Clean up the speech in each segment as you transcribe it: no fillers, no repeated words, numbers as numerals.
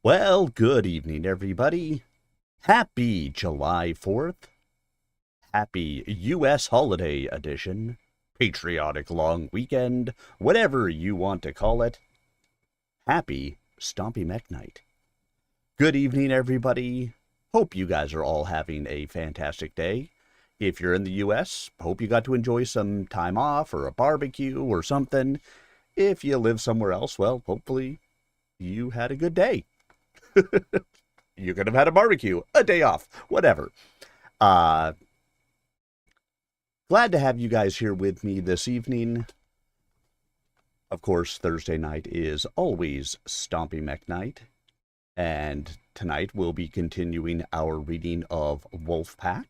Well, good evening, everybody. Happy July 4th. Happy U.S. Holiday Edition. Patriotic long weekend. Whatever you want to call it. Happy Stompy Mech Night. Good evening, everybody. Hope you guys are all having a fantastic day. If you're in the U.S., hope you got to enjoy some time off or a barbecue or something. If you live somewhere else, well, hopefully you had a good day. You could have had a barbecue, a day off, whatever. Glad to have you guys here with me this evening. Of course, Thursday night is always Stompy Mech Night. And tonight we'll be continuing our reading of Wolfpack.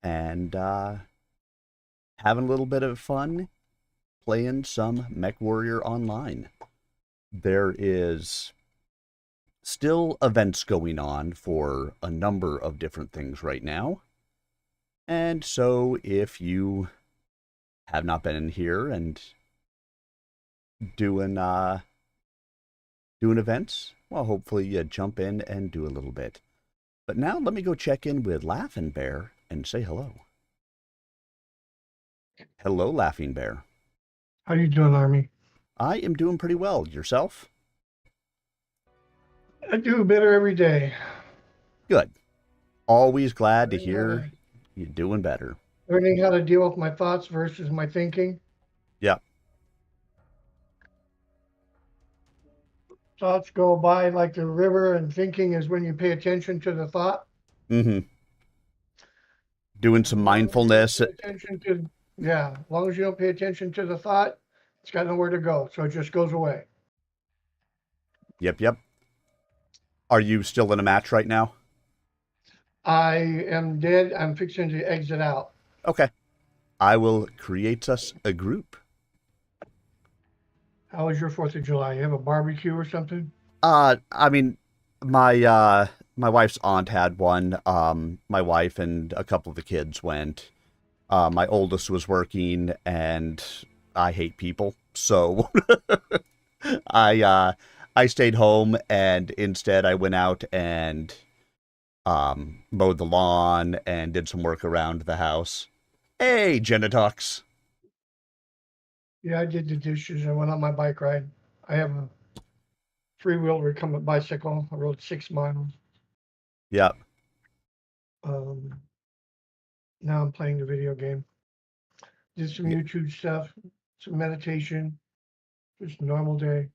And having a little bit of fun playing some Mech Warrior Online. There is still events going on for a number of different things right now. And so if you have not been in here and doing events, well, hopefully you jump in and do a little bit. But now let me go check in with Laughing Bear and say hello. Hello, Laughing Bear. How you doing, Army? I am doing pretty well. Yourself? I do better every day. Good. Always glad to hear you're doing better. Learning how to deal with my thoughts versus my thinking. Yeah. Thoughts go by like the river, and thinking is when you pay attention to the thought. Mm-hmm. Doing some mindfulness. As long as you don't pay attention to the thought, it's got nowhere to go, so it just goes away. Yep. Are you still in a match right now? I am dead. I'm fixing to exit out. Okay. I will create us a group. How was your 4th of July? You have a barbecue or something? I mean, my wife's aunt had one. My wife and a couple of the kids went. My oldest was working, and I hate people, so I stayed home, and instead I went out and mowed the lawn and did some work around the house. Hey, Genitox. Yeah, I did the dishes. I went on my bike ride. I have a 3-wheel recumbent bicycle. I rode 6 miles. Yep. Now I'm playing the video game. Did some YouTube stuff, some meditation. Just a normal day.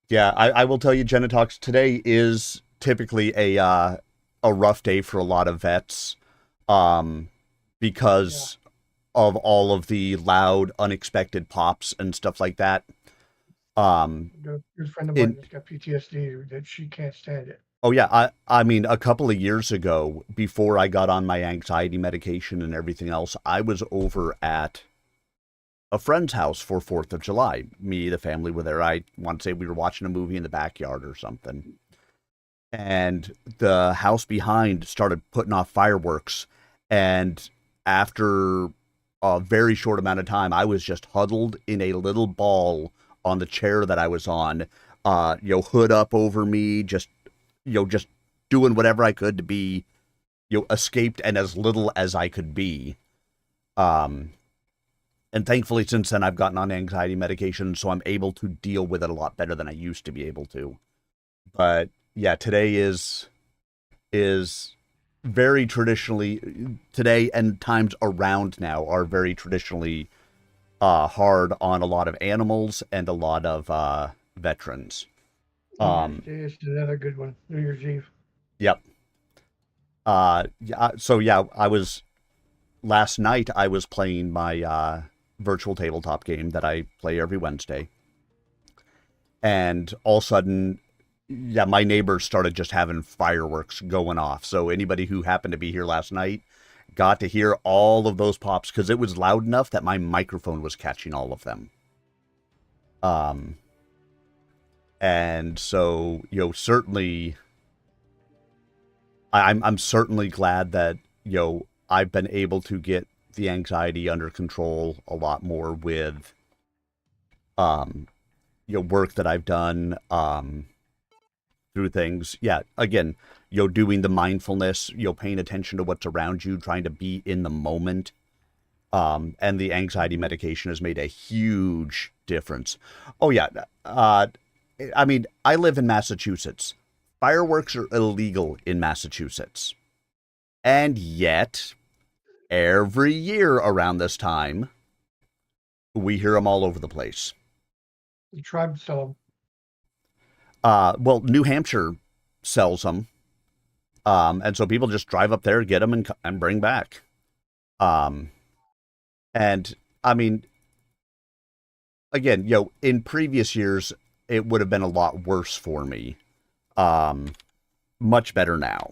Yeah, I will tell you, Genitox, today is typically a rough day for a lot of vets, because of all of the loud, unexpected pops and stuff like that. A good friend of mine that's got PTSD, that she can't stand it. Oh yeah, I mean, a couple of years ago, before I got on my anxiety medication and everything else, I was over at a friend's house for 4th of July. Me, the family were there. I want to say we were watching a movie in the backyard or something. And the house behind started putting off fireworks. And after a very short amount of time, I was just huddled in a little ball on the chair that I was on, hood up over me, just doing whatever I could to be, escaped and as little as I could be. And thankfully, since then, I've gotten on anxiety medication, so I'm able to deal with it a lot better than I used to be able to. But yeah, today is very traditionally, today and times around now are very traditionally hard on a lot of animals and a lot of veterans. It's another good one, New Year's Eve. Yep. Last night I was playing my virtual tabletop game that I play every Wednesday. And all of a sudden, my neighbors started just having fireworks going off. So anybody who happened to be here last night got to hear all of those pops because it was loud enough that my microphone was catching all of them. And so, certainly, I'm certainly glad that, I've been able to get the anxiety under control a lot more with, work that I've done through things. Yeah, again, doing the mindfulness, paying attention to what's around you, trying to be in the moment. And the anxiety medication has made a huge difference. Oh yeah, I mean, I live in Massachusetts. Fireworks are illegal in Massachusetts. And yet, every year around this time, we hear them all over the place. The tribe sell 'em. Well, New Hampshire sells them. And so people just drive up there, get them, and bring back. And I mean, again, in previous years, it would have been a lot worse for me. Much better now.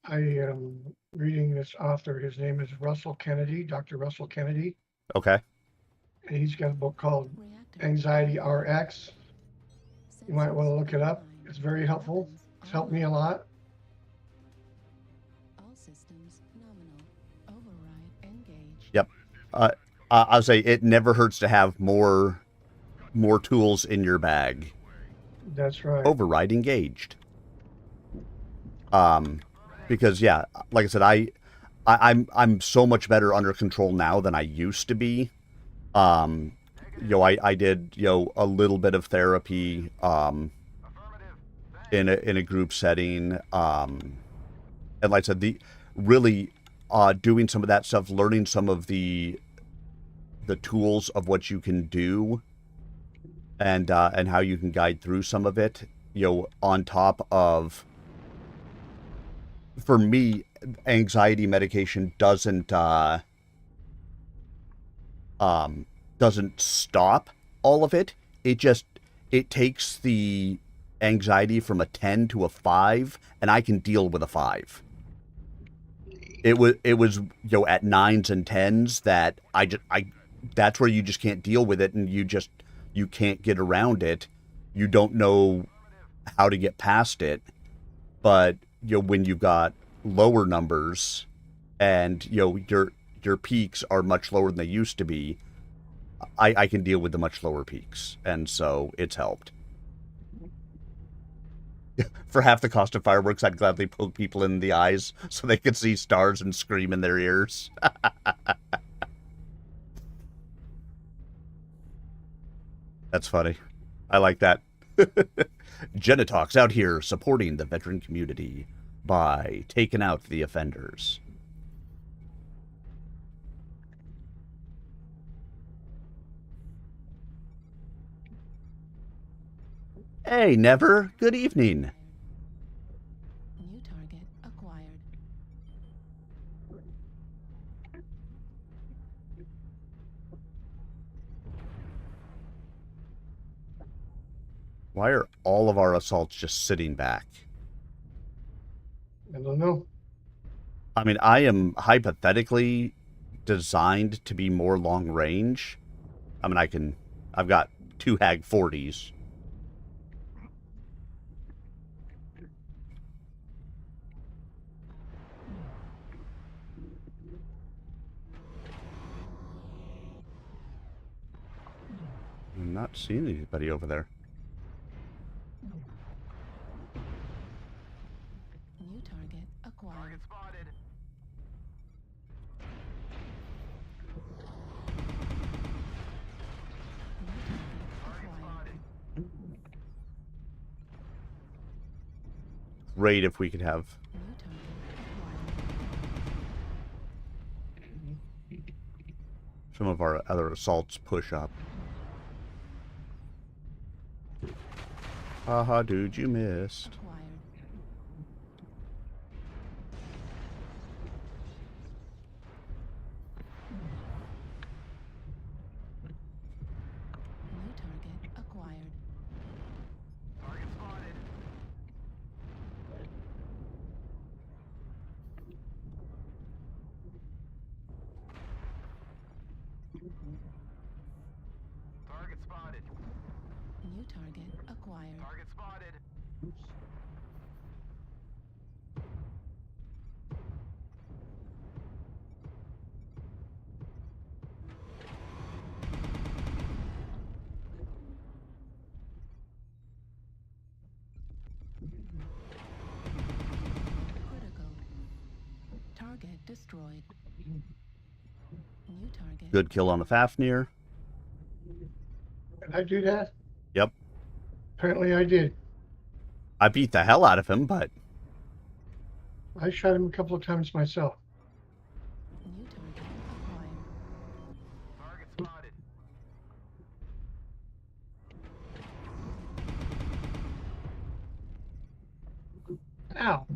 I am reading this author. His name is Russell Kennedy, Dr. Russell Kennedy. Okay. And he's got a book called Anxiety RX. You might want to look it up. It's very helpful. It's helped me a lot. All systems nominal. Override engaged. Yep. I'll say it never hurts to have more tools in your bag. That's right. Override engaged. Because yeah, like I said, I'm so much better under control now than I used to be. I did a little bit of therapy in a group setting, and like I said, really doing some of that stuff, learning some of the tools of what you can do, and how you can guide through some of it. On top of, for me, anxiety medication doesn't stop all of it. It takes the anxiety from a 10 to a 5, and I can deal with a 5. It was at 9s and 10s that that's where you just can't deal with it, and you can't get around it. You don't know how to get past it. But when you've got lower numbers, and your peaks are much lower than they used to be, I can deal with the much lower peaks, and so it's helped. For half the cost of fireworks, I'd gladly poke people in the eyes so they could see stars and scream in their ears. That's funny. I like that. Genitox out here supporting the veteran community by taking out the offenders. Hey, Never. Good evening. New target acquired. Why are all of our assaults just sitting back? I don't know. I mean, I am hypothetically designed to be more long range. I mean, I've got 2 Hag 40s. I'm not seeing anybody over there. New target acquired. Spotted. Great if we could have New target acquired. some of our other assaults push up. Haha, dude, you missed. Acquired. New target acquired. Target spotted. Target spotted. New target acquired. Target spotted. destroyed. New target. Good kill on the Fafnir. Did I do that? Yep. Apparently I did. I beat the hell out of him, but I shot him a couple of times myself. New target acquired. Target spotted. Ow.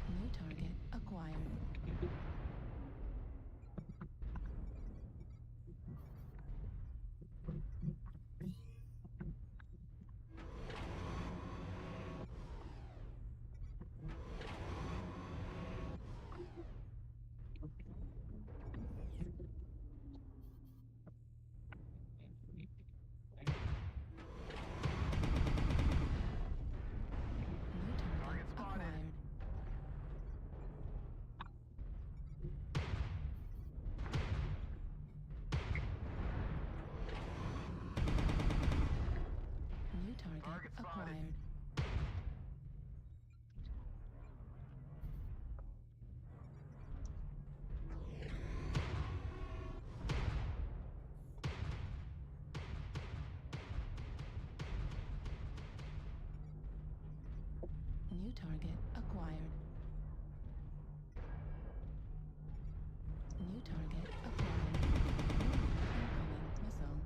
New target acquired. New target acquired. New target Target spotted. acquired. New target acquired. New target acquired. Incoming missile.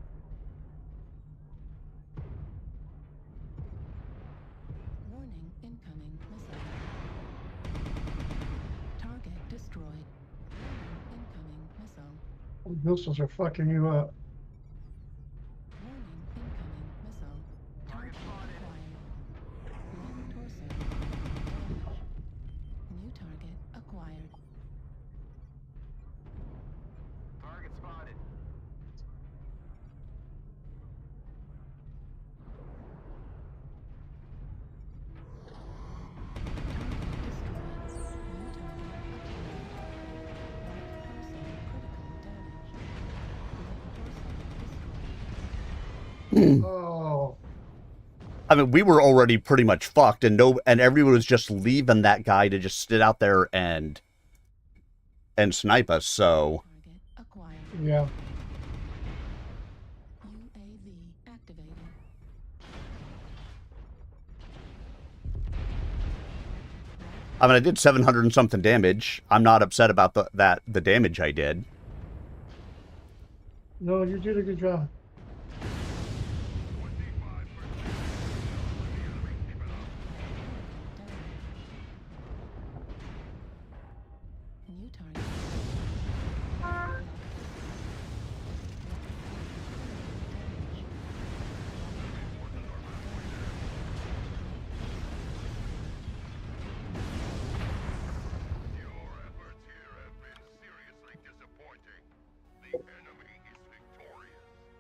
Warning, incoming missile. Target destroyed. Warning, incoming missile. Those missiles are fucking you up. Warning, incoming missile. Target acquired. Left torso. Damage. New target acquired. Target spotted. Oh, I mean, we were already pretty much fucked, and everyone was just leaving that guy to just sit out there and snipe us. So Target acquired. yeah. UAV activated. I mean, I did 700 and something damage. I'm not upset about the damage I did. No, you did a good job. New target.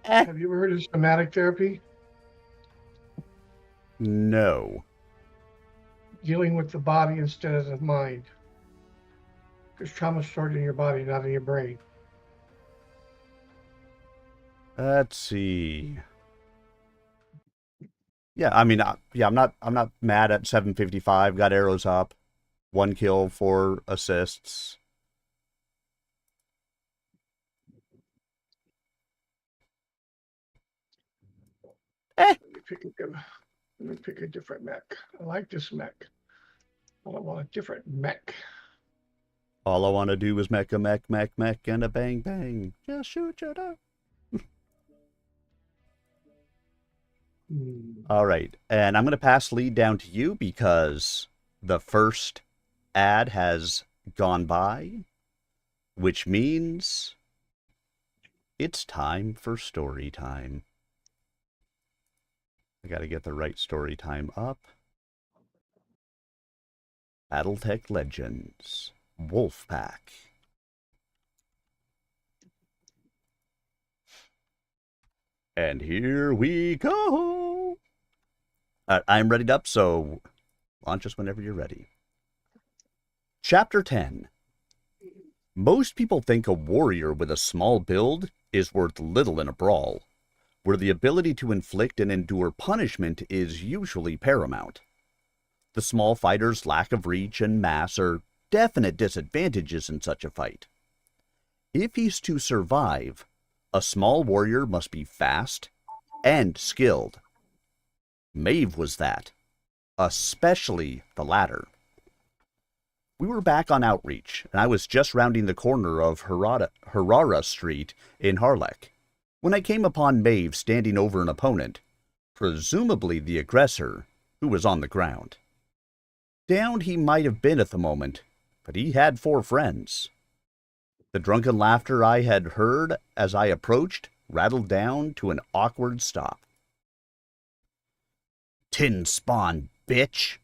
Have you ever heard of somatic therapy? No. Dealing with the body instead of the mind. Because trauma's stored in your body, not in your brain. Let's see. Yeah, I mean, I'm not mad at 755. Got arrows up, 1 kill, 4 assists. Let me pick a different mech. I like this mech. I want a different mech. All I want to do is mech, and a bang bang. Just shoot you down. All right, and I'm going to pass lead down to you because the first ad has gone by, which means it's time for story time. I got to get the right story time up. Battletech Legends, Wolfpack. And here we go. I'm readied up, so launch us whenever you're ready. Chapter 10. Most people think a warrior with a small build is worth little in a brawl. where the ability to inflict and endure punishment is usually paramount. The small fighter's lack of reach and mass are definite disadvantages in such a fight. If he's to survive, a small warrior must be fast and skilled. Maeve was that, especially the latter. We were back on outreach, and I was just rounding the corner of Herrera Street in Harlech, when I came upon Maeve standing over an opponent, presumably the aggressor, who was on the ground. Downed he might have been at the moment, but he had 4 friends. The drunken laughter I had heard as I approached rattled down to an awkward stop. "Tin spawn, bitch,"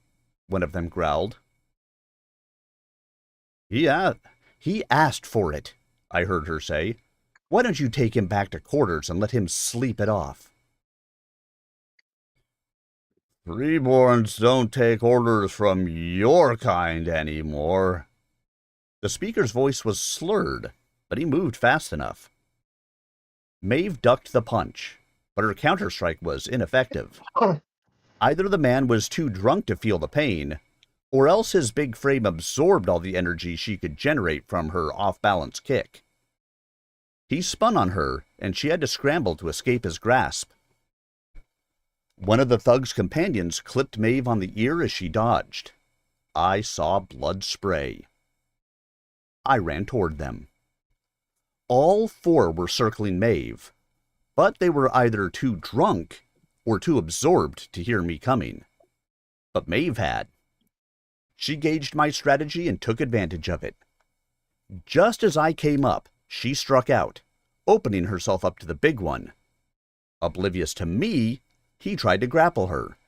one of them growled. He asked for it," I heard her say. "Why don't you take him back to quarters and let him sleep it off?" "Freeborns don't take orders from your kind anymore." The speaker's voice was slurred, but he moved fast enough. Maeve ducked the punch, but her counterstrike was ineffective. Either the man was too drunk to feel the pain, or else his big frame absorbed all the energy she could generate from her off-balance kick. He spun on her, and she had to scramble to escape his grasp. One of the thug's companions clipped Maeve on the ear as she dodged. I saw blood spray. I ran toward them. All 4 were circling Maeve, but they were either too drunk or too absorbed to hear me coming. But Maeve had. She gauged my strategy and took advantage of it. Just as I came up, she struck out, opening herself up to the big one. Oblivious to me, he tried to grapple her.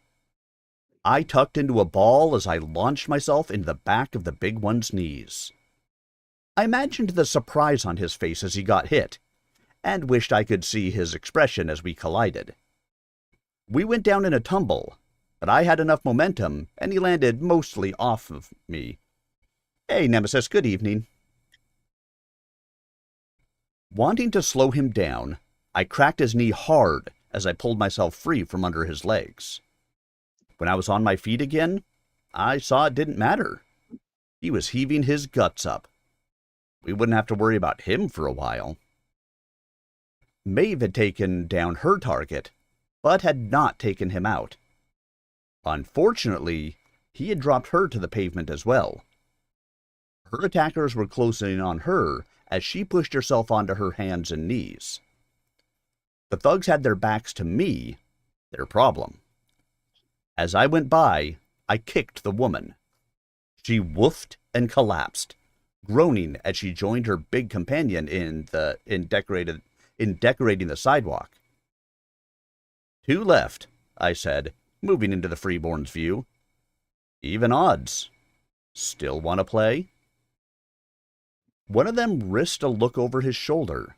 I tucked into a ball as I launched myself into the back of the big one's knees. I imagined the surprise on his face as he got hit, and wished I could see his expression as we collided. We went down in a tumble, but I had enough momentum, and he landed mostly off of me. "Hey, Nemesis, good evening." Wanting to slow him down, I cracked his knee hard as I pulled myself free from under his legs. When I was on my feet again, I saw it didn't matter. He was heaving his guts up. We wouldn't have to worry about him for a while. Maeve had taken down her target, but had not taken him out. Unfortunately, he had dropped her to the pavement as well. Her attackers were closing in on her as she pushed herself onto her hands and knees. The thugs had their backs to me, their problem. As I went by, I kicked the woman. She woofed and collapsed, groaning as she joined her big companion in decorating the sidewalk. "2 left," I said, moving into the Freeborn's view. "Even odds. Still want to play?" One of them risked a look over his shoulder,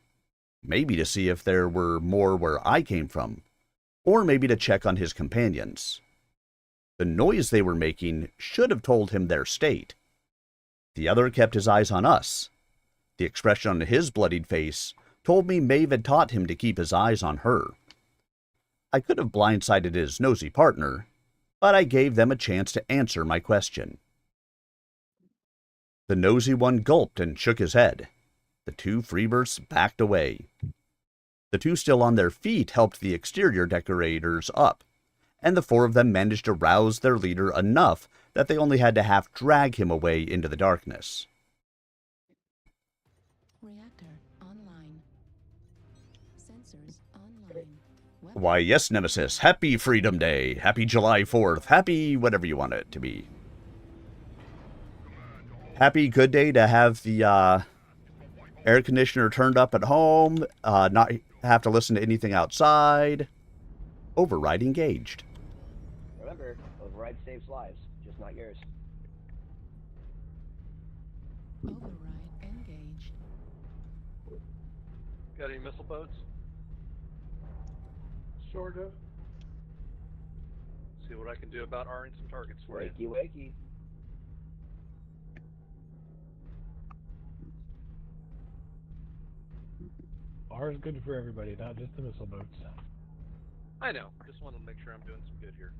maybe to see if there were more where I came from, or maybe to check on his companions. The noise they were making should have told him their state. The other kept his eyes on us. The expression on his bloodied face told me Maeve had taught him to keep his eyes on her. I could have blindsided his nosy partner, but I gave them a chance to answer my question. The nosy one gulped and shook his head. The 2 freebirds backed away. The 2 still on their feet helped the exterior decorators up, and the 4 of them managed to rouse their leader enough that they only had to half drag him away into the darkness. Reactor online. Sensors online. Why, yes, Nemesis. Happy Freedom Day. Happy July 4th. Happy whatever you want it to be. Happy good day to have the air conditioner turned up at home, not have to listen to anything outside. Override engaged. Remember, override saves lives, just not yours. Override engaged. Got any missile boats? Sort of. See what I can do about R-ing some targets for you. Wakey wakey. R is good for everybody, not just the missile boats. I know. Just want to make sure I'm doing some good here.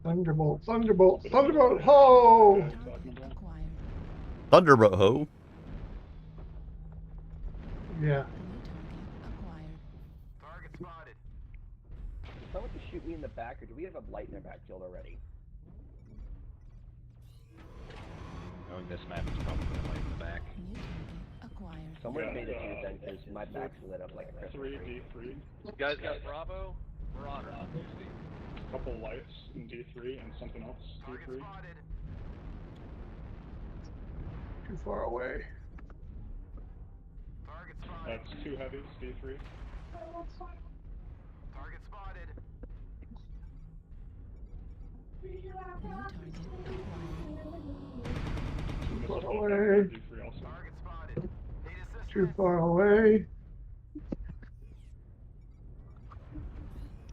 Thunderbolt, thunderbolt, thunderbolt, ho! Target acquired. Thunderbolt ho. Yeah. New target acquired. Target spotted. Did someone just shoot me in the back, or do we have a light in their backfield already? Knowing this map is probably the light in the back. New target acquired. Someone Yeah, made it to then, because my back's lit up like a Christmas tree. D3. You guys got Bravo? Marauder. See. Couple lights in D3 and something else Target D3. spotted. Too far away. Target spotted. That's 2 heavies D3. Target spotted. New target acquired. Two Far missiles away. D3 also. Target spotted. Need assistance. Too far away.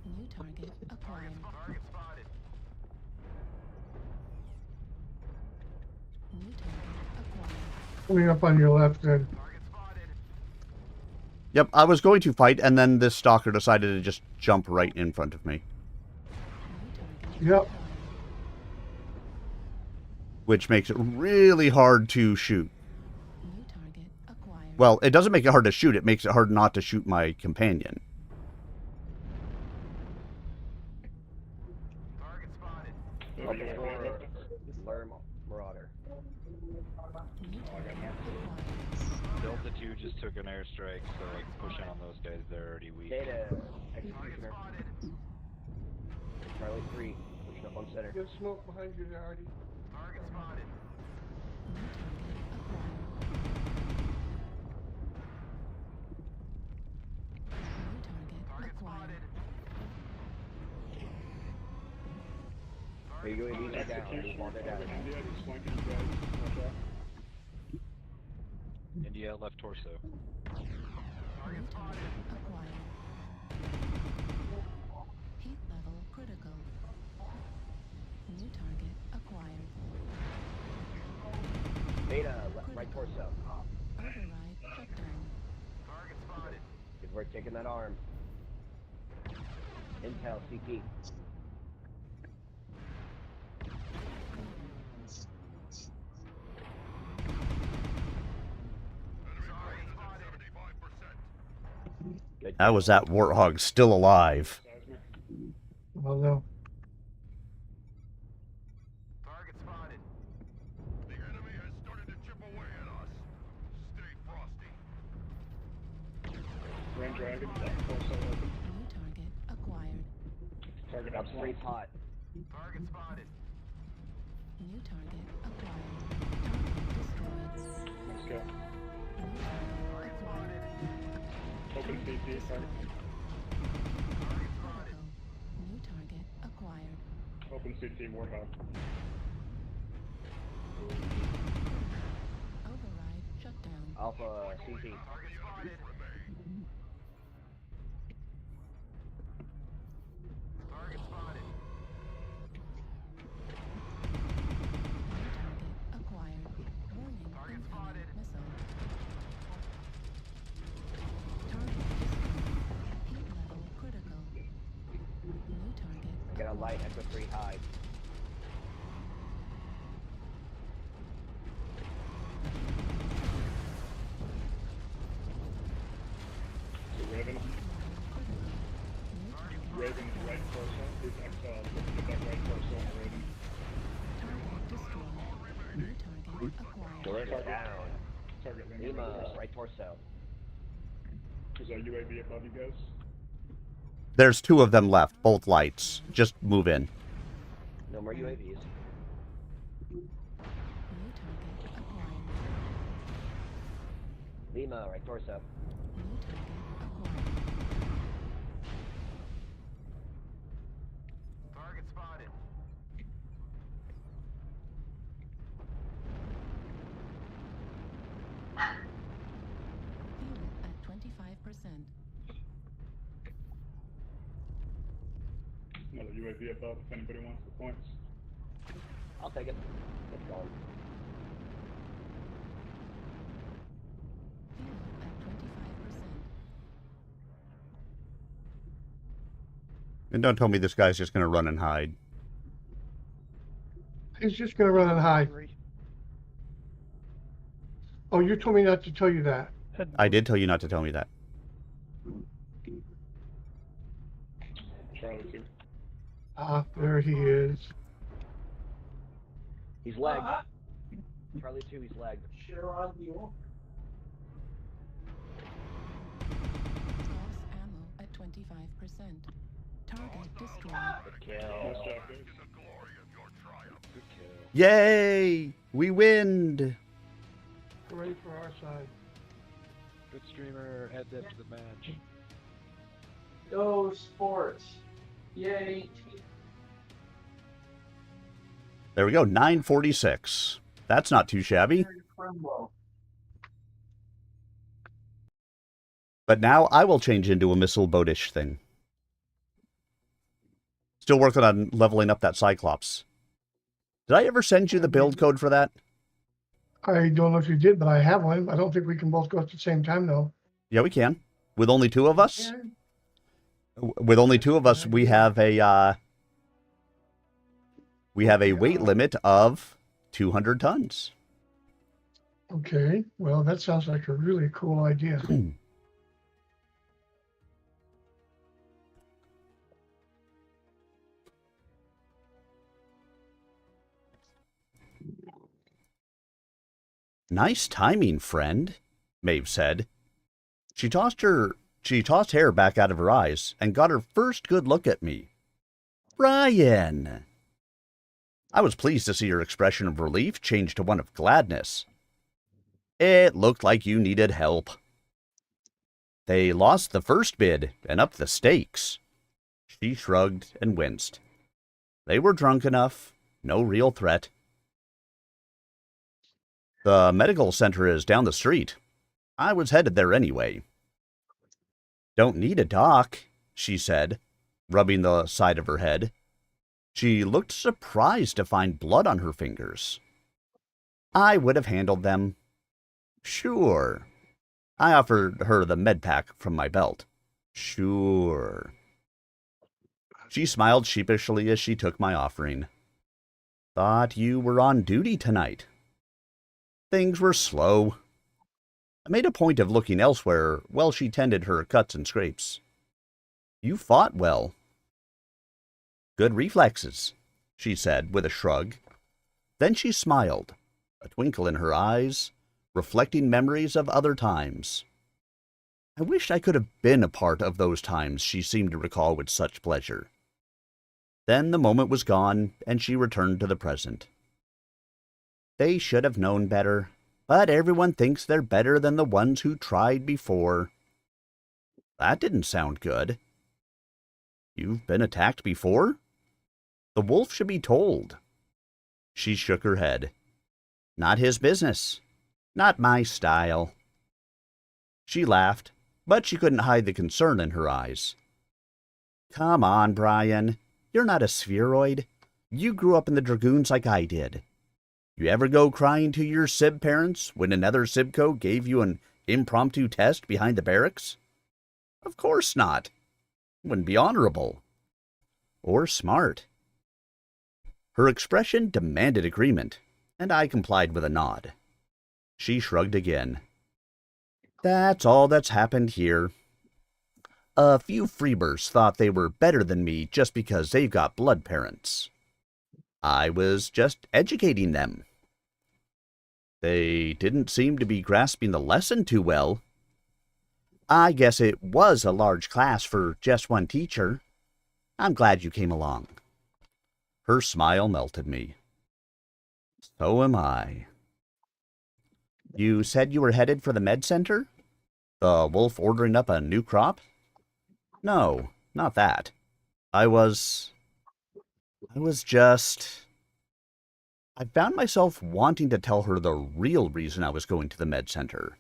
New target acquired. Target spotted. New target acquired. Coming up on your left then. Target spotted. Yep, I was going to fight, and then this stalker decided to just jump right in front of me, New target Yep. which makes it really hard to shoot. New target acquired. Well, it doesn't make it hard to shoot, it makes it hard not to shoot my companion. Target spotted. Up before Lurm Marauder. New target Delta 2 just took an airstrike, so like pushing on those guys, they're already weak. Data, Target Executioner. spotted. Charlie 3, pushing up on center. There's smoke behind you there, Artie. Target spotted. New target acquired. New target Target acquired. spotted. Are you UAVs are down? While they're down. India, just flanking you guys. Watch out. India left torso. New target acquired. Heat level critical. New target acquired. Beta, right torso. Override shutdown. Target spotted. If we're taking that arm. Intel, CP. Good. How was that warthog still alive? Seismic. Well, no. Target spotted. The enemy has started to chip away at us. Stay frosty. Grand Dragon, left torso open. New target acquired. Target Up up three flank. pot. Target spotted. New target acquired. Target destroyed. Let's go. New target acquired. Open CT, target. Critical. New target acquired. Open CT, Warthog. Override shutdown. Alpha, CT. Target spotted. Target spotted. New target acquired. Warning Target incoming spotted. missile. Target destroyed. Heat level critical. New target I got a light, Echo 3 high. So Raven. critical. Raven, right torso. He's XL. Get that right torso on Raven. Target destroyed. New target acquired. Target down. Target Lima. Lima, right torso. Is that UAV above you guys? There's 2 of them left, both lights. Just move in. No more UAVs. New target acquired. Lima, right torso. New target acquired. Target spotted. Fuel at 25%. Another UAV above if anybody wants the points. I'll take it. It's gone. And don't tell me this guy's just going to run and hide. He's just gonna run and hide. Oh, you told me not to tell you that. I did tell you not to tell me that. Charlie 2. Ah, there he is. He's lagged. Charlie 2, he's lagged. Loss ammo at 25%. Target destroyed. Good kill. Nice job, guys. Good kill. Yay! We win! Hooray for our side. Good streamer. Add that to the match. Go sports. Yay. There we go, 946. That's not too shabby. Crimbo. But now I will change into a missile boatish thing. Still working on leveling up that Cyclops. Did I ever send you the build code for that? I don't know if you did, but I have one. I don't think we can both go at the same time, though. Yeah, we can. With only two of us? Yeah. With only two of us, we have a weight limit of 200 tons. Okay. Well, that sounds like a really cool idea. Nice timing, friend, Maeve said. She tossed hair back out of her eyes and got her first good look at me. Brian! I was pleased to see her expression of relief change to one of gladness. It looked like you needed help. They lost the first bid and upped the stakes. She shrugged and winced. They were drunk enough, no real threat. The medical center is down the street. I was headed there anyway. Don't need a doc, she said, rubbing the side of her head. She looked surprised to find blood on her fingers. I would have handled them. Sure. I offered her the med pack from my belt. Sure. She smiled sheepishly as she took my offering. Thought you were on duty tonight. Things were slow. I made a point of looking elsewhere while she tended her cuts and scrapes. You fought well. Good reflexes, she said with a shrug. Then she smiled, a twinkle in her eyes, reflecting memories of other times. I wished I could have been a part of those times she seemed to recall with such pleasure. Then the moment was gone, and she returned to the present. They should have known better, but everyone thinks they're better than the ones who tried before. That didn't sound good. You've been attacked before? The wolf should be told. She shook her head. Not his business. Not my style. She laughed, but she couldn't hide the concern in her eyes. Come on, Brian. You're not a spheroid. You grew up in the Dragoons like I did. You ever go crying to your Sib parents when another Sibco gave you an impromptu test behind the barracks? Of course not. Wouldn't be honorable. Or smart. Her expression demanded agreement, and I complied with a nod. She shrugged again. That's all that's happened here. A few freebers thought they were better than me just because they've got blood parents. I was just educating them. They didn't seem to be grasping the lesson too well. I guess it was a large class for just one teacher. I'm glad you came along. Her smile melted me. So am I. You said you were headed for the med center? The wolf ordering up a new crop? No, not that. I found myself wanting to tell her the real reason I was going to the med center.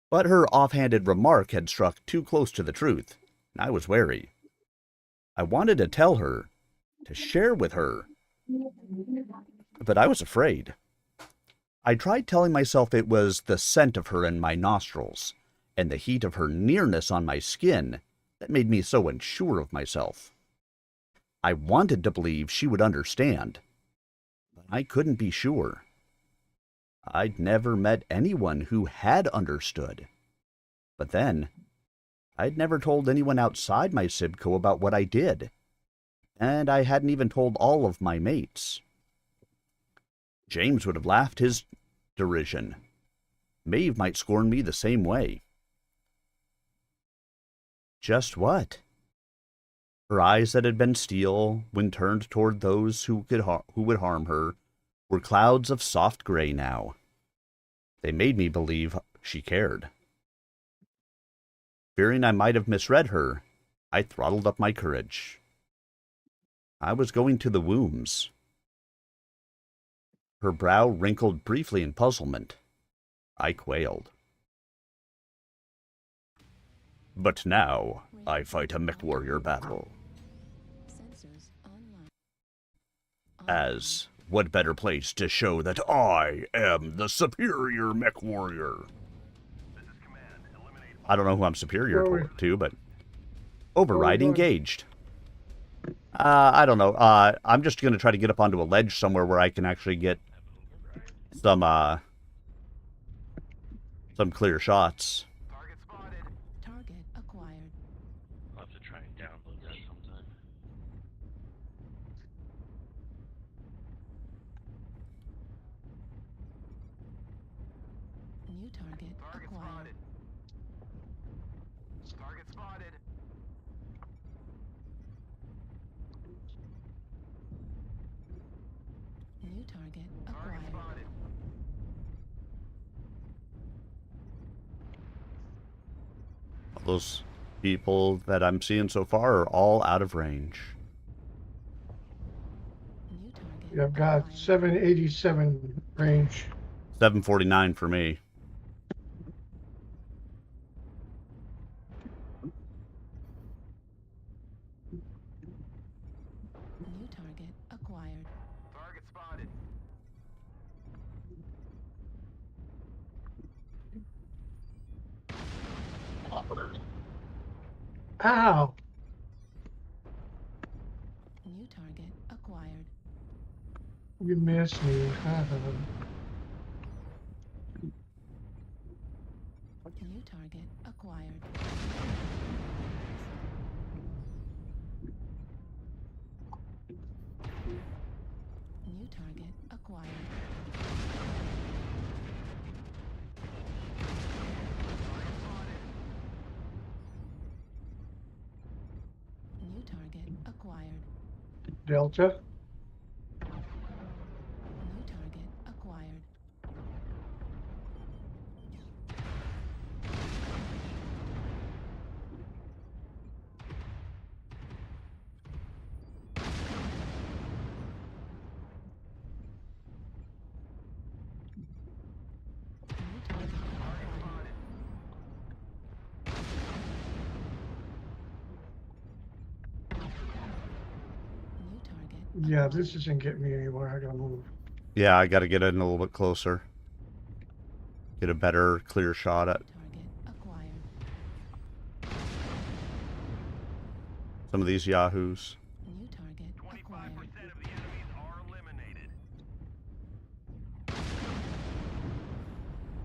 But her offhanded remark had struck too close to the truth. I was wary. I wanted to tell her, to share with her. But I was afraid. I tried telling myself it was the scent of her in my nostrils, and the heat of her nearness on my skin that made me so unsure of myself. I wanted to believe she would understand, but I couldn't be sure. I'd never met anyone who had understood. But then, I'd never told anyone outside my Sibco about what I did. And I hadn't even told all of my mates. James would have laughed his derision. Maeve might scorn me the same way. Just what? Her eyes that had been steel when turned toward those who would harm her were clouds of soft gray now. They made me believe she cared. Fearing I might have misread her, I throttled up my courage. I was going to the wombs. Her brow wrinkled briefly in puzzlement. I quailed. But now, I fight a mech warrior battle. Sensors online. As, what better place to show that I am the superior mech warrior? I don't know who I'm superior Where are we? to, but... Override going? engaged. I don't know. I'm just going to try to get up onto a ledge somewhere where I can actually get some clear shots. Target acquired. I'll have to try and download that sometime. New target acquired. Target spotted. New target Target acquired. spotted. Those people that I'm seeing so far are all out of range. New target Yeah, I've got acquired. 787 range. 749 for me. New target acquired. Target spotted. Ow! New target acquired. You missed me. New target acquired. New target acquired. New target acquired. Delta. New target acquired. New target acquired. New target Yeah, this isn't getting me anywhere. I gotta move. Yeah, I gotta get in a little bit closer. Get a better, clear shot at target acquired. some of these yahoos. New target 25% acquired. of the enemies are eliminated.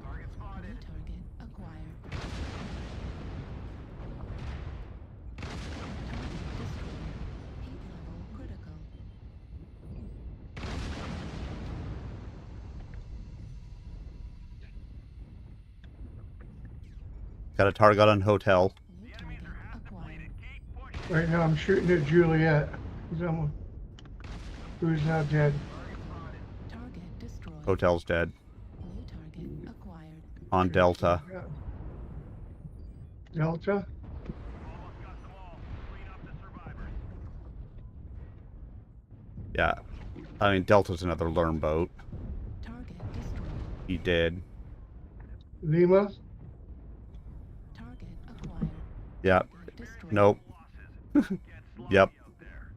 Target New spotted. target acquired. Target destroyed. Heat level critical. Got a target on hotel. New target acquired. Keep pushing. Right now, I'm shooting at Juliet. Who's now dead. Target destroyed. Hotel's dead. New target acquired. On Delta. Yeah. Delta. Almost got them all. Clean up the survivors. Yeah. I mean, Delta's another learn boat. Target destroyed. He did. Lima. Target acquired. Yep. Destroyed. Nope. Get sloppy Yep. out there.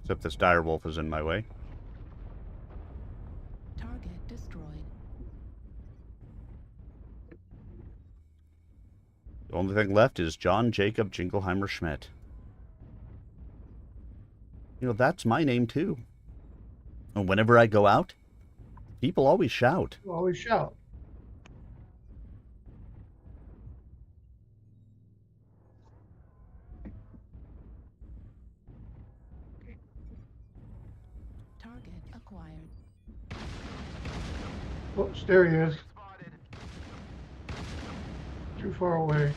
Except this direwolf is in my way. Target destroyed. Only thing left is John Jacob Jingleheimer Schmidt. You know, that's my name too. And whenever I go out, people always shout. You always shout. Target acquired. Oops, there he is. Spotted. Too far away.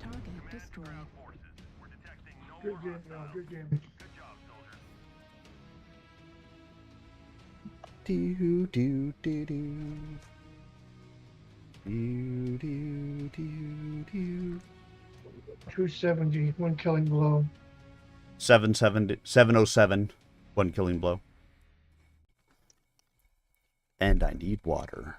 Target destroyed. Forces. We're detecting no Good more game, hostiles. good game. Good job, soldiers. Do do do do. Do do do do. 270, one killing blow. 707, one killing blow. And I need water.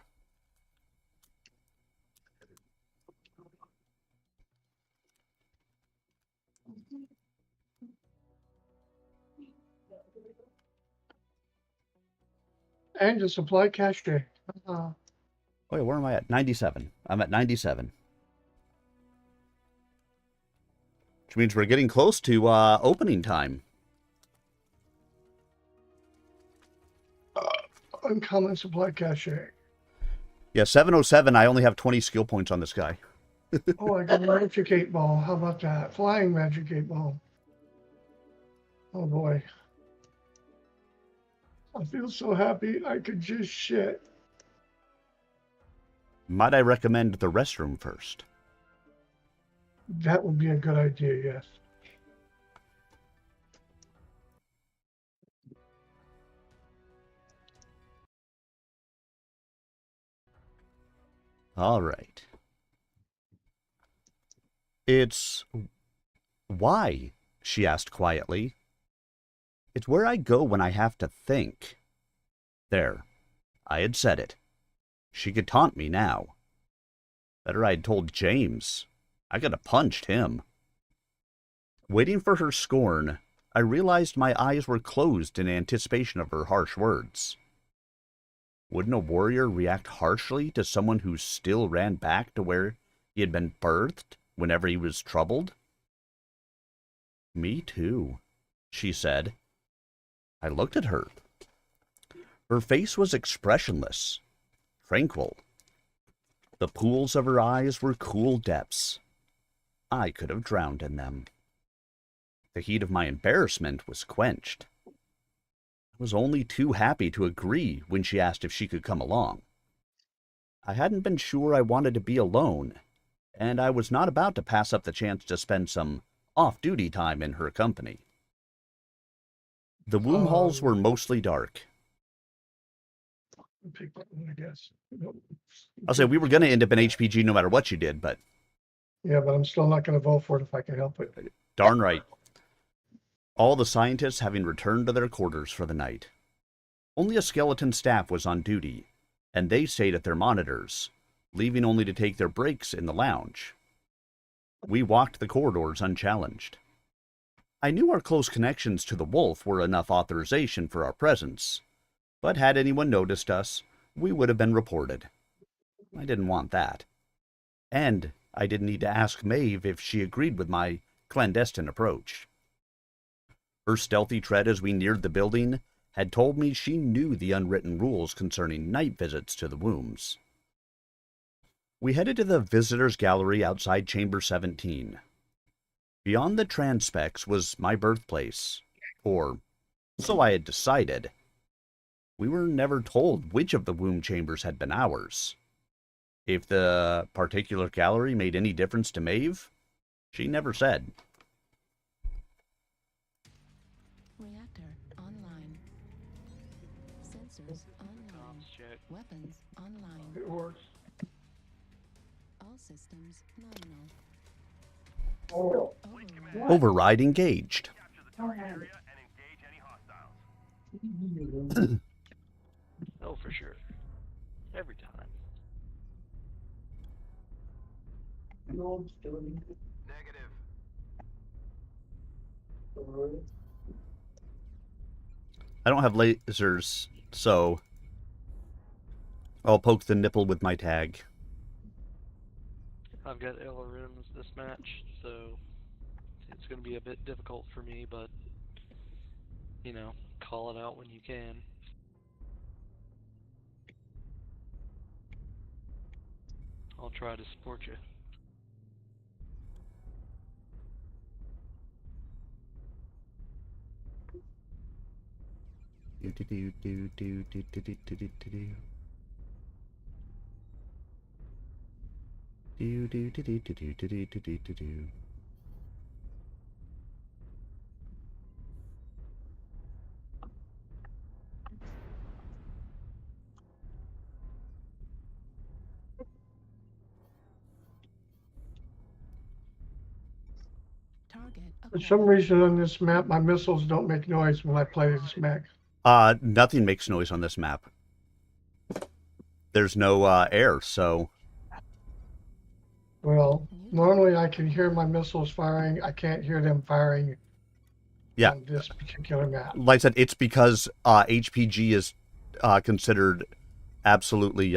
And a supply cache. Oh yeah, where am I at? 97. I'm at 97. Which means we're getting close to opening time. Uncommon supply cache. Yeah, 707, I only have 20 skill points on this guy. Oh, I got a magic 8-ball. How about that? Flying magic 8-ball. Oh boy. I feel so happy I could just shit. Might I recommend the restroom first? That would be a good idea, yes. All right. It's... Why? She asked quietly. It's where I go when I have to think. There. I had said it. She could taunt me now. Better I'd told James. I could have punched him. Waiting for her scorn, I realized my eyes were closed in anticipation of her harsh words. Wouldn't a warrior react harshly to someone who still ran back to where he had been birthed whenever he was troubled? Me too, she said. I looked at her. Her face was expressionless, tranquil. The pools of her eyes were cool depths. I could have drowned in them. The heat of my embarrassment was quenched. I was only too happy to agree when she asked if she could come along. I hadn't been sure I wanted to be alone, and I was not about to pass up the chance to spend some off-duty time in her company. The womb halls were mostly dark. Pick that one, I guess. Nope. I'll say we were going to end up in HPG no matter what you did, but Yeah, but I'm still not going to vote for it if I can help it. darn right. All the scientists having returned to their quarters for the night. Only a skeleton staff was on duty, and they stayed at their monitors, leaving only to take their breaks in the lounge. We walked the corridors unchallenged. I knew our close connections to the wolf were enough authorization for our presence, but had anyone noticed us, we would have been reported. I didn't want that. And I didn't need to ask Maeve if she agreed with my clandestine approach. Her stealthy tread as we neared the building had told me she knew the unwritten rules concerning night visits to the wombs. We headed to the visitors' gallery outside Chamber 17. Beyond the transpex was my birthplace, or so I had decided. We were never told which of the womb chambers had been ours. If the particular gallery made any difference to Maeve, she never said. Reactor online. Sensors online. Check. Weapons online. It works. All systems nominal. Oh, Override. Override engaged. Capture the target area and engage any hostiles. Oh, for sure. Every time. Negative. I don't have lasers, so I'll poke the nipple with my tag. I've got LRMs this match, so it's going to be a bit difficult for me, but, you know, call it out when you can. I'll try to support you. Target For some acquired. reason on this map, my missiles don't make noise when I play this mech. Nothing makes noise on this map. There's no air, so Well, normally I can hear my missiles firing. I can't hear them firing yeah. on this particular map. Like I said, it's because HPG is considered absolutely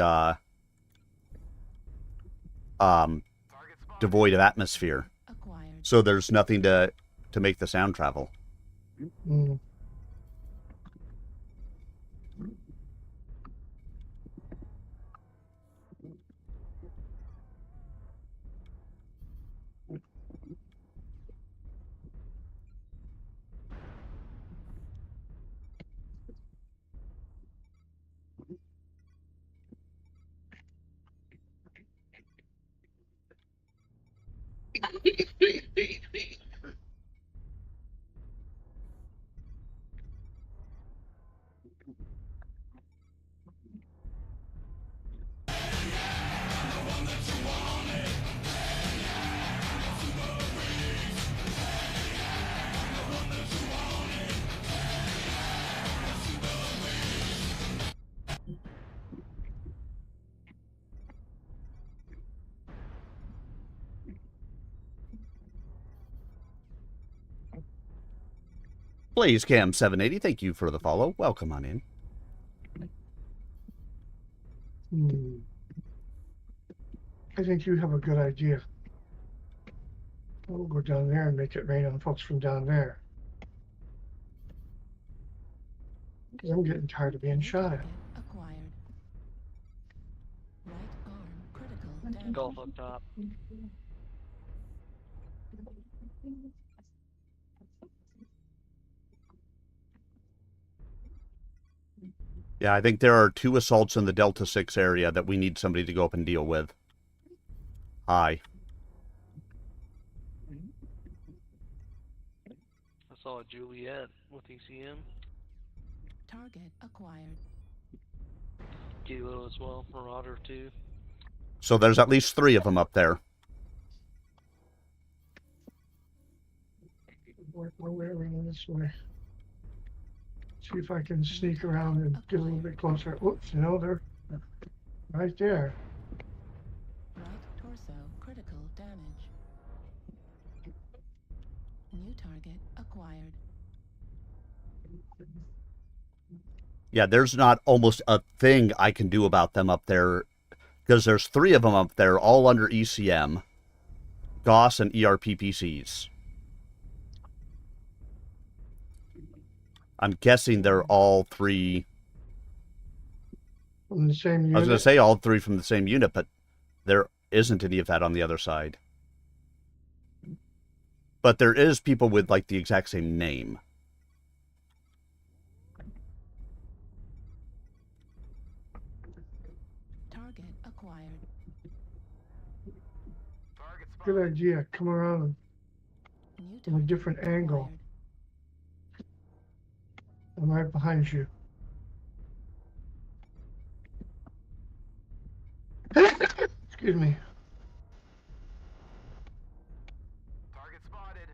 devoid of atmosphere. Acquired. So there's nothing to make the sound travel. Mm. BlazeCam780, thank you for the follow. Welcome on in. Hmm. I think you have a good idea. We'll go down there and make it rain on folks from down there. 'Cause I'm getting tired of being New shot at. target acquired. Right arm critical damage. Golf up top. Yeah, I think there are 2 assaults in the Delta 6 area that we need somebody to go up and deal with. Hi. I saw a Juliet with ECM. Target acquired. Kilo as well, Marauder 2. So there's at least 3 of them up there. Work my way around this way. See if I can sneak around and get a little bit closer. Oops, you know, they're right there. Right torso critical damage. New target acquired. Yeah, there's not almost a thing I can do about them up there, because there's 3 of them up there, all under ECM, GOS, and ERPPCs. I'm guessing they're all 3. From the same unit. I was going to say all 3 from the same unit, but there isn't any of that on the other side. But there is people with, like, the exact same name. Target acquired. Target Good spotted. idea. Come around New from a target different angle. acquired. I'm right behind you. Excuse me. Target spotted.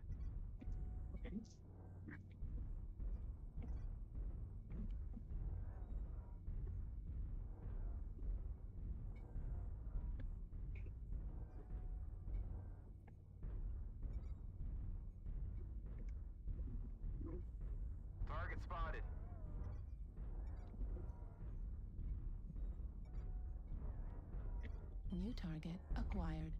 Target spotted. New target acquired.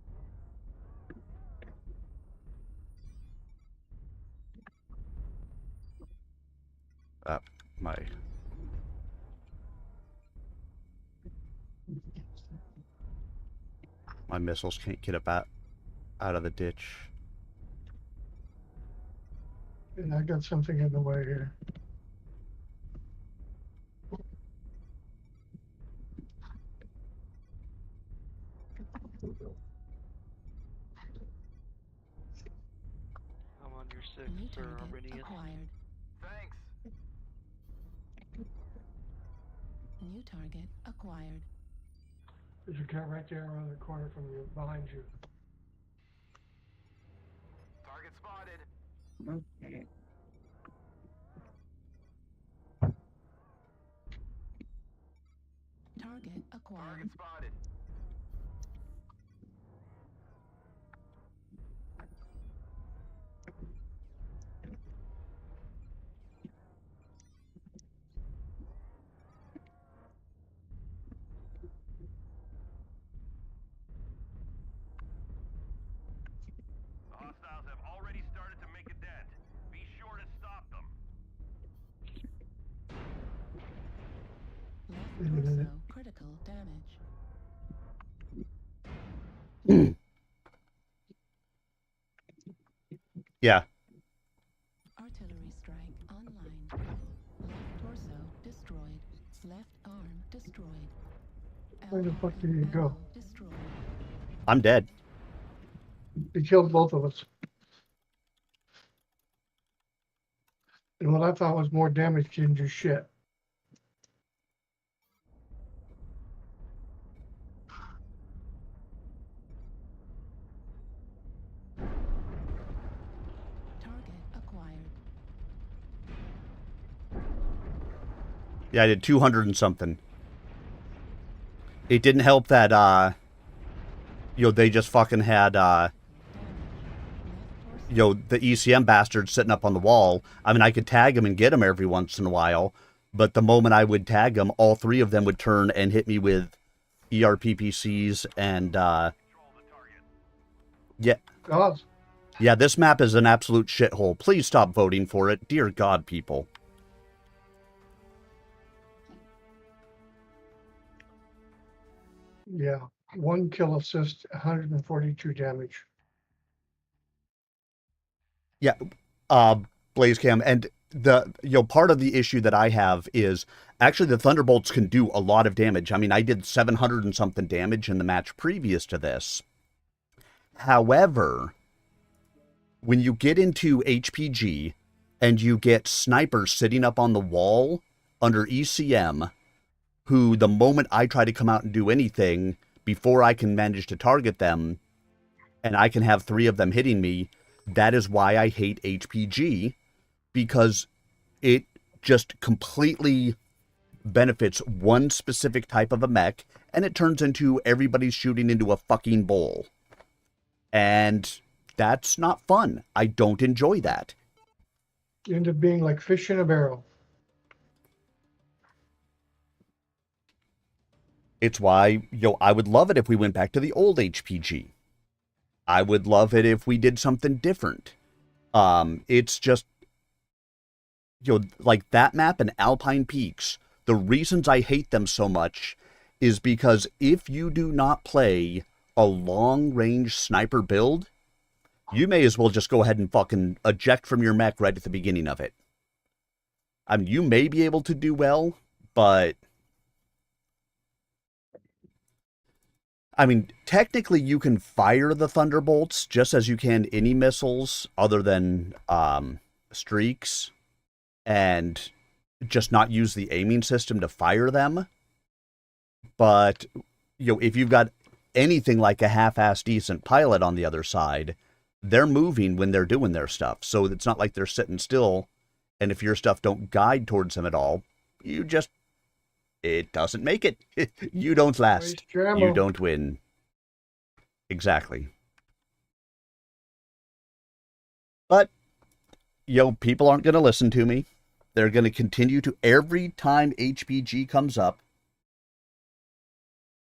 My missiles can't get up out of the ditch. And I got something in the way here. I'm on your six New for target Arrhenius. acquired. Thanks. New target acquired. There's a guy right there around the corner from you, behind you. Target spotted. Target acquired. Target spotted. The hostiles have already started to make a dent. Be sure to stop them. Left torso critical damage. Yeah. Artillery strike online. Left torso destroyed. Left arm destroyed. Where the Elbow fuck did he go? elbow Destroyed. I'm dead. He killed both of us. And what I thought was more damage didn't do shit. Target acquired. Yeah, I did 200 and something. It didn't help that, they just fucking had, Damage. Left torso. the ECM bastards sitting up on the wall. I mean, I could tag them and get them every once in a while, but the moment I would tag them, all three of them would turn and hit me with ERPPCs and, yeah. God, Yeah, this map is an absolute shithole. Please stop voting for it. Dear God, people. yeah. 1 kill assist, 142 damage. Yeah, Blazecam, and part of the issue that I have is actually the Thunderbolts can do a lot of damage. I mean, I did 700 and something damage in the match previous to this. However, when you get into HPG and you get snipers sitting up on the wall under ECM, who the moment I try to come out and do anything, before I can manage to target them, and I can have 3 of them hitting me, that is why I hate HPG, because it just completely benefits one specific type of a mech, and it turns into everybody's shooting into a fucking bowl. And that's not fun. I don't enjoy that. You end up being like fish in a barrel. It's why, I would love it if we went back to the old HPG. I would love it if we did something different. It's just, like that map and Alpine Peaks, the reasons I hate them so much is because if you do not play a long-range sniper build, you may as well just go ahead and fucking eject from your mech right at the beginning of it. I mean, you may be able to do well, but I mean, technically you can fire the Thunderbolts just as you can any missiles other than streaks, and just not use the aiming system to fire them. But, if you've got anything like a half-assed decent pilot on the other side, they're moving when they're doing their stuff. So it's not like they're sitting still, and if your stuff don't guide towards them at all, it doesn't make it. You don't last. You don't win. Exactly. But, people aren't going to listen to me. They're going to continue to, every time HPG comes up,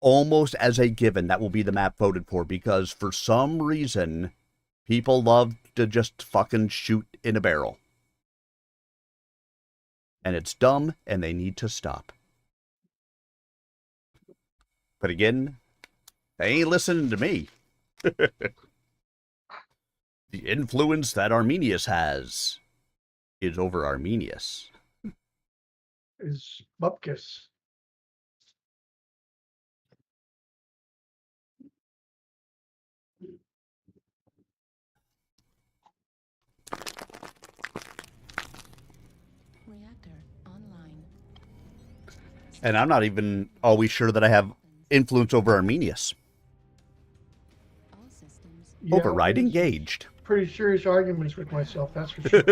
almost as a given that will be the map voted for, because for some reason, people love to just fucking shoot in a barrel. And it's dumb, and they need to stop. But again, they ain't listening to me. The influence that Arminius has is over Arminius. Is Bupkis. Reactor online. And I'm not even always sure that I have influence over Arminius. All systems. Yeah, Override there's engaged. pretty serious arguments with myself, that's for sure.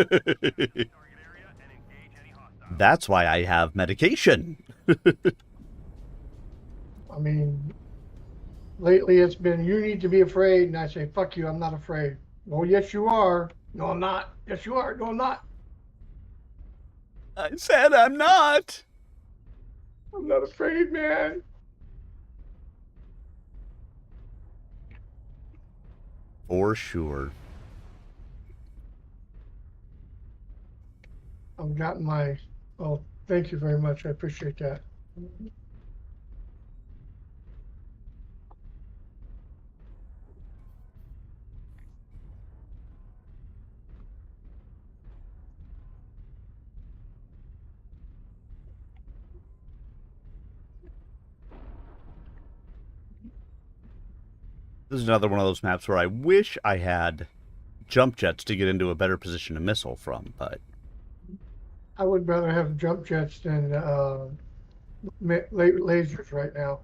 That's why I have medication. I mean, lately it's been, you need to be afraid, and I say, fuck you, I'm not afraid. Oh, yes, you are. No, I'm not. Yes, you are. No, I'm not. I said I'm not. I'm not afraid, man. For sure. I've gotten my, oh, thank you very much. I appreciate that. This is another one of those maps where I wish I had jump jets to get into a better position to missile from, but I would rather have jump jets than lasers right now.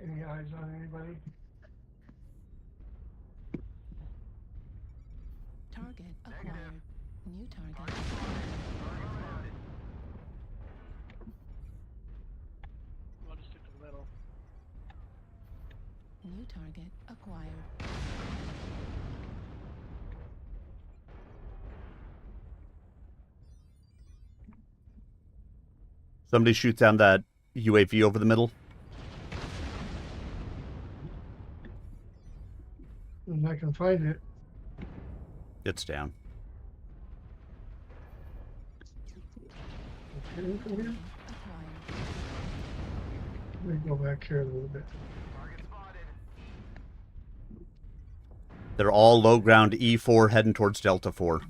Any eyes on anybody? Target acquired. New target. I'll just stick to the middle. New target acquired. somebody shoots down that UAV over the middle. And I can find it. It's down. Okay, from here. Acquired. Let me go back here a little bit. They're all low ground E4 heading towards Delta 4.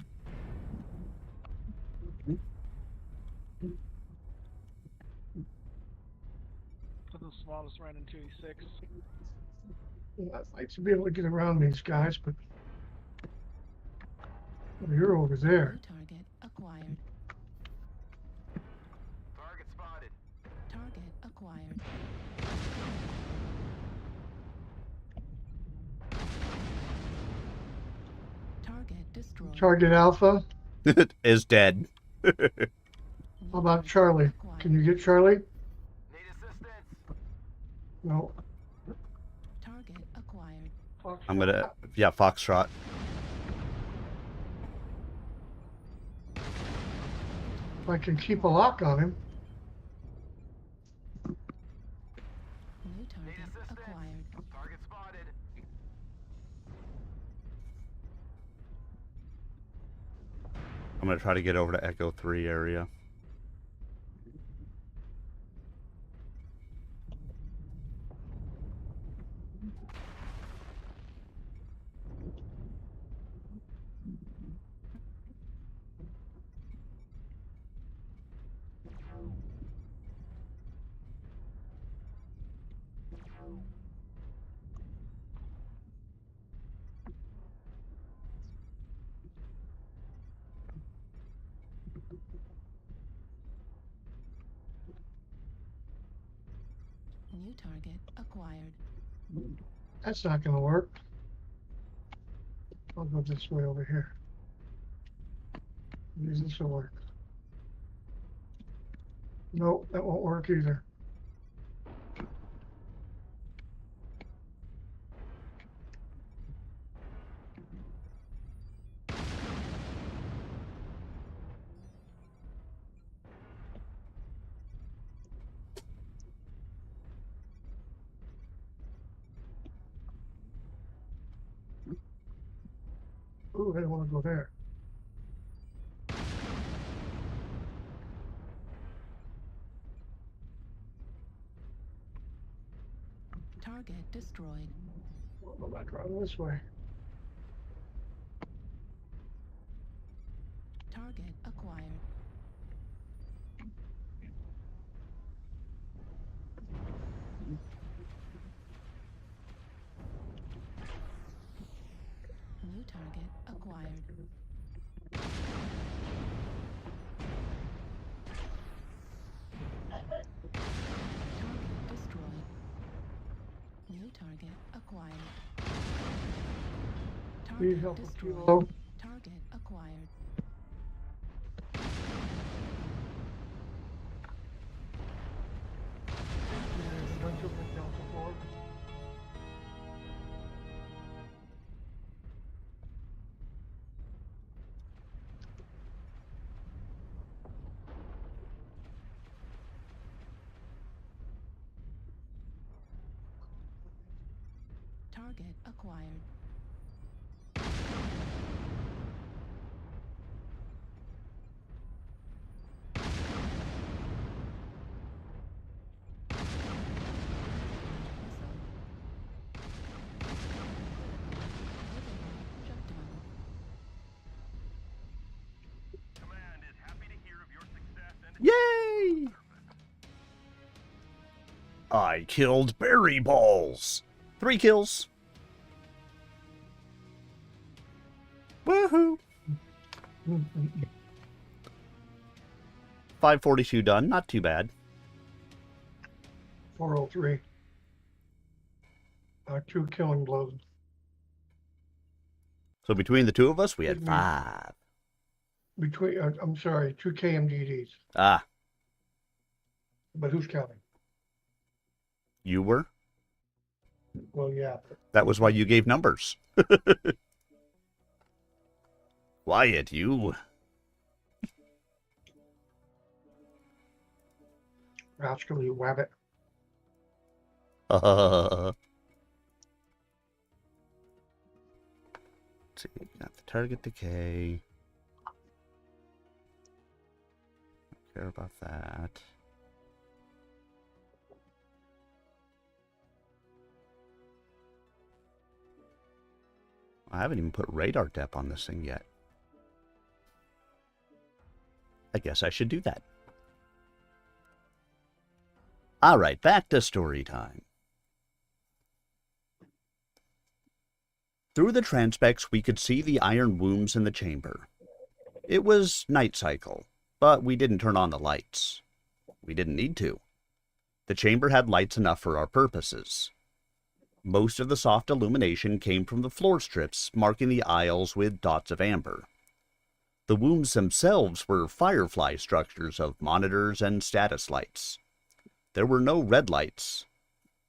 So the smallest ran into E6. I'd like to be able to get around these guys, but well, you're over there. New target acquired. Target spotted. Target acquired. Target destroyed. Target Alpha. Is dead. New How about target Charlie? acquired. Can you get Charlie? Need assistance. No. Target acquired. I'm gonna, yeah, Foxtrot. If I can keep a lock on him. New target acquired. Target spotted. I'm gonna try to get over to Echo 3 area. New target acquired. That's not going to work. I'll go this way over here. Maybe this will work. Nope, that won't work either. Ooh, I don't want to go there. Target destroyed. We'll go back around this way. Target acquired. New target acquired. Target destroyed. New target acquired. Need Target help with destroyed. kilo. Target acquired. There's a bunch of them down the board. Target acquired. Shut down. Command is happy to hear of your success and Yay! I killed berry balls. 3 kills. Woohoo! 542 done. Not too bad. 403. 2 killing blows. So between the two of us, we had Mhm. 5. Between, I'm sorry, 2 KMDDs. Ah, But who's counting? you were? Well, yeah. That was why you gave numbers. Quiet, you. Rascal, you wabbit. Let's see, got the target decay. Don't care about that. I haven't even put radar depth on this thing yet. I guess I should do that. Alright, back to story time. Through the transpecs, we could see the iron wombs in the chamber. It was night cycle, but we didn't turn on the lights. We didn't need to. The chamber had lights enough for our purposes. Most of the soft illumination came from the floor strips marking the aisles with dots of amber. The wombs themselves were firefly structures of monitors and status lights. There were no red lights.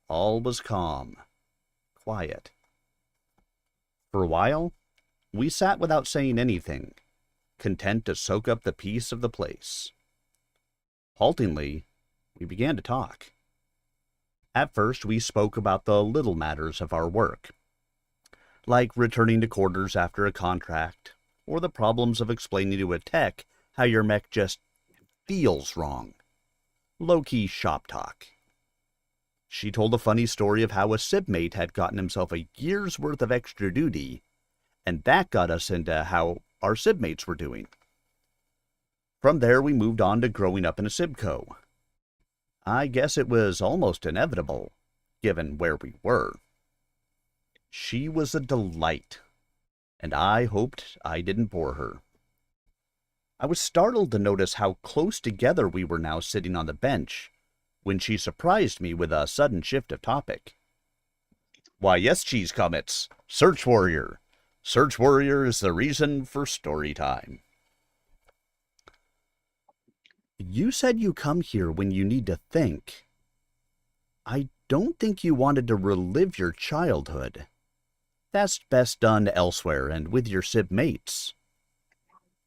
All was calm, quiet. For a while, we sat without saying anything, content to soak up the peace of the place. Haltingly, we began to talk. At first, we spoke about the little matters of our work, like returning to quarters after a contract, or the problems of explaining to a tech how your mech just feels wrong. Low-key shop talk. She told a funny story of how a sibmate had gotten himself a year's worth of extra duty, and that got us into how our sibmates were doing. From there, we moved on to growing up in a sibco. I guess it was almost inevitable, given where we were. She was a delight, and I hoped I didn't bore her. I was startled to notice how close together we were now sitting on the bench, when she surprised me with a sudden shift of topic. Why, yes, Cheese Comets. Search Warrior. Search Warrior is the reason for story time. You said you come here when you need to think. I don't think you wanted to relive your childhood. That's best done elsewhere and with your sib mates.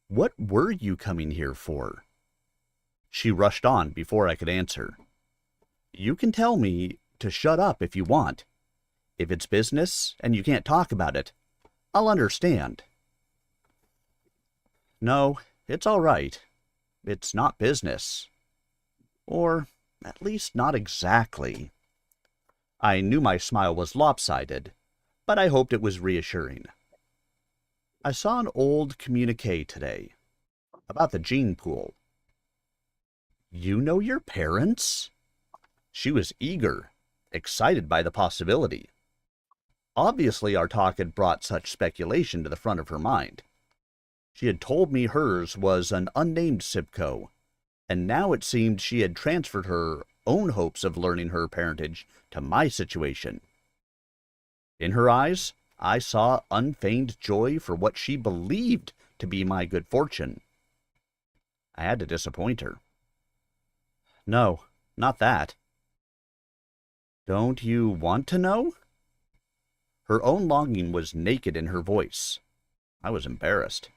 What were you coming here for? She rushed on before I could answer. You can tell me to shut up if you want. If it's business and you can't talk about it, I'll understand. No, it's all right. It's not business. Or, at least not exactly. I knew my smile was lopsided, but I hoped it was reassuring. I saw an old communique today about the gene pool. You know your parents? She was eager, excited by the possibility. Obviously, our talk had brought such speculation to the front of her mind. She had told me hers was an unnamed Sibco, and now it seemed she had transferred her own hopes of learning her parentage to my situation. In her eyes, I saw unfeigned joy for what she believed to be my good fortune. I had to disappoint her. No, not that. Don't you want to know? Her own longing was naked in her voice. I was embarrassed.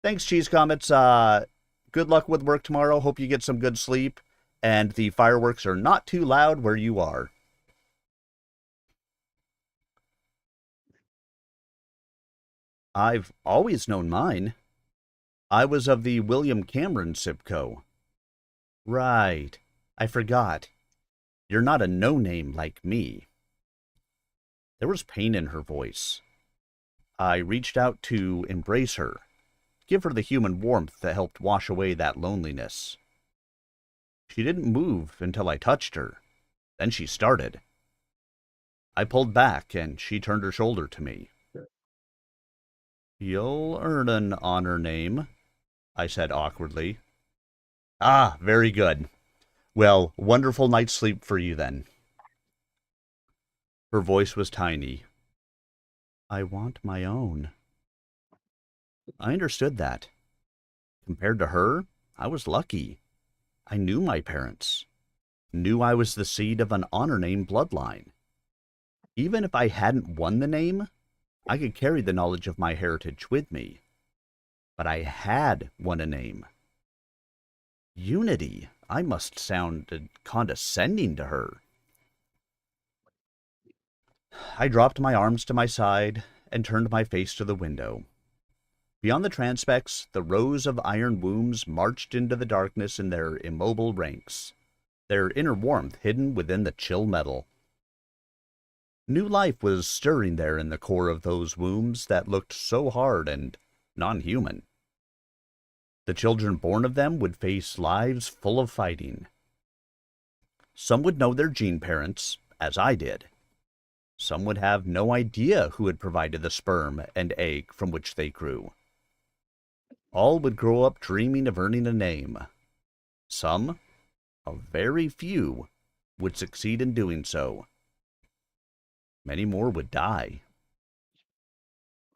Thanks, Cheese Comets. Good luck with work tomorrow. Hope you get some good sleep. And the fireworks are not too loud where you are. I've always known mine. I was of the William Cameron Sibco. Right. I forgot. You're not a no-name like me. There was pain in her voice. I reached out to embrace her, give her the human warmth that helped wash away that loneliness. She didn't move until I touched her. Then she started. I pulled back, and she turned her shoulder to me. You'll earn an honor name, I said awkwardly. Ah, very good. Well, wonderful night's sleep for you then. Her voice was tiny. I want my own. I understood that. Compared to her, I was lucky. I knew my parents. Knew I was the seed of an honor name bloodline. Even if I hadn't won the name, I could carry the knowledge of my heritage with me. But I had won a name. Unity. I must sound condescending to her. I dropped my arms to my side and turned my face to the window. Beyond the transpex, the rows of iron wombs marched into the darkness in their immobile ranks, their inner warmth hidden within the chill metal. New life was stirring there in the core of those wombs that looked so hard and non-human. The children born of them would face lives full of fighting. Some would know their gene parents, as I did. Some would have no idea who had provided the sperm and egg from which they grew. All would grow up dreaming of earning a name. Some, a very few, would succeed in doing so. Many more would die.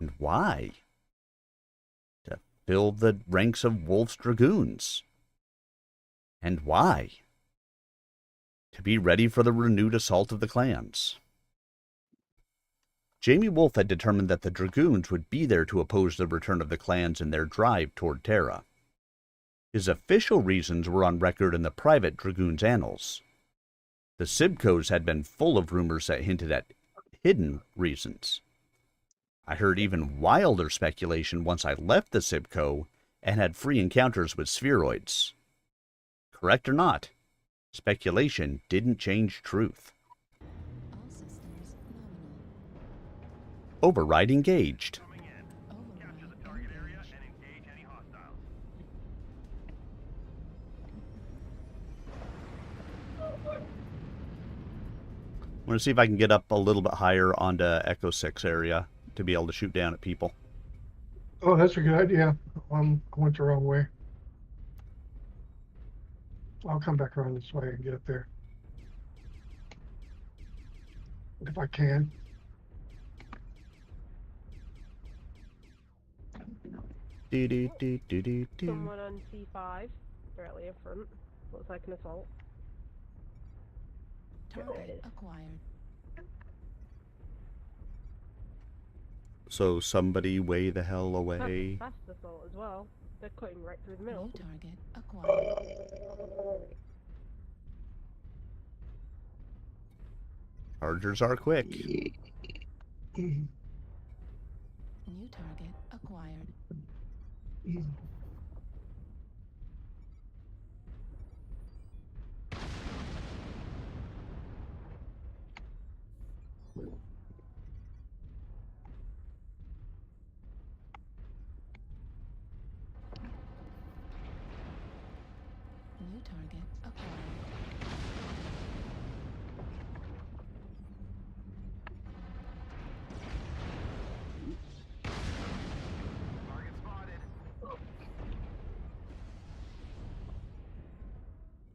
And why? To fill the ranks of Wolf's Dragoons. And why? To be ready for the renewed assault of the clans. Jamie Wolf had determined that the Dragoons would be there to oppose the return of the clans in their drive toward Terra. His official reasons were on record in the private Dragoons' annals. The Sibcos had been full of rumors that hinted at hidden reasons. I heard even wilder speculation once I left the Sibco and had free encounters with spheroids. Correct or not, speculation didn't change truth. All systems nominal. Override engaged. Coming in. Capture Override the target area engaged. and engage any hostiles. I'm going to see if I can get up a little bit higher onto Echo 6 area to be able to shoot down at people. Oh, that's a good idea. I went the wrong way. I'll come back around this way and get up there. If I can. Do, do, do, do, do, do. Someone on C5, directly in front. Looks like an assault. Target acquired. So somebody way the hell away. Fast assault as well. They're cutting right through the middle. New target acquired. Chargers are quick. New target acquired. New target acquired. Target spotted.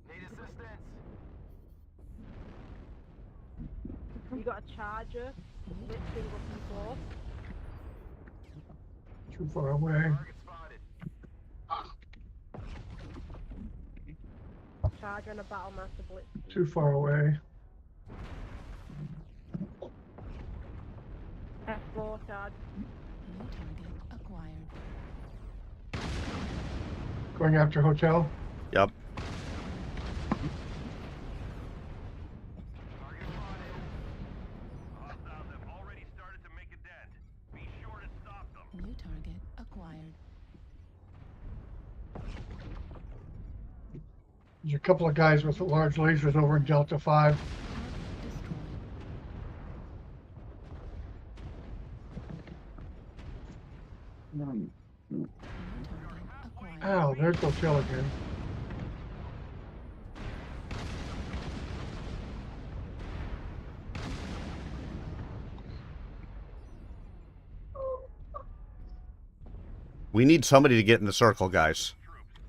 Need assistance. You got a charger, blitzing up and Too far away. Target spotted. charger and a battle master blitz. Too far away. F4 charge. New target acquired. Going after hotel. Yep. Target spotted. Hostiles have already started to make a dent. Be sure to stop them. New target acquired. There's a couple of guys with large lasers over in Delta 5. Target destroyed. New target acquired. Ow, there's hotel again. We need somebody to get in the circle, guys.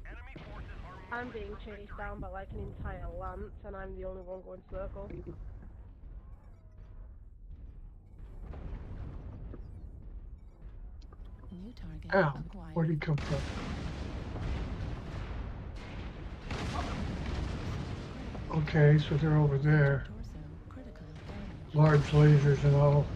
Enemy forces are I'm being chased down by like an entire lance, and I'm the only one going circle. New target Ow, acquired. where'd he come from? Okay, so they're over there. Torso critical damage. Large lasers and all.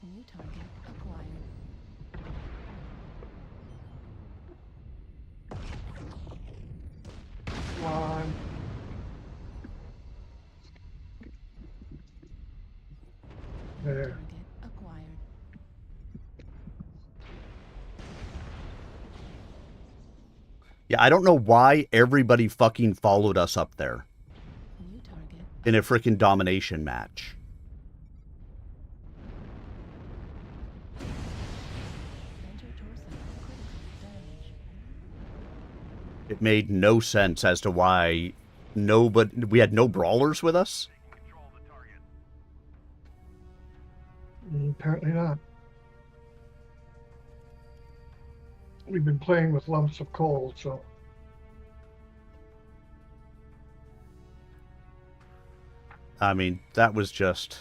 New target acquired. Come on. New There. target acquired. Yeah, I don't know why everybody fucking followed us up there New target in a freaking domination match. center torso critical damage. It made no sense as to why we had no brawlers with us. control the target. Apparently not. We've been playing with lumps of coal, so I mean, that was just...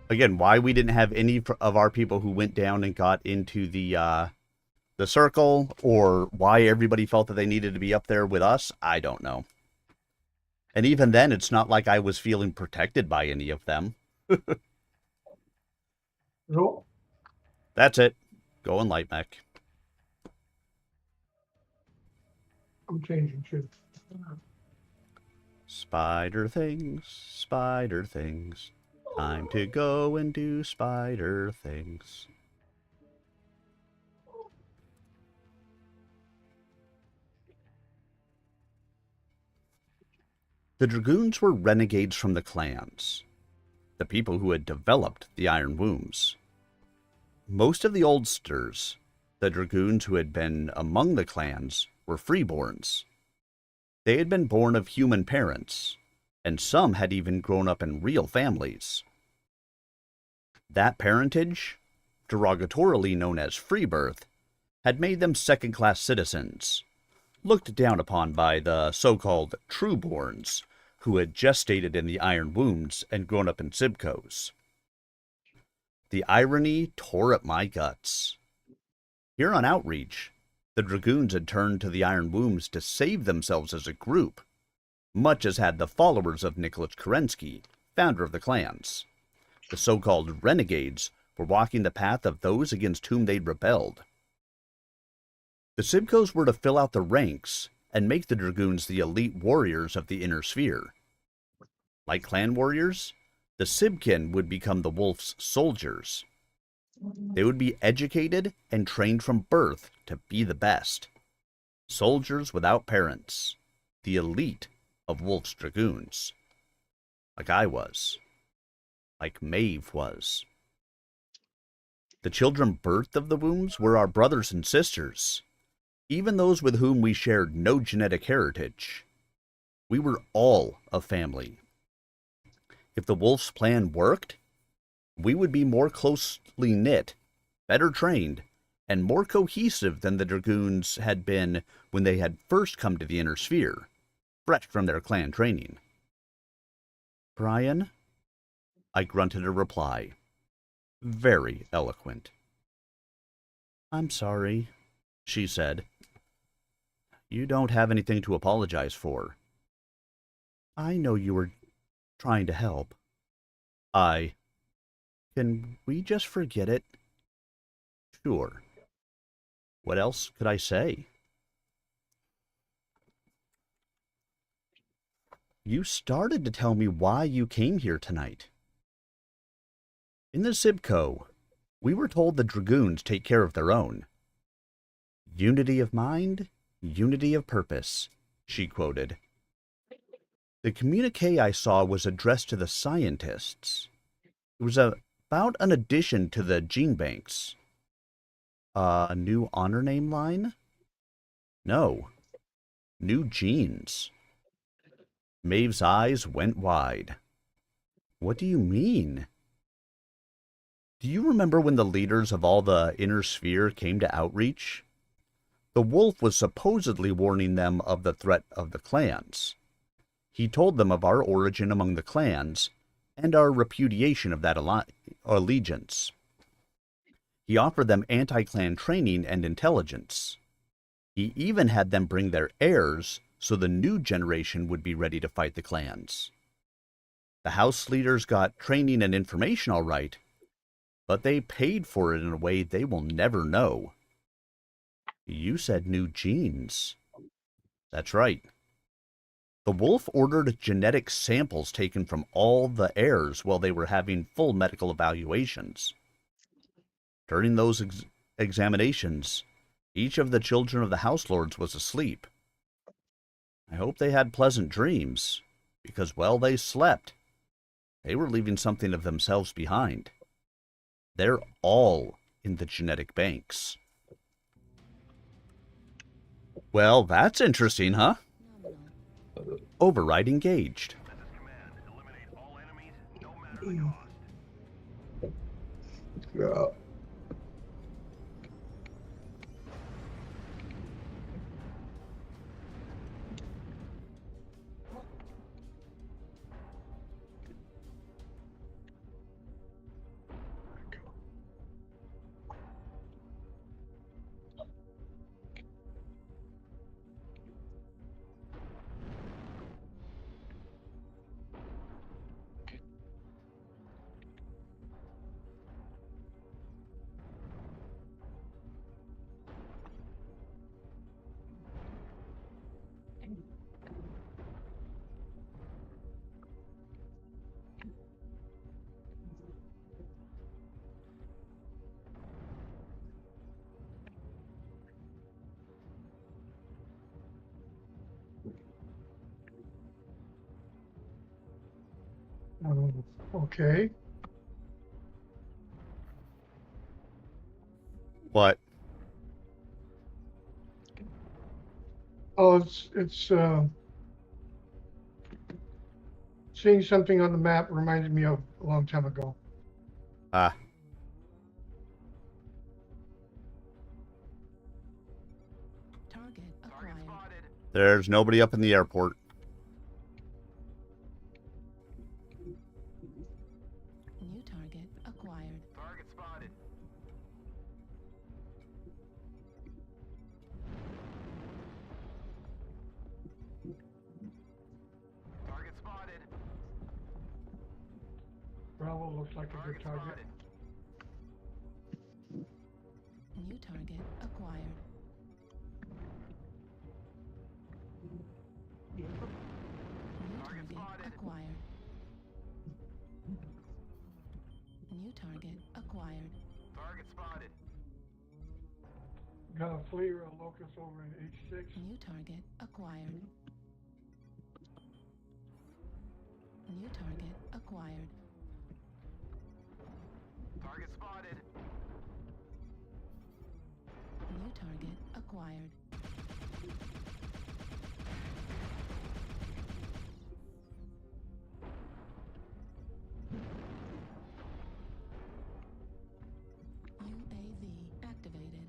Again, why we didn't have any of our people who went down and got into the circle, or why everybody felt that they needed to be up there with us, I don't know. And even then, it's not like I was feeling protected by any of them. nope. That's it. Going light mech. I'm changing too. Spider things, spider things. Time to go and do spider things. The Dragoons were renegades from the clans, the people who had developed the Iron Wombs. Most of the oldsters, the Dragoons who had been among the clans, were freeborns. They had been born of human parents, and some had even grown up in real families. That parentage, derogatorily known as freebirth, had made them second-class citizens, looked down upon by the so-called trueborns, who had gestated in the Iron Wombs and grown up in Zibcos. The irony tore at my guts. Here on Outreach, the Dragoons had turned to the Iron Wombs to save themselves as a group, much as had the followers of Nicholas Kerensky, founder of the clans. The so-called renegades were walking the path of those against whom they'd rebelled. The Zibcos were to fill out the ranks and make the Dragoons the elite warriors of the Inner Sphere. Like clan warriors, the Sibkin would become the wolf's soldiers. They would be educated and trained from birth to be the best. Soldiers without parents. The elite of Wolf's Dragoons. Like I was. Like Maeve was. The children birthed of the wombs were our brothers and sisters, even those with whom we shared no genetic heritage. We were all a family. If the Wolf's plan worked, we would be more closely knit, better trained, and more cohesive than the Dragoons had been when they had first come to the Inner Sphere, fresh from their clan training. Brian? I grunted a reply. Very eloquent. I'm sorry, she said. You don't have anything to apologize for. I know you were trying to help. Can we just forget it? Sure. What else could I say? You started to tell me why you came here tonight. In the Sibco, we were told the Dragoons take care of their own. Unity of mind, unity of purpose, she quoted. The communique I saw was addressed to the scientists. It was about an addition to the gene banks. A new honor name line? No. New genes. Maeve's eyes went wide. What do you mean? Do you remember when the leaders of all the Inner Sphere came to outreach? The wolf was supposedly warning them of the threat of the clans. He told them of our origin among the clans and our repudiation of that allegiance. He offered them anti-clan training and intelligence. He even had them bring their heirs so the new generation would be ready to fight the clans. The house leaders got training and information all right, but they paid for it in a way they will never know. You said new genes. That's right. The wolf ordered genetic samples taken from all the heirs while they were having full medical evaluations. During those examinations, each of the children of the house lords was asleep. I hope they had pleasant dreams, because while they slept, they were leaving something of themselves behind. They're all in the genetic banks. Well, that's interesting, huh? Override engaged. This is command. Eliminate all enemies, no matter the cost. Yeah. Okay. What? Oh, it's seeing something on the map reminded me of a long time ago. Ah. Target acquired. There's nobody up in the airport. New target acquired. Target spotted. Target spotted. Bravo looks like a good target. Spotted. New target acquired. New target acquired. New target acquired. Target spotted. Got a flea or a locust over in H6. New target acquired. New target acquired. Target spotted. New target acquired. UAV activated.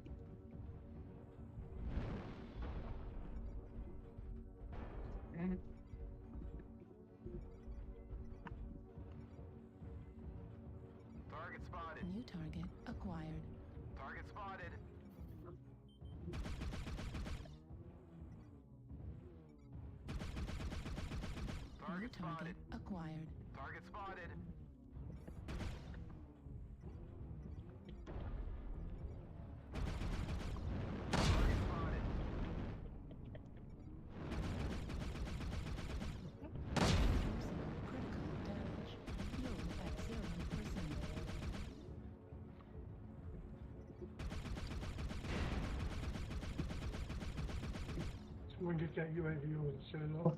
Target spotted. New target acquired. Target spotted. New Target spotted. target acquired. Target spotted. Target spotted. Critical damage. Fuel at 0%. Someone get that UAV over the Citadel.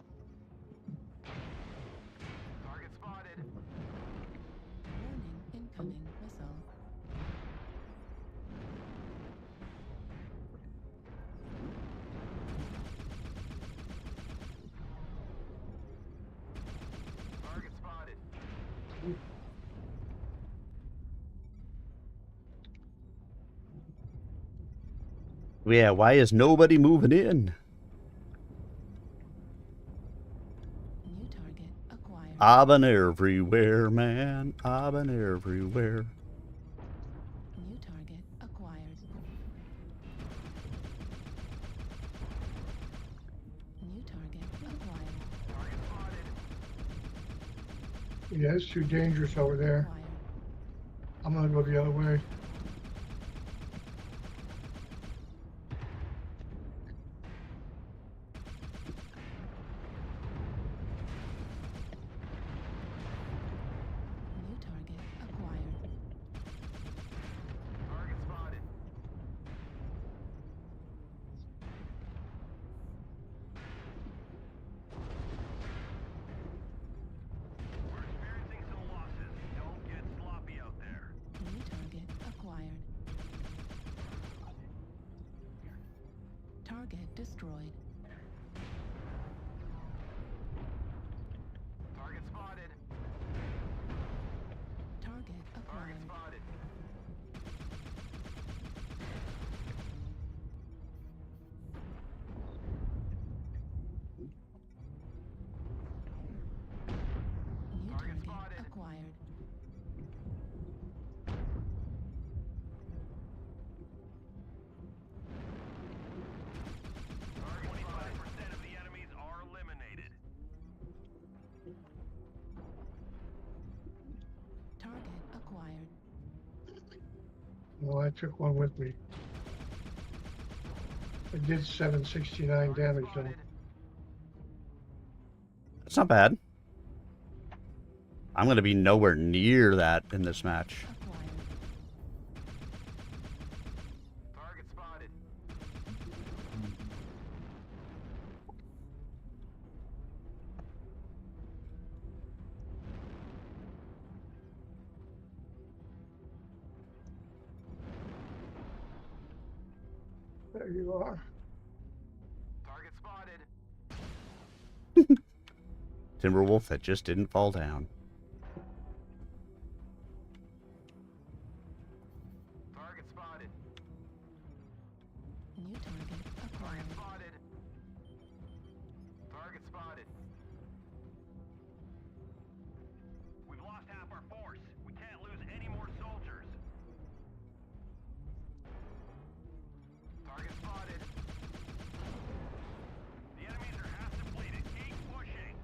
Target spotted. Warning, incoming missile. Target spotted. Yeah, why is nobody moving in? New target acquired. I've been everywhere, man. I've been everywhere. New target acquired. New target acquired. Target spotted. Yeah, it's too dangerous over there. Acquired. I'm gonna go the other way. New target acquired. Target spotted. We're experiencing some losses. Don't get sloppy out there. New target acquired. Target destroyed. Target spotted. Target Target acquired. spotted. New Target target spotted. acquired. Target 25% of the enemies are eliminated. Target acquired. Well, I took one with me. I did 769 damage though. Spotted. That's not bad. I'm going to be nowhere near that in this match. Acquired. Target spotted. There you are. Target spotted. Timberwolf that just didn't fall down. Target spotted. New target acquired. Target spotted. Target spotted. We've lost half our force. We can't lose any more soldiers. Target spotted. The enemies are half depleted. Keep pushing.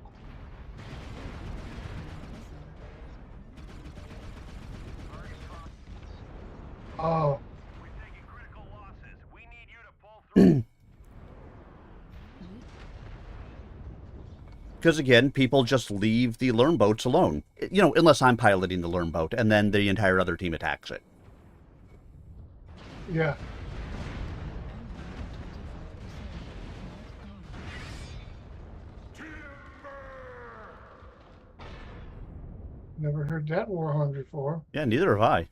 Target spotted. Oh, We've taken critical losses. We need you to pull through. Because again, people just leave the learn boats alone. You know, unless I'm piloting the learn boat, and then the entire other team attacks it. Yeah. Never heard that war horn before. Yeah, neither have I.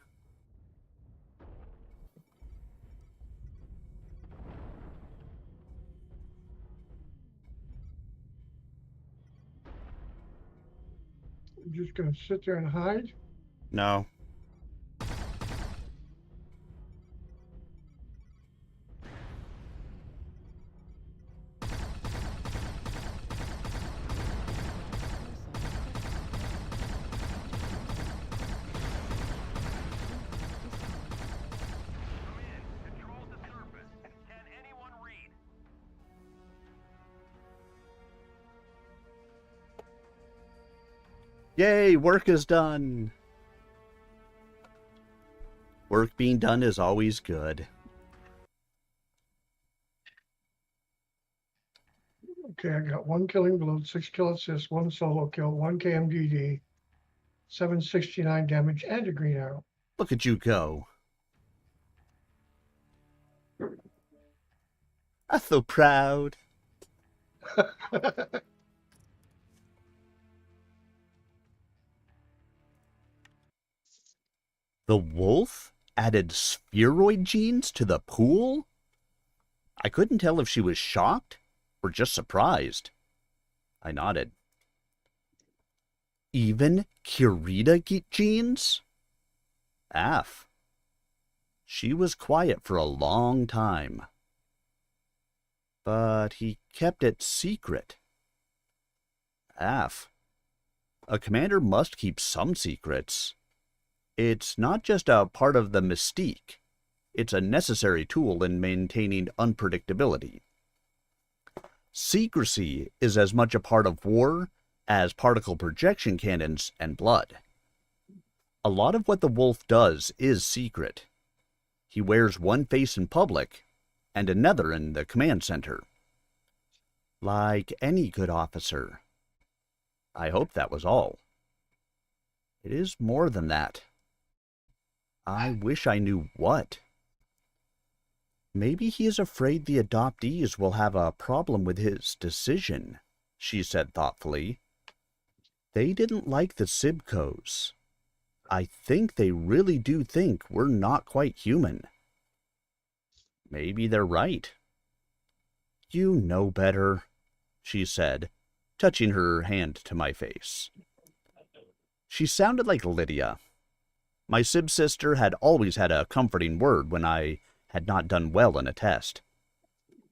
I'm just gonna sit there and hide. No. Come in. Control the surface. Can anyone read? Yay, work is done. Work being done is always good. Okay, I got 1 killing blow, 6 kill assist, 1 solo kill, 1 KMDD, 769 damage, and a green arrow. Look at you go. I'm so proud. The wolf added spheroid genes to the pool? I couldn't tell if she was shocked or just surprised. I nodded. Even Curita genes? Af. She was quiet for a long time. But he kept it secret. Af. A commander must keep some secrets. It's not just a part of the mystique. It's a necessary tool in maintaining unpredictability. Secrecy is as much a part of war as particle projection cannons and blood. A lot of what the wolf does is secret. He wears one face in public and another in the command center. Like any good officer. I hope that was all. It is more than that. I wish I knew what. Maybe he is afraid the adoptees will have a problem with his decision, she said thoughtfully. They didn't like the Sibcos. I think they really do think we're not quite human. Maybe they're right. You know better, she said, touching her hand to my face. She sounded like Lydia. My Sib sister had always had a comforting word when I had not done well in a test.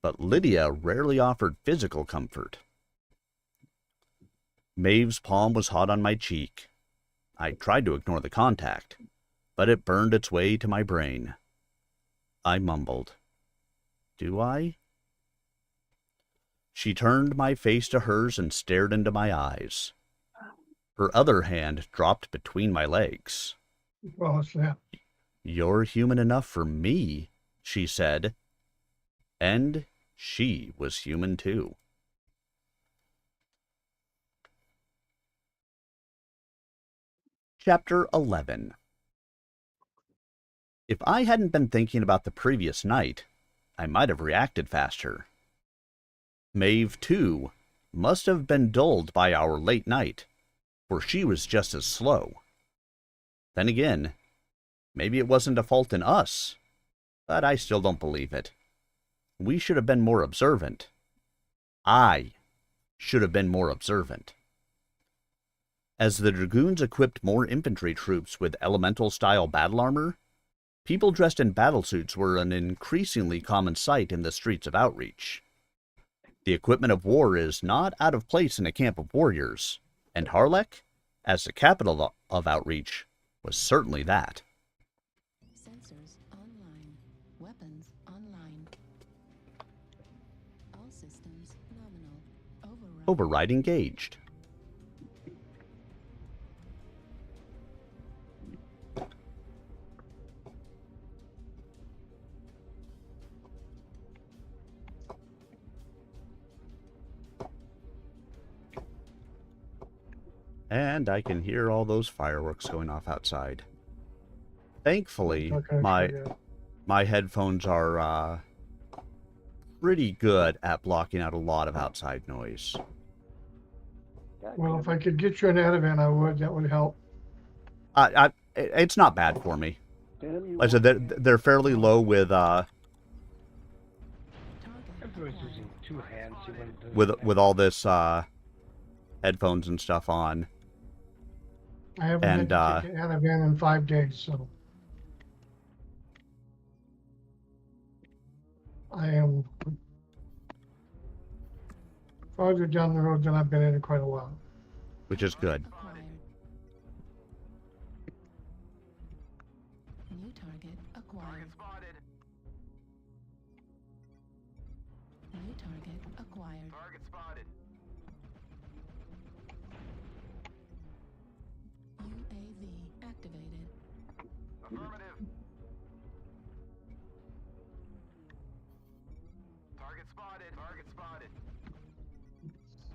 But Lydia rarely offered physical comfort. Maeve's palm was hot on my cheek. I tried to ignore the contact, but it burned its way to my brain. I mumbled, "Do I?" She turned my face to hers and stared into my eyes. Her other hand dropped between my legs. Oh, snap. "You're human enough for me," she said. And she was human too. Chapter 11. If I hadn't been thinking about the previous night, I might have reacted faster. Maeve, too, must have been dulled by our late night, for she was just as slow. Then again, maybe it wasn't a fault in us, but I still don't believe it. We should have been more observant. I should have been more observant. As the Dragoons equipped more infantry troops with elemental-style battle armor, people dressed in battlesuits were an increasingly common sight in the streets of Outreach. The equipment of war is not out of place in a camp of warriors, and Harlech, as the capital of Outreach, was certainly that. Sensors online. Weapons online. All systems nominal. Override engaged. And I can hear all those fireworks going off outside. Thankfully, Okay, yeah. my headphones are pretty good at blocking out a lot of outside noise. Well, if I could get you an Ativan, I would. That would help. It's not bad for me. Damn you. Like I said, they're fairly low with Target using two hands. You wouldn't do with all this headphones and stuff on. I haven't had to take an Ativan in 5 days, so I am farther down the road than I've been in quite a while. Which is good. acquired. New target acquired. Spotted. New target acquired. Target spotted. UAV activated. Affirmative. Target spotted. Target spotted.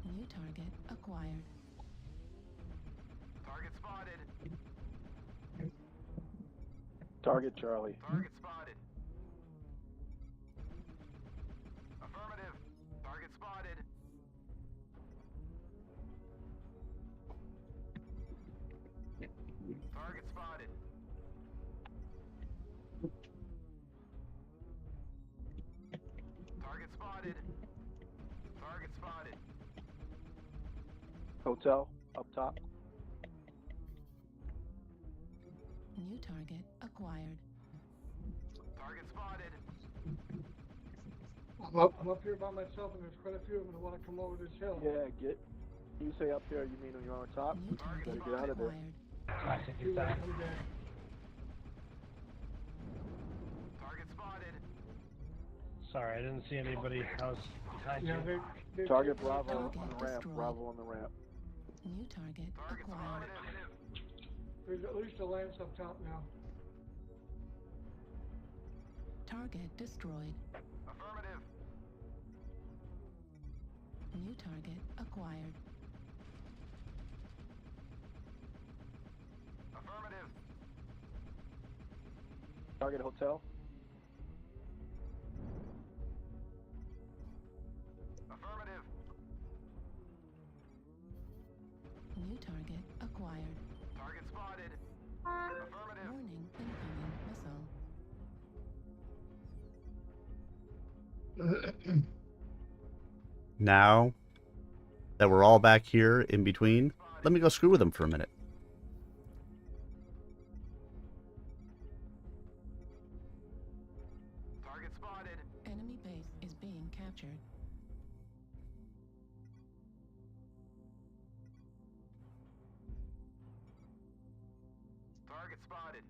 New target acquired. Target spotted. Target Charlie. Target spotted. Affirmative. Target spotted. Target spotted. Target spotted. Target spotted. Hotel, up top. New target acquired. Target spotted. I'm up here by myself, and there's quite a few of them that want to come over this hill. Yeah, get. You say up there, you mean when you're on top? New target Better get out of there. acquired. I think You it's want that. to come down. Target spotted. Sorry, I didn't see anybody. I was behind Yeah, you. they Target they- Bravo on Target the ramp. destroyed. Bravo on the ramp. New target Target acquired. spotted. There's at least a lance up top now. Target destroyed. Affirmative. New target acquired. Affirmative. Target hotel. Affirmative. New target acquired. Target spotted. Affirmative. Warning, incoming missile. Now that we're all back here in between, let me go screw with them for a minute. Target spotted. Enemy base is being captured. Target spotted.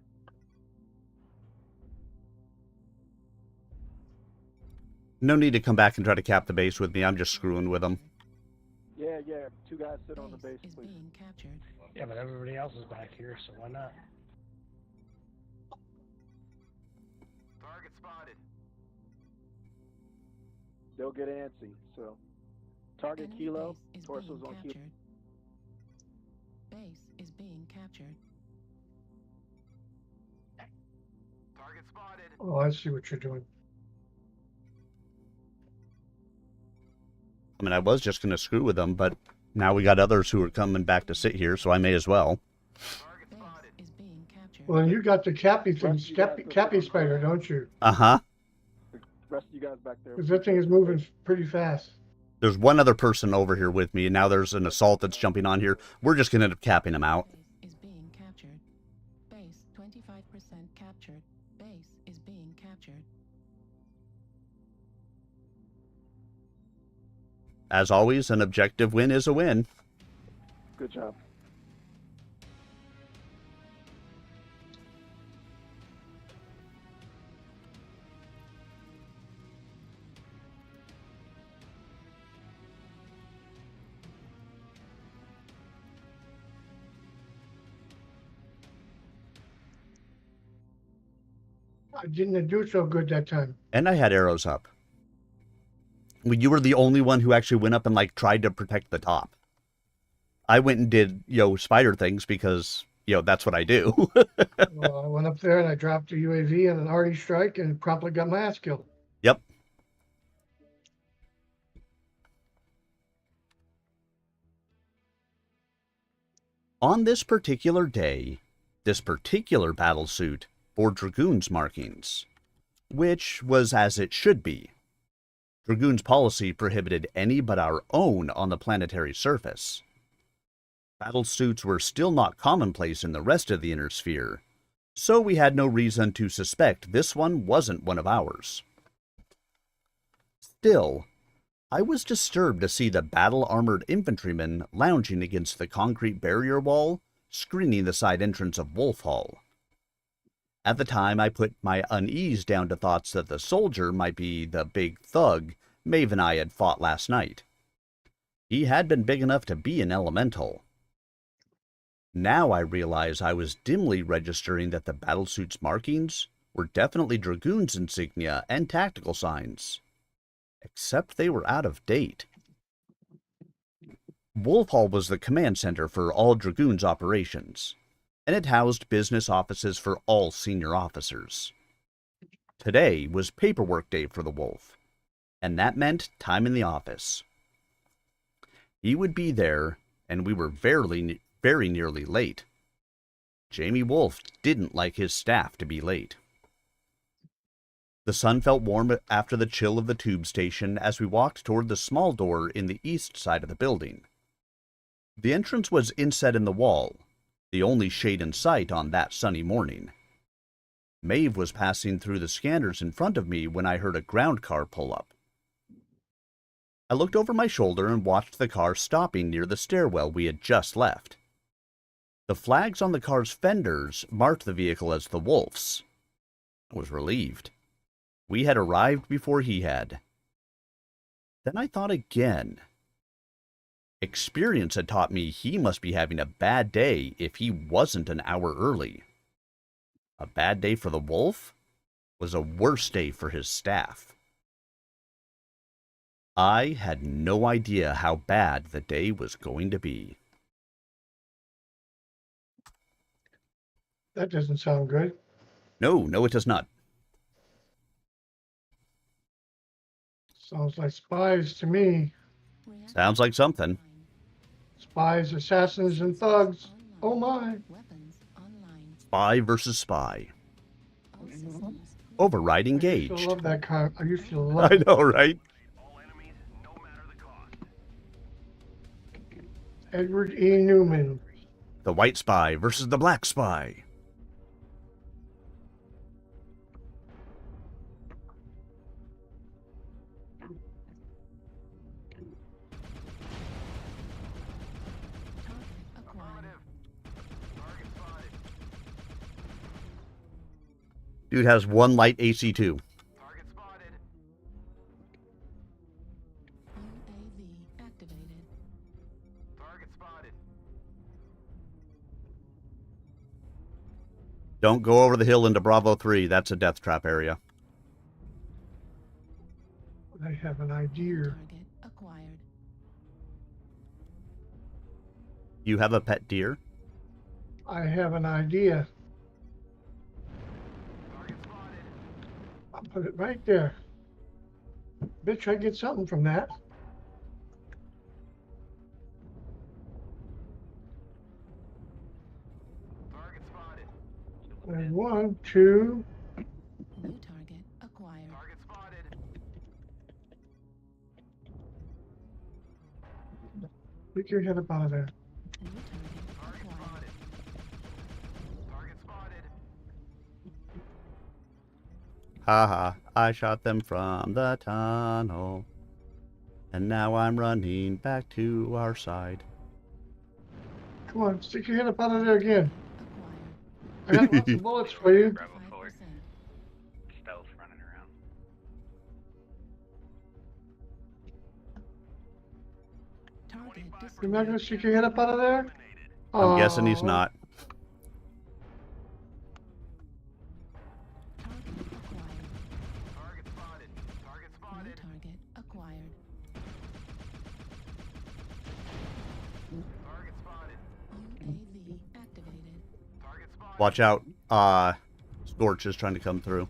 No need to come back and try to cap the base with me. I'm just screwing with them. Yeah, yeah. Two guys sit on the base, Is please. being captured. Yeah, but everybody else is back here, so why not? Target spotted. They'll get antsy. So, target Enemy Kilo. base is Torso's being on Kilo. captured. Base is being captured. Target spotted. Oh, I see what you're doing. I mean, I was just going to screw with them, but now we got others who are coming back to sit here, so I may as well. Target Base spotted. is being captured. Well, you got the Cappy thing, Rest of you guys Cappy, go Cappy sit on spider, the don't you? Uh-huh. The rest of you guys back there. Because that thing is moving pretty fast. There's one other person over here with me, and now there's an assault that's jumping on here. We're just going to end up capping them out. Base is being captured. Base 25% captured. Base is being captured. As always, an objective win is a win. Good job. I didn't do so good that time. And I had arrows up. Well, you were the only one who actually went up and, like, tried to protect the top. I went and did, spider things because, that's what I do. Well, I went up there and I dropped a UAV and an arty strike and promptly got my ass killed. Yep. On this particular day, this particular battle suit bore Dragoon's markings, which was as it should be. Dragoon's policy prohibited any but our own on the planetary surface. Battle suits were still not commonplace in the rest of the inner sphere, so we had no reason to suspect this one wasn't one of ours. Still, I was disturbed to see the battle-armored infantryman lounging against the concrete barrier wall, screening the side entrance of Wolf Hall. At the time, I put my unease down to thoughts that the soldier might be the big thug Maeve and I had fought last night. He had been big enough to be an elemental. Now I realize I was dimly registering that the battlesuit's markings were definitely Dragoon's insignia and tactical signs. Except they were out of date. Wolf Hall was the command center for all Dragoon's operations, and it housed business offices for all senior officers. Today was paperwork day for the Wolf, and that meant time in the office. He would be there, and we were very nearly late. Jamie Wolf didn't like his staff to be late. The sun felt warm after the chill of the tube station as we walked toward the small door in the east side of the building. The entrance was inset in the wall, the only shade in sight on that sunny morning. Maeve was passing through the scanners in front of me when I heard a ground car pull up. I looked over my shoulder and watched the car stopping near the stairwell we had just left. The flags on the car's fenders marked the vehicle as the Wolf's. I was relieved. We had arrived before he had. Then I thought again. Experience had taught me he must be having a bad day if he wasn't an hour early. A bad day for the Wolf was a worse day for his staff. I had no idea how bad the day was going to be. That doesn't sound good. No, it does not. Sounds like spies to me. Sounds like something. Spies, assassins, and thugs. Oh my. Spy versus spy. Override I used engaged. to love that car. I used to love I know, right? Edward E. Newman. The white spy versus the black spy. Dude has one light AC2. Target spotted. UAV activated. Target spotted. Don't go over the hill into Bravo 3. That's a death trap area. I have an idea. Target acquired. You have a pet deer? I have an idea. I'll put it right there. Bet you I get something from that. Target spotted. And 1, 2. New target acquired. Target spotted. Pick your head up out of there. New target acquired. Target spotted. Haha, I shot them from the tunnel. And now I'm running back to our side. Come on, stick your head up out of there again. Acquired. I got lots of bullets for you. Bravo 4. 5%. Stealth running around. Target You're not gonna destroyed. stick your head up out of there? I'm guessing he's Aw. not. Target acquired. Target spotted. Target New spotted. target acquired. Target spotted. Watch out. Scorch is trying to come through.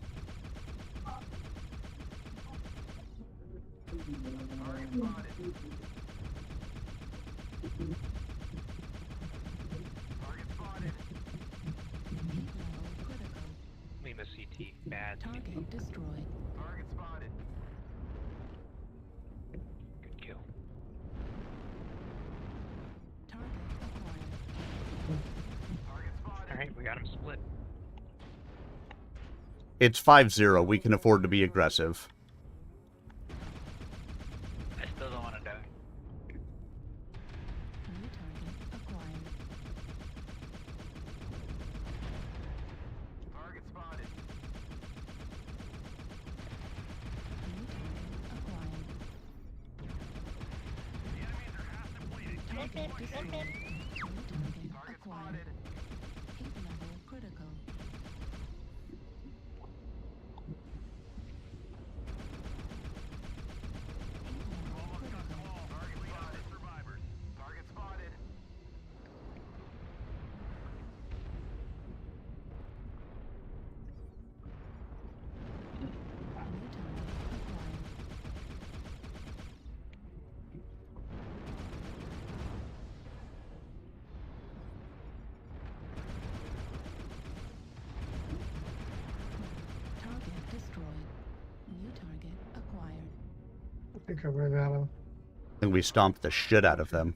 Lima CT. Bad. Target destroyed. Target spotted. Good kill. Target acquired. Target spotted. Alright, we got him split. It's 5-0. We can afford to be aggressive. I still don't want to die. New target acquired. Target spotted. New target acquired. The enemies are half depleted. Target destroyed. New target Target acquired. spotted. Heat level critical. Almost got them all. Target spotted. Survivors. Target spotted. New target acquired. Target destroyed. New target acquired. I think I ran out of. I think we stomped the shit out of them.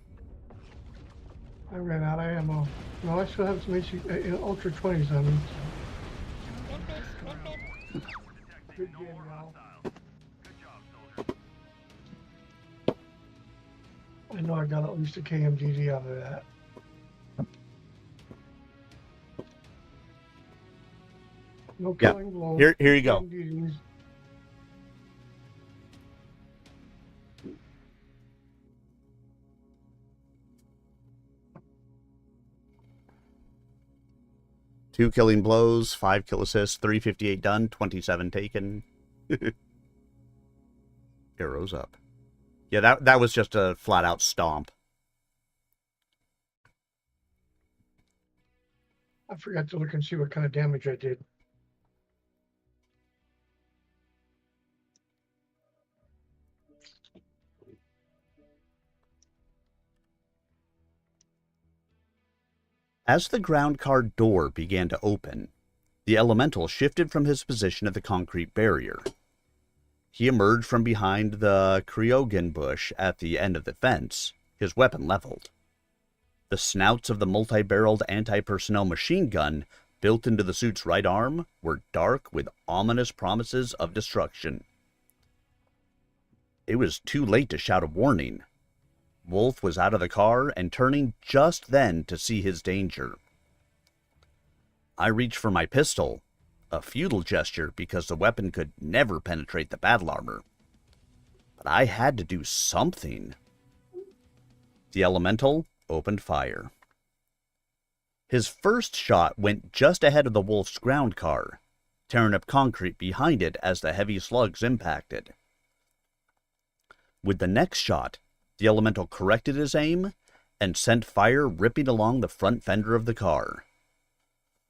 I ran out of ammo. No, I still have some Ultra 20s on me. Good game, y'all. Good job, soldiers. I know I got at least a KMGD out of that. No Yeah. killing blows. Here you go. KMGDs. Two killing blows, 5 kill assists, 358 done, 27 taken. Arrows up. Yeah, that was just a flat out stomp. I forgot to look and see what kind of damage I did. As the ground car door began to open, the elemental shifted from his position at the concrete barrier. He emerged from behind the Kryogen bush at the end of the fence, his weapon leveled. The snouts of the multi-barreled anti-personnel machine gun built into the suit's right arm were dark with ominous promises of destruction. It was too late to shout a warning. Wolf was out of the car and turning just then to see his danger. I reached for my pistol, a futile gesture because the weapon could never penetrate the battle armor. But I had to do something. The elemental opened fire. His first shot went just ahead of the Wolf's ground car, tearing up concrete behind it as the heavy slugs impacted. With the next shot, the elemental corrected his aim and sent fire ripping along the front fender of the car.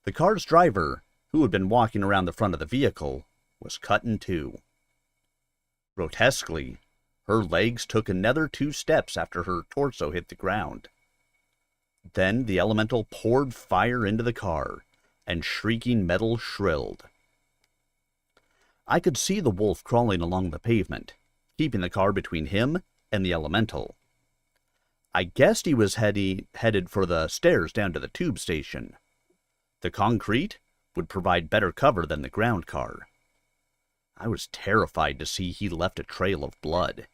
The car's driver, who had been walking around the front of the vehicle, was cut in two. Grotesquely, her legs took another 2 steps after her torso hit the ground. Then the elemental poured fire into the car, and shrieking metal shrilled. I could see the wolf crawling along the pavement, keeping the car between him and the elemental. I guessed he was headed for the stairs down to the tube station. The concrete would provide better cover than the ground car. I was terrified to see he left a trail of blood.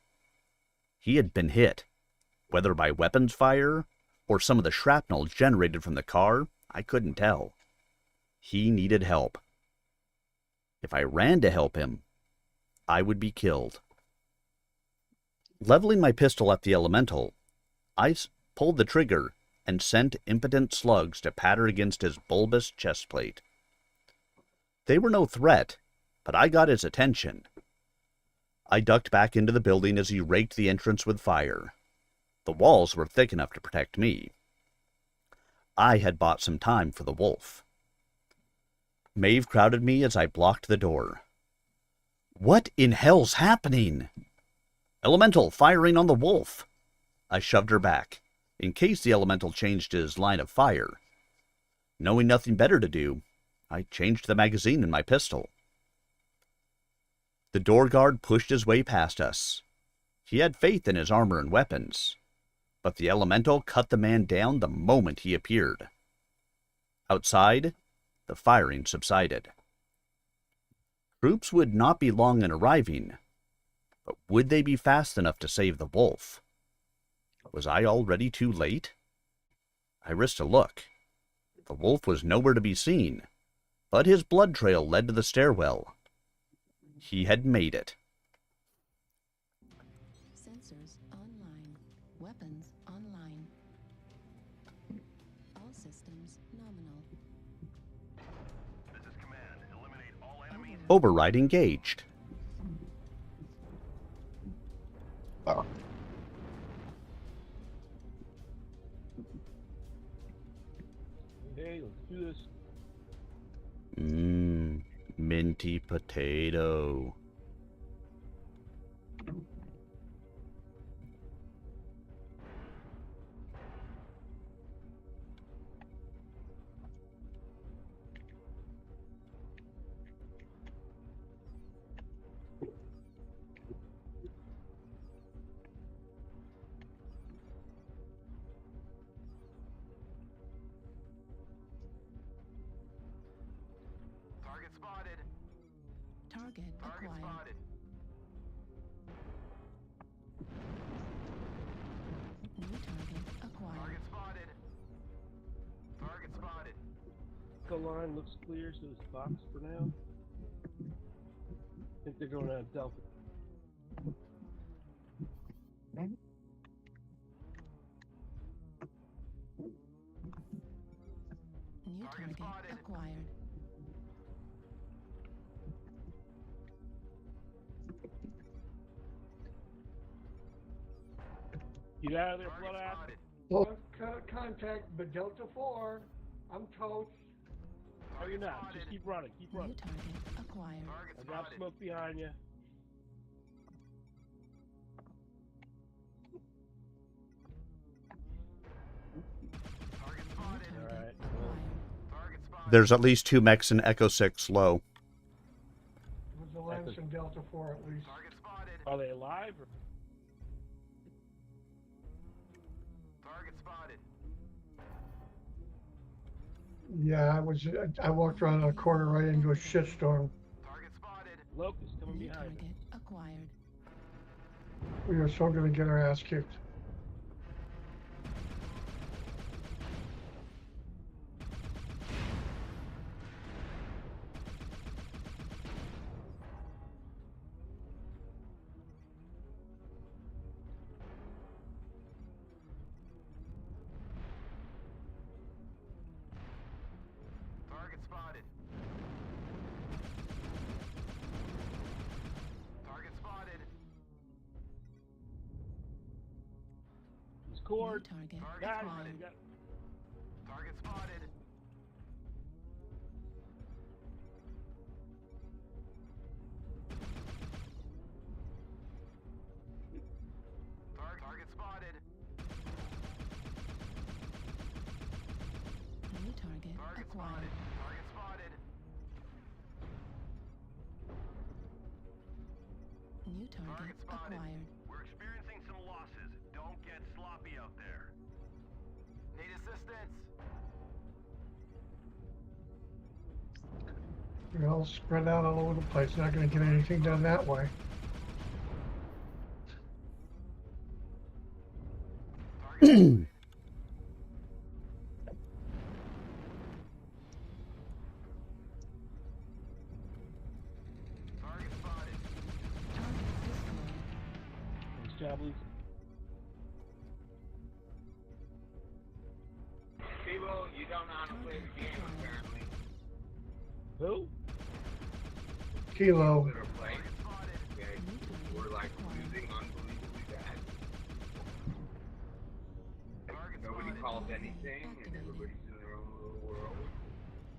He had been hit, whether by weapons fire or some of the shrapnel generated from the car, I couldn't tell. He needed help. If I ran to help him, I would be killed. Leveling my pistol at the elemental, I pulled the trigger and sent impotent slugs to patter against his bulbous chest plate. They were no threat, but I got his attention. I ducked back into the building as he raked the entrance with fire. The walls were thick enough to protect me. I had bought some time for the wolf. Maeve crowded me as I blocked the door. What in hell's happening? Elemental firing on the wolf. I shoved her back, in case the elemental changed his line of fire. Knowing nothing better to do, I changed the magazine in my pistol. The door guard pushed his way past us. He had faith in his armor and weapons, but the elemental cut the man down the moment he appeared. Outside, the firing subsided. Troops would not be long in arriving, but would they be fast enough to save the wolf? Was I already too late? I risked a look. The wolf was nowhere to be seen, but his blood trail led to the stairwell. He had made it. Sensors online. Weapons online. All systems nominal. This is command. Eliminate all enemies. Override engaged. Hey, let's do this. Minty potato. Target spotted. Target Target acquired. spotted. New target acquired. Target spotted. Target spotted. The line looks clear, so it's box for now. I think they're going out of Delta. New target spotted. acquired. Get out of there, Target blood ass. spotted. Well, contact but Delta 4. I'm toast. No, you're not. Just keep running. Keep New running. target acquired. Target I got spotted. smoke behind you. Target New spotted. target Alright, acquired. Target spotted. There's at least 2 mechs in Echo 6 low. With the lens from Delta 4 at least. Target spotted. Are they alive? Or... Target spotted. Yeah, I walked around a corner right into a shitstorm. Target spotted. Locust coming New behind target me. acquired. We are so gonna get our ass kicked. Target spotted. Target spotted. He's New cord. target Target Guys, acquired. they got... Target spotted. Target spotted. New target Target acquired. spotted. Target spotted. New target Target spotted. acquired. We're experiencing some losses. Don't get sloppy out there. Need assistance. We're all spread out all over the place. Not gonna get anything done that way. Target Target spotted. Target destroyed. Nice job, Luke. People, you don't know how to play the game, apparently. Who? Kilo. That are playing. Okay, we're like losing unbelievably bad. Like, nobody calls anything, and everybody's in their own little world.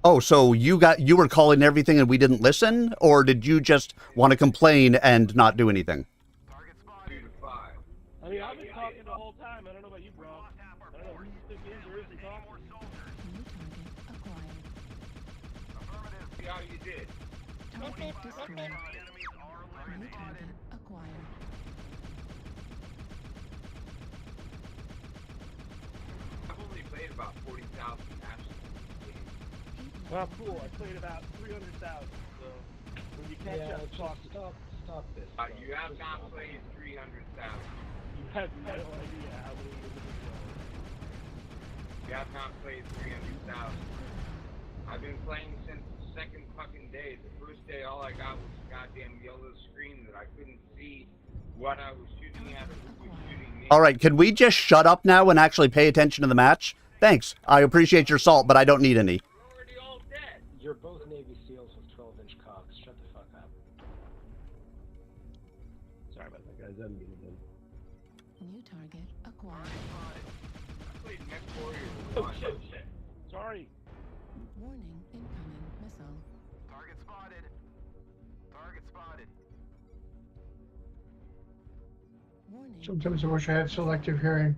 Oh, so you were calling everything and we didn't listen, or did you just want to complain and not do anything? Target spotted. 2 to 5. I mean, I've been talking the whole time. I don't know about you, bro. I don't know who you think is or isn't talking. New target acquired. Affirmative. See how you did. Target destroyed. Enemies are New eliminated. target acquired. I've only played about 40,000 matches. Well, cool. I played about 300,000. So when you catch up, Stop this. You have not played 300,000. you have no idea how many you're looking You have not played 300,000. I've been playing since the second fucking day. The first day, all I got was a goddamn yellow screen that I couldn't see what I was shooting at or who was shooting me. All right, can we just shut up now and actually pay attention to the match? Thanks. I appreciate your salt, but I don't need any. You're already all dead. You're both Navy SEALs with 12-inch cocks. Shut the fuck up. Sorry about that, guys. I'm getting in. New target acquired. I played Mech Warrior Oh, once. shit. Sorry. Warning, incoming missile. Target spotted. Target spotted. Warning. Sometimes I wish I had selective hearing.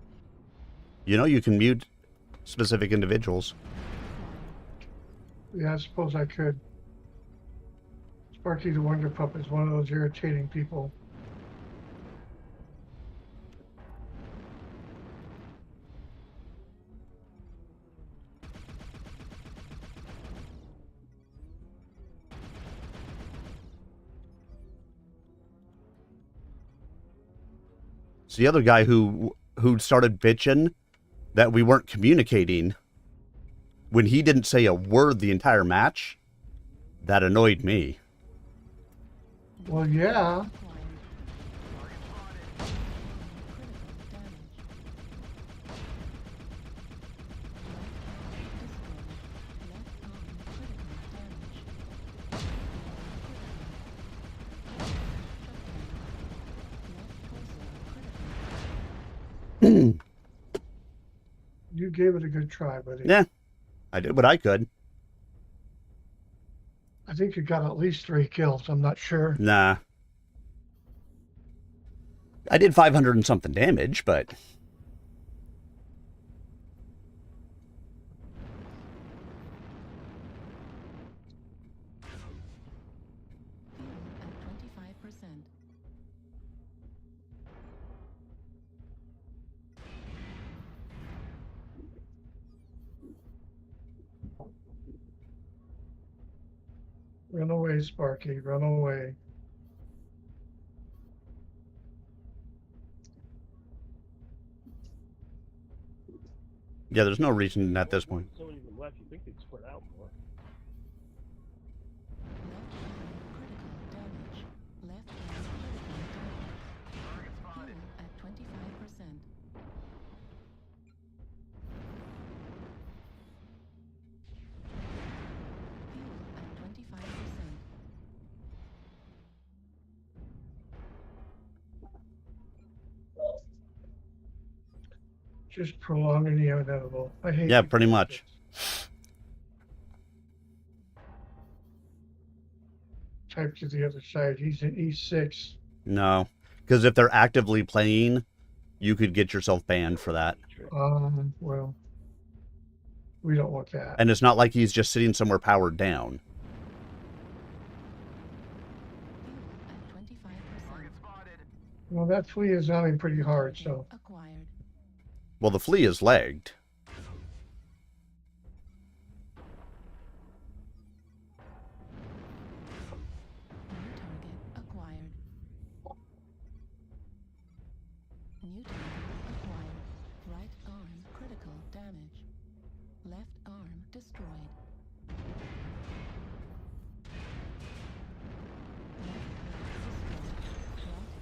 You know, you can mute specific individuals. Yeah, I suppose I could. Sparky the Wonder Pup is one of those irritating people. It's the other guy who started bitching that we weren't communicating when he didn't say a word the entire match. That annoyed me. Well, yeah. You gave it a good try, buddy. Yeah, I did what I could. I think you got at least 3 kills. I'm not sure. Nah. I did 500 and something damage, but... Fuel at 25%. Run away, Sparky. Run away. Yeah, there's no reason at this point. So many of them left. You think they'd spread out more. Left arm critical damage. Left arm critical damage. Fuel at 25%. Fuel at 25%. Just prolonging the inevitable. I hate Yeah, people pretty like much. this. Type to the other side. He's in E6. No. Because if they're actively playing, you could get yourself banned for that. Well, we don't want that. And it's not like he's just sitting somewhere powered down. Fuel at 25%. Well, that flea is on him pretty hard, so. Acquired. Well, the flea is legged. New target acquired. New target acquired. Right arm critical damage. Left arm destroyed.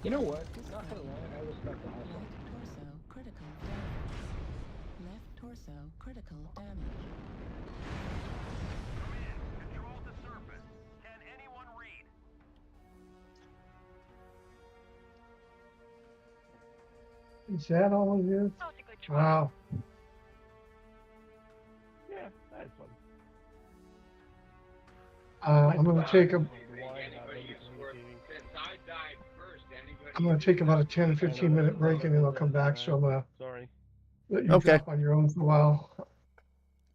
You know what? Not gonna lie, I respect the hustle. Right torso critical damage. Left torso critical damage. Control the surface. Can anyone read? Is that all it is? Wow. Yeah, that's fun. I'm gonna take a. Anybody since I died first, anybody I'm gonna take about a 10, 15-minute break and then I'll come back. So I'm gonna Sorry. let you Okay. drop on your own for a while.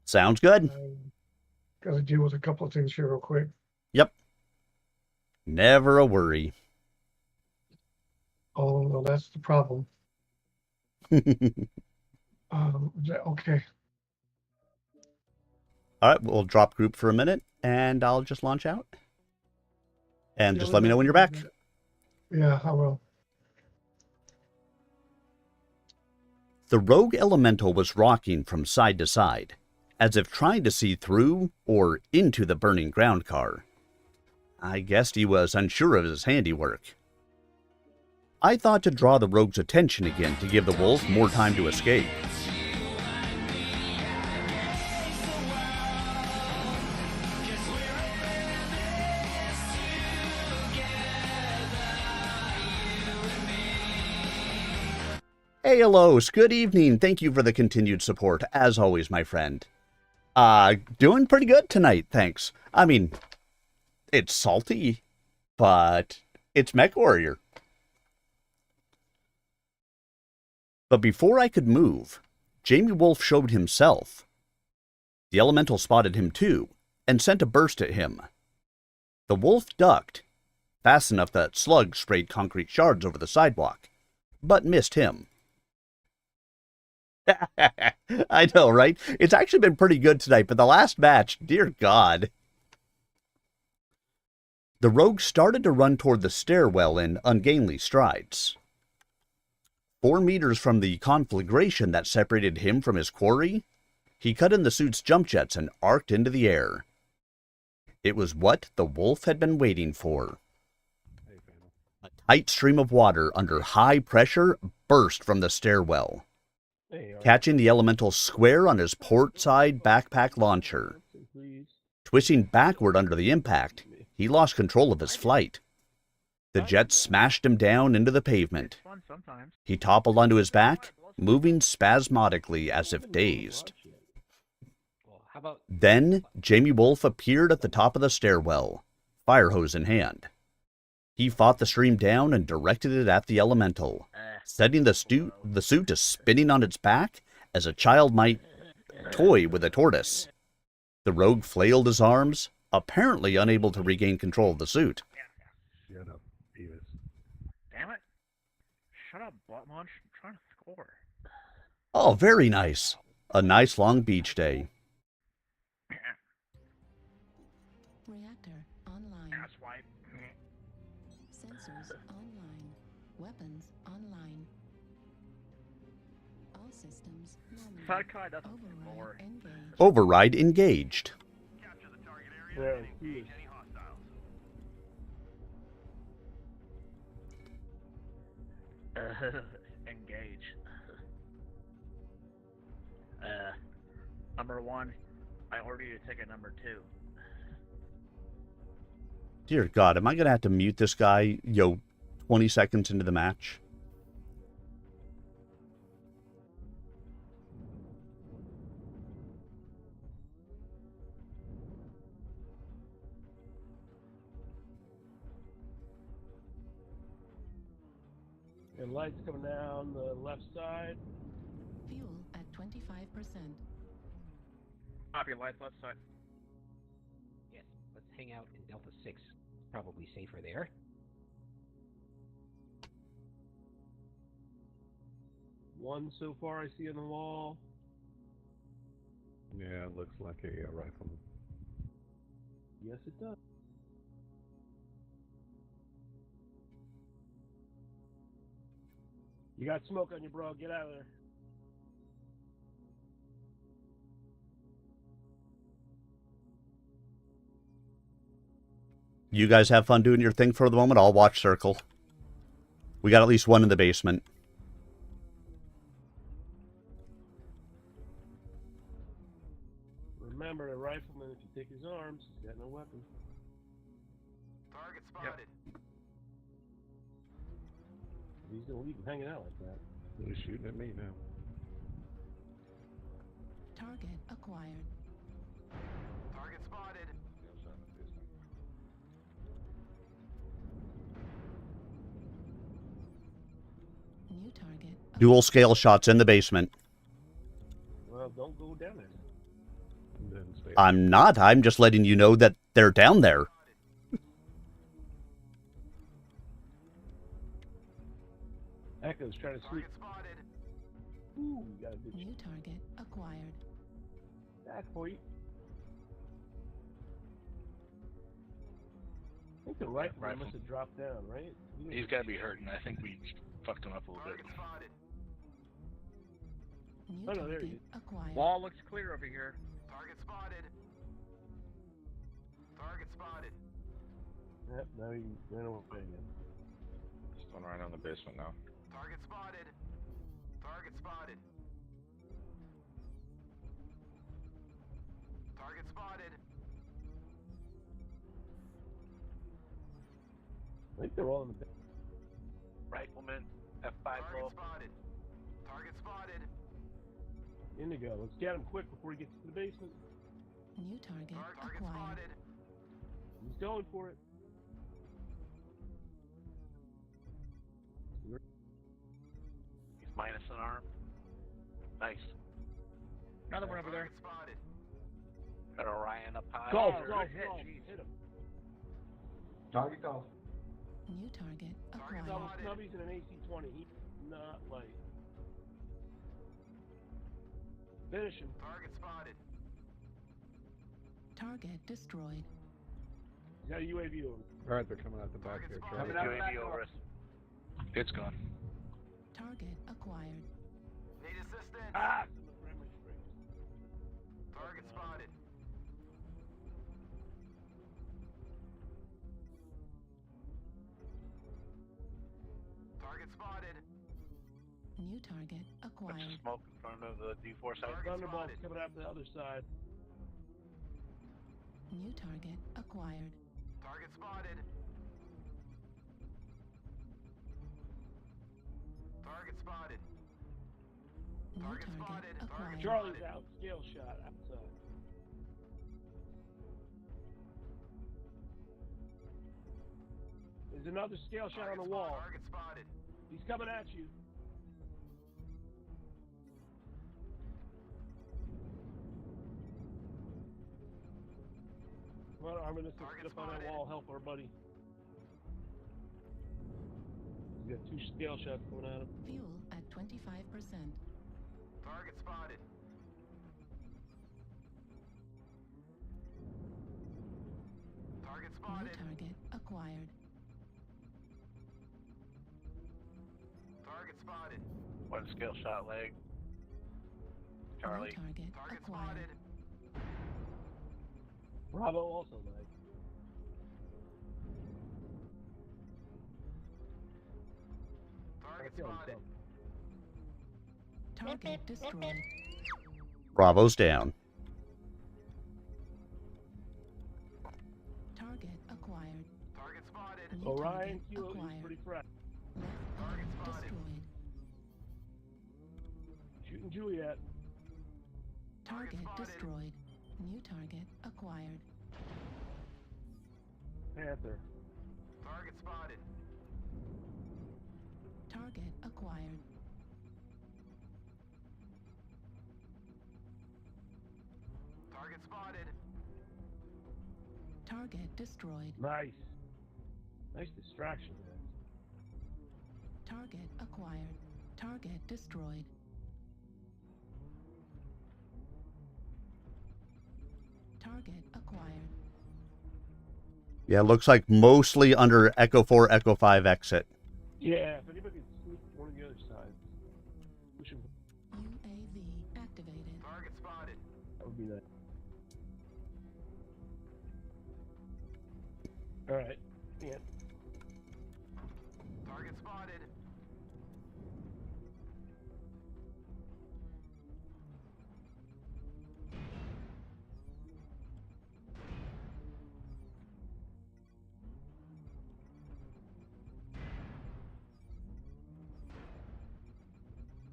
Sounds good. Got to deal with a couple of things here real quick. Yep. Never a worry. Oh no, that's the problem. Okay. All right, we'll drop group for a minute, and I'll just launch out. And Yeah, just let let me me know when you're know. back. Yeah, I will. The rogue elemental was rocking from side to side, as if trying to see through or into the burning ground car. I guessed he was unsure of his handiwork. I thought to draw the rogue's attention again to give the wolf more time to escape. Hey, Elos, good evening. Thank you for the continued support, as always, my friend. Doing pretty good tonight, thanks. I mean, it's salty, but it's Mech Warrior. But before I could move, Jamie Wolf showed himself. The elemental spotted him too, and sent a burst at him. The wolf ducked, fast enough that slugs sprayed concrete shards over the sidewalk, but missed him. I know, right? It's actually been pretty good tonight, but the last match, dear God. The rogue started to run toward the stairwell in ungainly strides. 4 meters from the conflagration that separated him from his quarry, he cut in the suit's jump jets and arced into the air. It was what the wolf had been waiting for. A tight stream of water under high pressure burst from the stairwell, catching the elemental square on his port side backpack launcher. Twisting backward under the impact, he lost control of his flight. The jet smashed him down into the pavement. He toppled onto his back, moving spasmodically as if dazed. Then, Jamie Wolf appeared at the top of the stairwell, fire hose in hand. He fought the stream down and directed it at the elemental, setting the suit to spinning on its back as a child might toy with a tortoise. The rogue flailed his arms, apparently unable to regain control of the suit. Shut up, Beavis. Damn it. Shut up, butt munch. I'm trying to score. Oh, very nice. A nice long beach day. Reactor online. That's why. Sensors online. Weapons online. All systems nominal. That guy doesn't score. Override engaged. Capture the target area and engage any hostiles. Engage. Number 1, I order you to take a number 2. Dear God, am I going to have to mute this guy, 20 seconds into the match? And lights coming down the left side. Fuel at 25%. Copy, lights left side. Yes, let's hang out in Delta 6. Probably safer there. One so far I see on the wall. Yeah, it looks like a rifleman. Yes, it does. You got smoke on you, bro. Get out of there. You guys have fun doing your thing for the moment. I'll watch Circle. We got at least one in the basement. Remember, a rifleman, if you take his arms, he's got no weapon. Target spotted. He's gonna leave him hanging out like that. He's shooting at me now. Target acquired. Target spotted. Dual scale shots in the basement. Well, don't go down there. And then stay I'm not. I'm just letting you know that they're down there. Echo's trying to sleep. Ooh, you got a good New target acquired. back for you. I think the rifle Rifle. must have dropped down, right? He's got to be hurting. I think we fucked him up a little bit. New Oh, no, there he target is. acquired. Wall looks clear over here. Target spotted. Target spotted. Yep, now he ran away again. Just going right on the basement now. Target spotted. Target spotted. Target spotted. I think they're all in the back. Rifleman, F5 Target low. spotted. Target spotted. Indigo, let's get him quick before he gets to the basement. New target Target acquired. spotted. He's going for it. He's minus an arm. Nice. Another one over there. Target spotted. Got Orion up high. Golf, Good golf, hit, golf. jeez. Hit him. Target golf. New target acquired. Double snubbies and an AC-20. He's not light. Finish him. Target spotted. Target destroyed. He's got a UAV over. Alright, they're coming out the back here. Charlie. Coming out the back door. It's gone. Target acquired. Need assistance. Ah! Some of the memory springs. Target spotted. Target spotted. New target Bunch acquired. of smoke in front of the D4 side. Thunderbolt's coming out the other side. New target acquired. Target spotted. Target spotted. New Target target spotted. acquired. Charlie's out. Scale shot outside. There's another scale shot on the wall. Target spotted. He's coming at you. Come on, Armin, let's get up on that wall. Help our buddy. He's got 2 scale shots coming at him. Fuel at 25%. Target spotted. Target New spotted. target acquired. Target spotted. One scale shot leg. Charlie. New target Target acquired. spotted. Bravo also lag. Target Kill spotted. himself. Target destroyed. Bravo's down. Target acquired. Target spotted. New Orion target Kilo is acquired. pretty fresh. Left Target arm spotted. destroyed. Shooting Juliet. Target spotted. destroyed. New target acquired. Panther. Target spotted. Target acquired. Target spotted. Target destroyed. Nice. Nice distraction, man. Target acquired. Target destroyed. Target acquired. Yeah, looks like mostly under Echo 4, Echo 5 exit. Yeah, if anybody can sneak one of the other sides, push him. UAV activated. Target spotted. That would be nice. Alright. Yeah. Target spotted.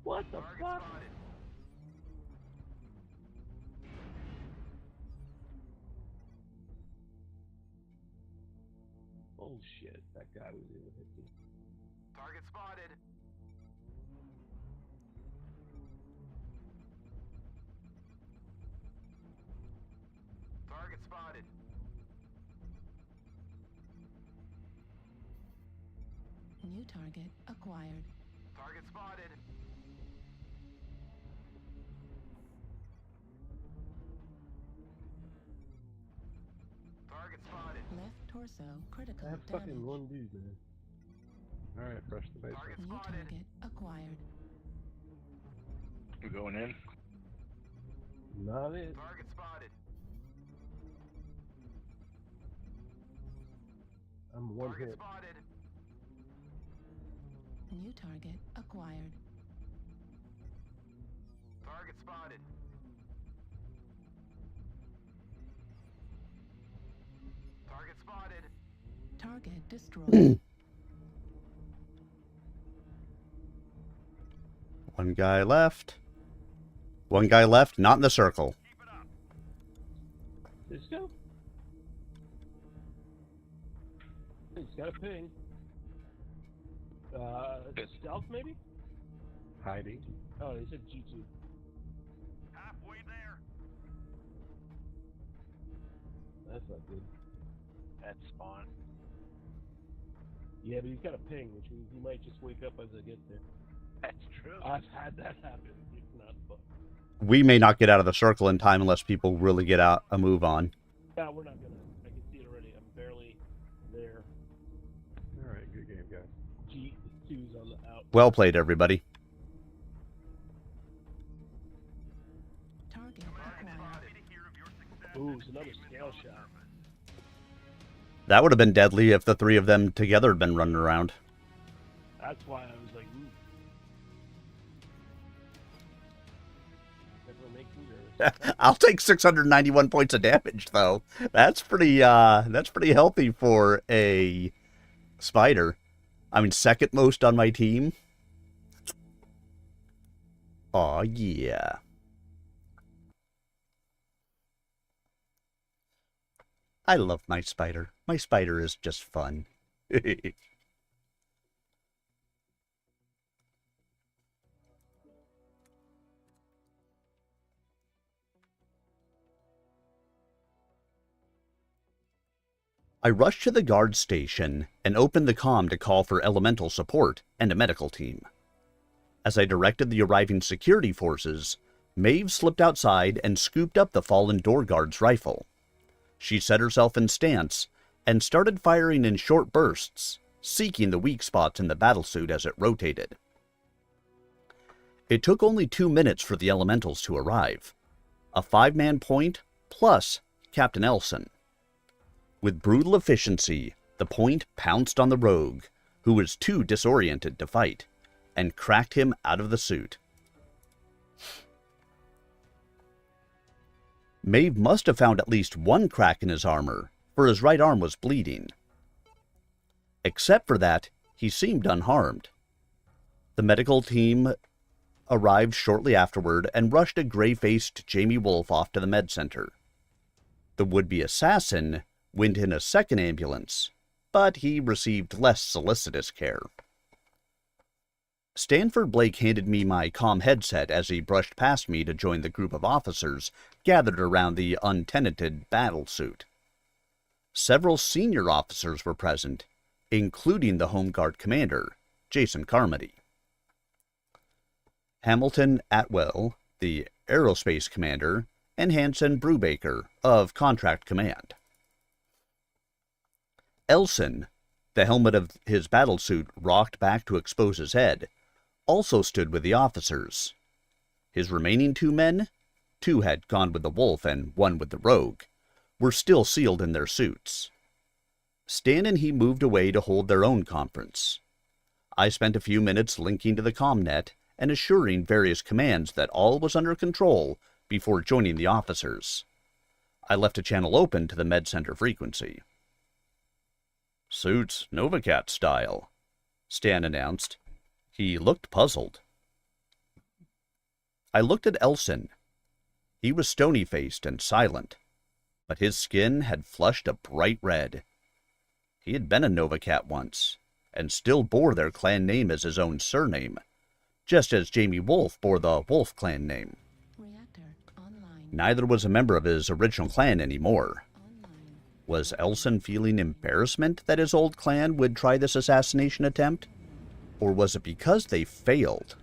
What the Target fuck? spotted. Oh shit, that guy was in with it. Target spotted. Target spotted. New target acquired. Target spotted. Target spotted. Left torso critical That's damage. fucking one dude, man. Alright, press the base. New target acquired. We're going in. Not it. Target spotted. I'm one Target hit. spotted. New target acquired. Target spotted. Target spotted. Target destroyed. One guy left. One guy left, not in the circle. Cisco? He's got a ping. Stealth maybe? Hiding. Oh, he said G2. Halfway there. That's not good. That's spawn. Yeah, but he's got a ping, which means he might just wake up as I get there. That's true. I've had that happen. It's not fun. We may not get out of the circle in time unless people really get out a move on. Yeah, we're not gonna. I can see it already. I'm barely there. Alright, good game, guys. G2's on the out. Well played, everybody. Target acquired. Ooh, it's another scale shot. That would have been deadly if the three of them together had been running around. That's why I was like, ooh. Definitely makes me nervous. I'll take 691 points of damage, though. That's pretty healthy for a spider. I mean, second most on my team. Aw, yeah. I love my spider. My spider is just fun. I rushed to the guard station and opened the comm to call for elemental support and a medical team. As I directed the arriving security forces, Maeve slipped outside and scooped up the fallen door guard's rifle. She set herself in stance and started firing in short bursts, seeking the weak spots in the battlesuit as it rotated. It took only 2 minutes for the elementals to arrive. A 5-man point plus Captain Elson. With brutal efficiency, the point pounced on the rogue, who was too disoriented to fight, and cracked him out of the suit. Maeve must have found at least one crack in his armor, for his right arm was bleeding. Except for that, he seemed unharmed. The medical team arrived shortly afterward and rushed a gray-faced Jamie Wolf off to the med center. The would-be assassin went in a second ambulance, but he received less solicitous care. Stanford Blake handed me my comm headset as he brushed past me to join the group of officers gathered around the untenanted battlesuit. Several senior officers were present, including the Home Guard commander, Jason Carmody. Hamilton Atwell, the aerospace commander, and Hanson Brubaker of Contract Command. Elson, the helmet of his battlesuit rocked back to expose his head, also stood with the officers. His remaining 2 men, 2 had gone with the wolf and 1 with the rogue, were still sealed in their suits. Stan and he moved away to hold their own conference. I spent a few minutes linking to the commnet and assuring various commands that all was under control before joining the officers. I left a channel open to the med center frequency. "Suits Novacat style," Stan announced. He looked puzzled. I looked at Elson. He was stony-faced and silent, but his skin had flushed a bright red. He had been a Novacat once, and still bore their clan name as his own surname, just as Jamie Wolf bore the Wolf clan name. Reactor online. Neither was a member of his original clan anymore. Was Elson feeling embarrassment that his old clan would try this assassination attempt? Or was it because they failed?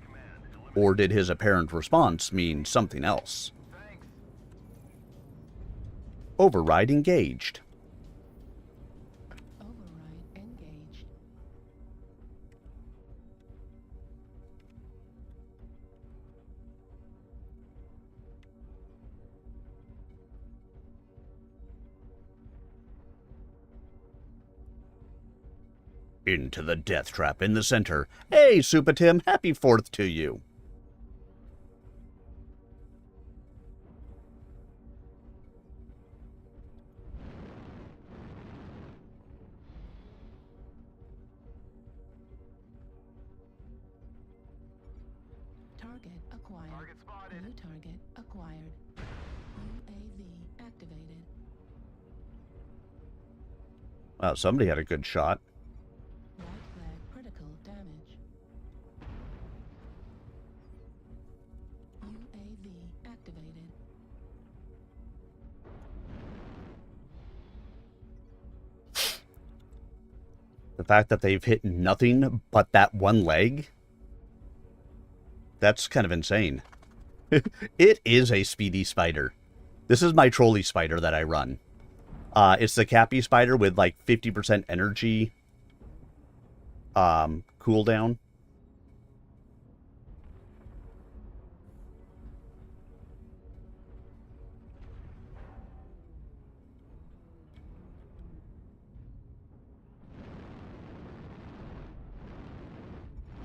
Or did his apparent response mean something else? Override engaged. Override engaged. Into the death trap in the center. Hey, Super Tim, happy 4th to you. Target acquired. Target spotted. New target acquired. UAV activated. Wow, somebody had a good shot. Right flag critical damage. UAV activated. The fact that they've hit nothing but that one leg, that's kind of insane. It is a speedy spider. This is my trolley spider that I run. It's the Cappy spider with like 50% energy cooldown.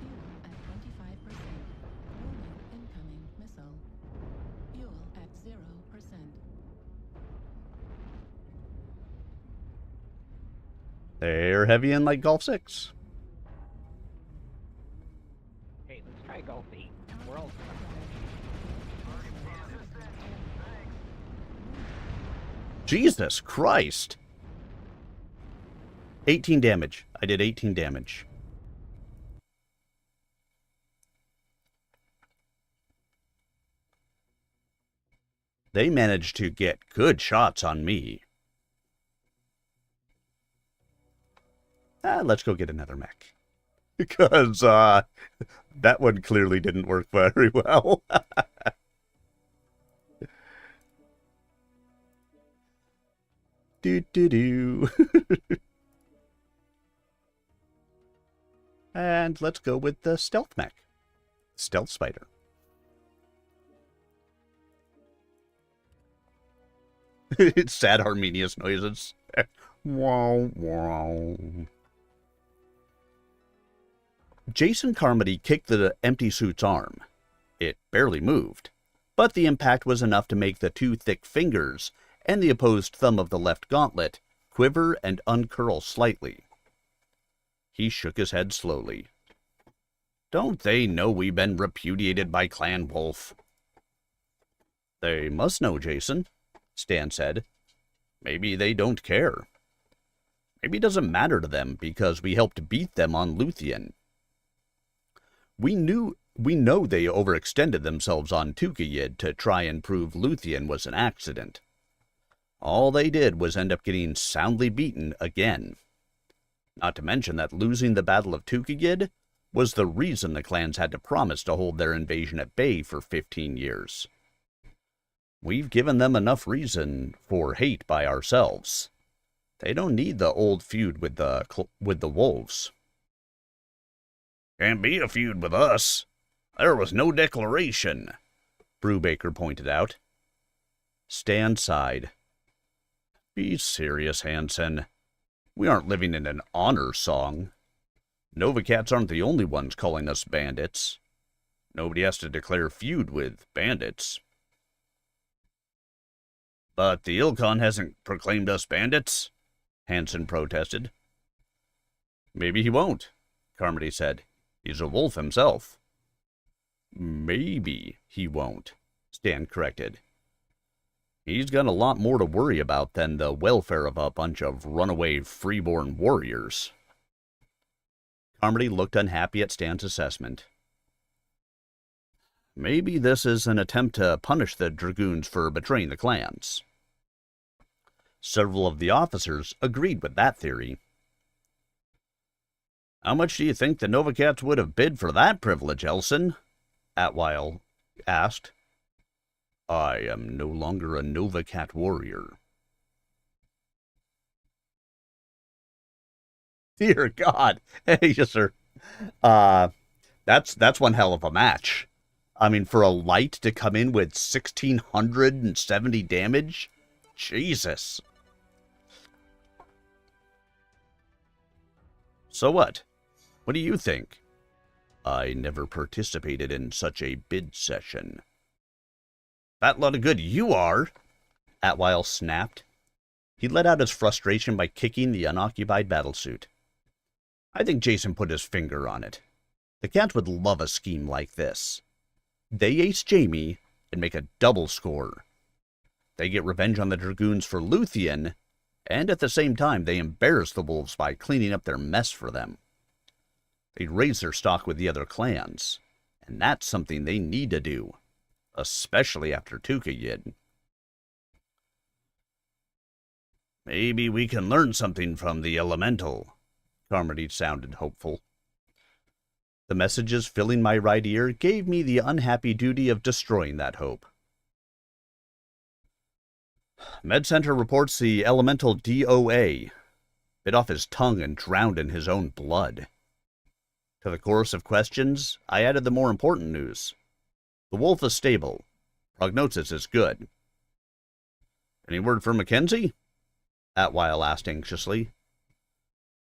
Fuel at 25%. Warning, incoming missile. Fuel at 0%. They're heavy in like Golf 6. Hey, let's try Golf 8. We're all... Jesus Christ. 18 damage. I did 18 damage. They managed to get good shots on me. Let's go get another mech. Because that one clearly didn't work very well. Do. And let's go with the stealth mech. Stealth spider. It's sad harmonious noises. Wow, wow. Jason Carmody kicked the empty suit's arm. It barely moved, but the impact was enough to make the two thick fingers and the opposed thumb of the left gauntlet quiver and uncurl slightly. He shook his head slowly. Don't they know we've been repudiated by Clan Wolf? They must know, Jason, Stan said. Maybe they don't care. Maybe it doesn't matter to them because we helped beat them on Luthien. We know they overextended themselves on Tukayid to try and prove Luthien was an accident. All they did was end up getting soundly beaten again. Not to mention that losing the Battle of Tukayid was the reason the clans had to promise to hold their invasion at bay for 15 years. We've given them enough reason for hate by ourselves. They don't need the old feud with the wolves. Can't be a feud with us. There was no declaration, Brubaker pointed out. Stan sighed. Be serious, Hansen. We aren't living in an honor song. Novacats aren't the only ones calling us bandits. Nobody has to declare feud with bandits. But the Ilkhan hasn't proclaimed us bandits, Hansen protested. Maybe he won't, Carmody said. He's a wolf himself. Maybe he won't, Stan corrected. He's got a lot more to worry about than the welfare of a bunch of runaway freeborn warriors. Carmody looked unhappy at Stan's assessment. Maybe this is an attempt to punish the dragoons for betraying the clans. Several of the officers agreed with that theory. How much do you think the Novacats would have bid for that privilege, Elson? Atwile asked. I am no longer a Novacat warrior. Dear God. Hey, yes, sir. That's one hell of a match. I mean, for a light to come in with 1,670 damage? Jesus. So what? What do you think? I never participated in such a bid session. Fat lot of good you are, Atwile snapped. He let out his frustration by kicking the unoccupied battlesuit. I think Jason put his finger on it. The Cats would love a scheme like this. They ace Jamie and make a double score. They get revenge on the Dragoons for Luthien, and at the same time they embarrass the Wolves by cleaning up their mess for them. They raise their stock with the other clans, and that's something they need to do, especially after Tukayid. Maybe we can learn something from the Elemental. Carmody sounded hopeful. The messages filling my right ear gave me the unhappy duty of destroying that hope. MedCenter reports the Elemental DOA bit off his tongue and drowned in his own blood. To the chorus of questions, I added the more important news. The wolf is stable. Prognosis is good. Any word from Mackenzie? Atwile asked anxiously.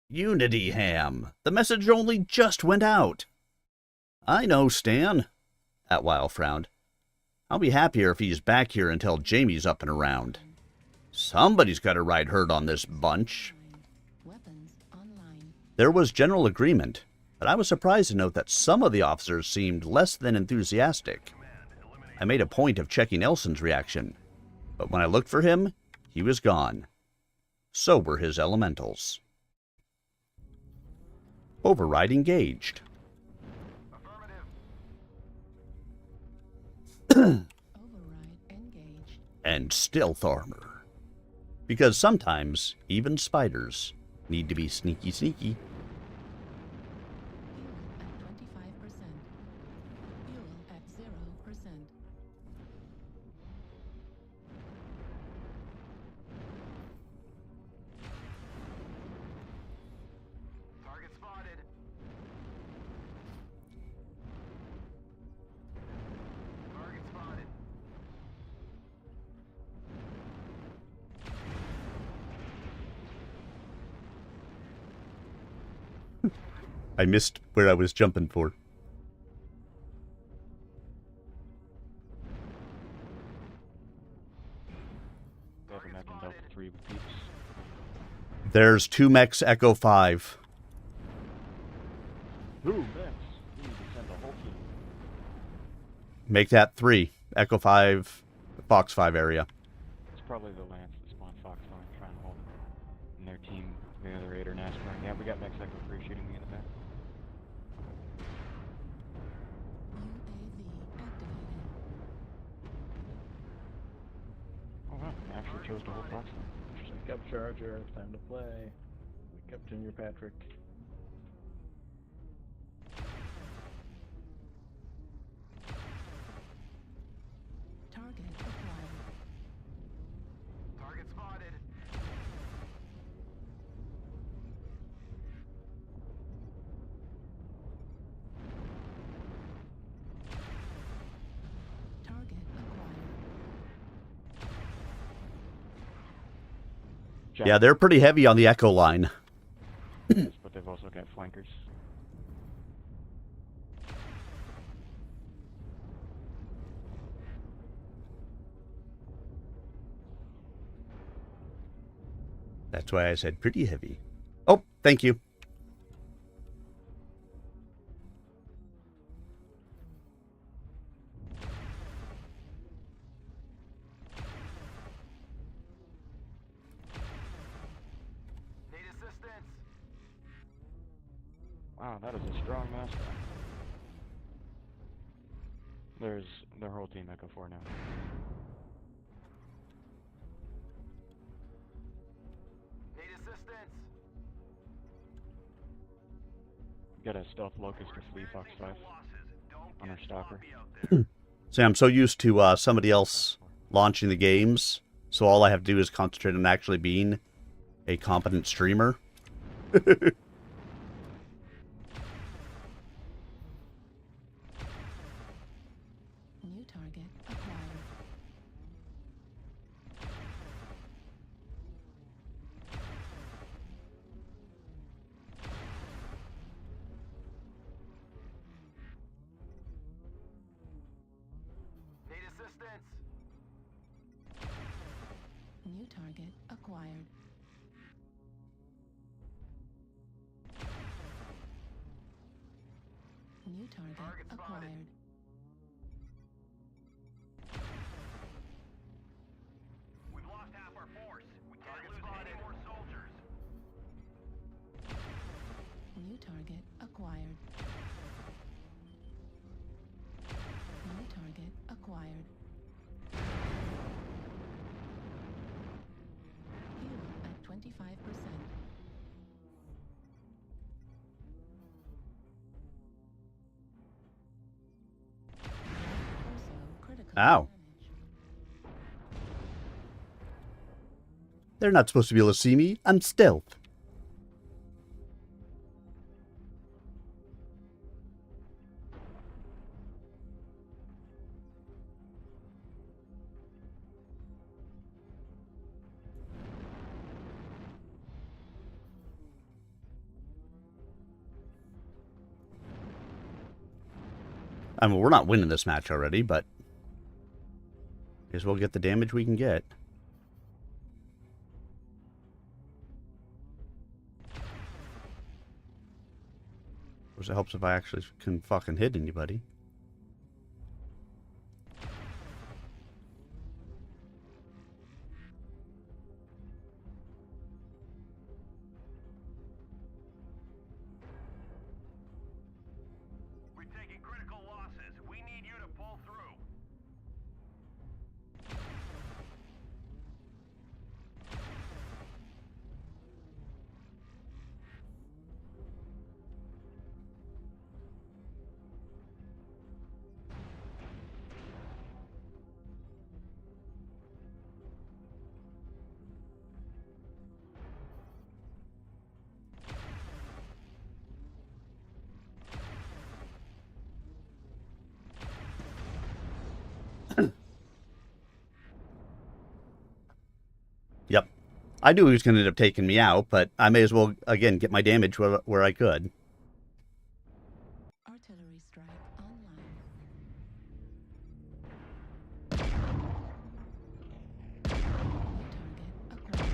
Unity Ham. The message only just went out. I know, Stan. Atwile frowned. I'll be happier if he's back here until Jamie's up and around. Somebody's got to ride herd on this bunch. There was general agreement, but I was surprised to note that some of the officers seemed less than enthusiastic. I made a point of checking Elson's reaction, but when I looked for him, he was gone. So were his elementals. Override engaged. Override engaged. And stealth armor. Because sometimes, even spiders need to be sneaky sneaky. Fuel at 25%. Fuel at 0%. Target spotted. Target spotted. I missed where I was jumping for. There's 2 mechs Echo 5. Ooh, Max. We need to send a whole team. Make that 3. Echo 5, Fox 5 area. It's probably the Lance that spawned Fox Line trying to hold them. And their team, the other Raider NASCAR. Yeah, we got Max Echo 3 shooting me in the back. UAV activated. Oh wow, they actually chose to hold Fox Line. Interesting. Wake up, Charger. It's time to play. Wake up, Junior Patrick. Target acquired. Target spotted. Target acquired. Yeah, they're pretty heavy on the Echo line. But they've also got flankers. That's why I said pretty heavy. Oh, thank you. Need assistance. Wow, that is a strong master. There's their whole team Echo 4 now. Need assistance. Got a stealth locust to flee Fox 5 on our stalker. See, I'm so used to somebody else launching the games, so all I have to do is concentrate on actually being a competent streamer. New target acquired. Need assistance. New target acquired. New target acquired. We've lost half our force. We can't lose any more soldiers. New target acquired. New target acquired. Fuel at 25%. Also critical Ow. damage. They're not supposed to be able to see me. I'm stealth. I mean, we're not winning this match already, but I guess we'll get the damage we can get. Of course, it helps if I actually can fucking hit anybody. We're taking critical losses. We need you to pull through. Yep. I knew he was going to end up taking me out, but I may as well, again, get my damage where I could. Artillery strike online. New target acquired.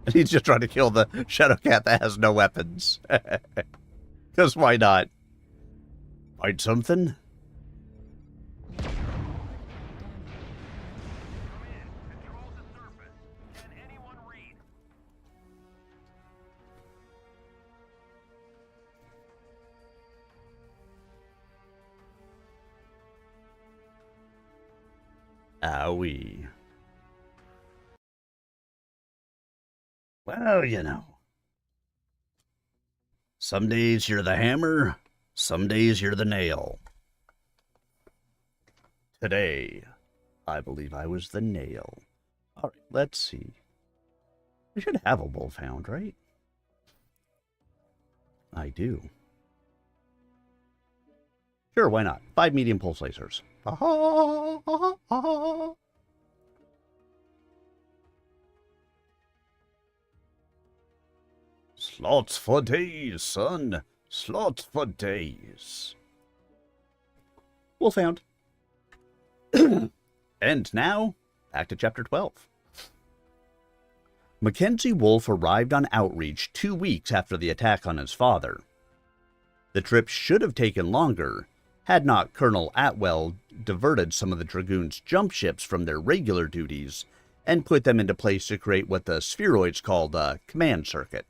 And he's just trying to kill the Shadow Cat that has no weapons. Because why not? Find something? Owie. Well, you know. Some days you're the hammer, some days you're the nail. Today, I believe I was the nail. Alright, let's see. I should have a wolfhound, right? I do. Sure, why not? 5 medium pulse lasers. Slots for days, son. Slots for days. Wolfhound. And now, back to Chapter 12. Mackenzie Wolf arrived on outreach 2 weeks after the attack on his father. The trip should have taken longer, had not Colonel Atwell diverted some of the Dragoons' jump ships from their regular duties and put them into place to create what the spheroids called a command circuit.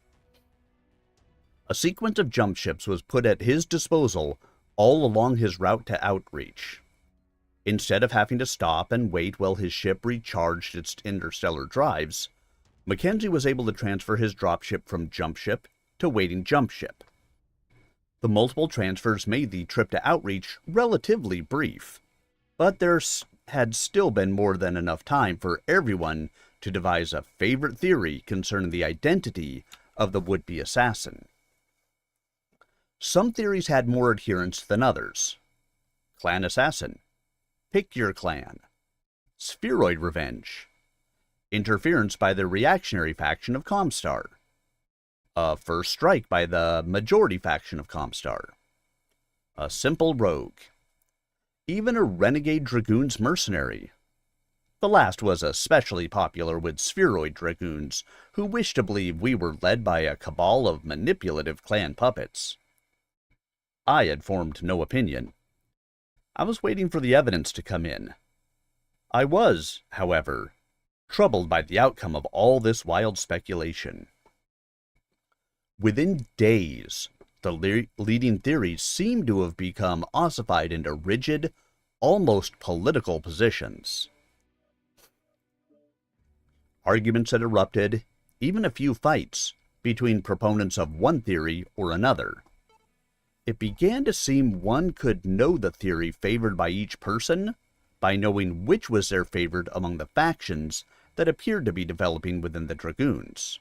A sequence of jump ships was put at his disposal all along his route to outreach. Instead of having to stop and wait while his ship recharged its interstellar drives, Mackenzie was able to transfer his dropship from jump ship to waiting jump ship. The multiple transfers made the trip to outreach relatively brief, but there had still been more than enough time for everyone to devise a favorite theory concerning the identity of the would-be assassin. Some theories had more adherents than others. Clan assassin, pick your clan, spheroid revenge, interference by the reactionary faction of Comstar, a first strike by the majority faction of Comstar, a simple rogue, even a renegade dragoons mercenary. The last was especially popular with spheroid dragoons, who wished to believe we were led by a cabal of manipulative clan puppets. I had formed no opinion. I was waiting for the evidence to come in. I was, however, troubled by the outcome of all this wild speculation. Within days, the leading theories seemed to have become ossified into rigid, almost political positions. Arguments had erupted, even a few fights, between proponents of one theory or another. It began to seem one could know the theory favored by each person by knowing which was their favorite among the factions that appeared to be developing within the Dragoons.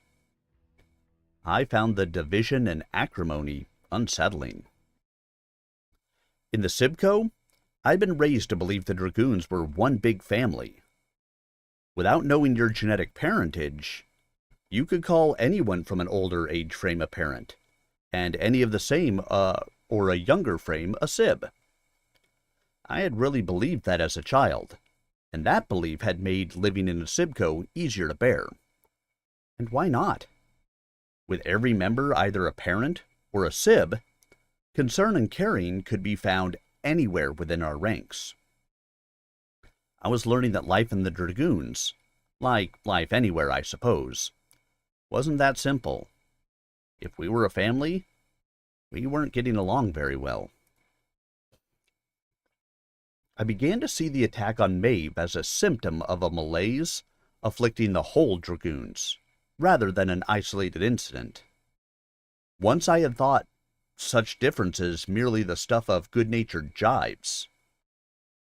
I found the division and acrimony unsettling. In the Sibco, I'd been raised to believe the Dragoons were one big family. Without knowing your genetic parentage, you could call anyone from an older age frame a parent, and any of the same or a younger frame a Sib. I had really believed that as a child, and that belief had made living in a Sibco easier to bear. And why not? With every member either a parent or a Sib, concern and caring could be found anywhere within our ranks. I was learning that life in the Dragoons, like life anywhere I suppose, wasn't that simple. If we were a family, we weren't getting along very well. I began to see the attack on Maeve as a symptom of a malaise afflicting the whole Dragoons, rather than an isolated incident. Once I had thought such differences merely the stuff of good-natured jibes.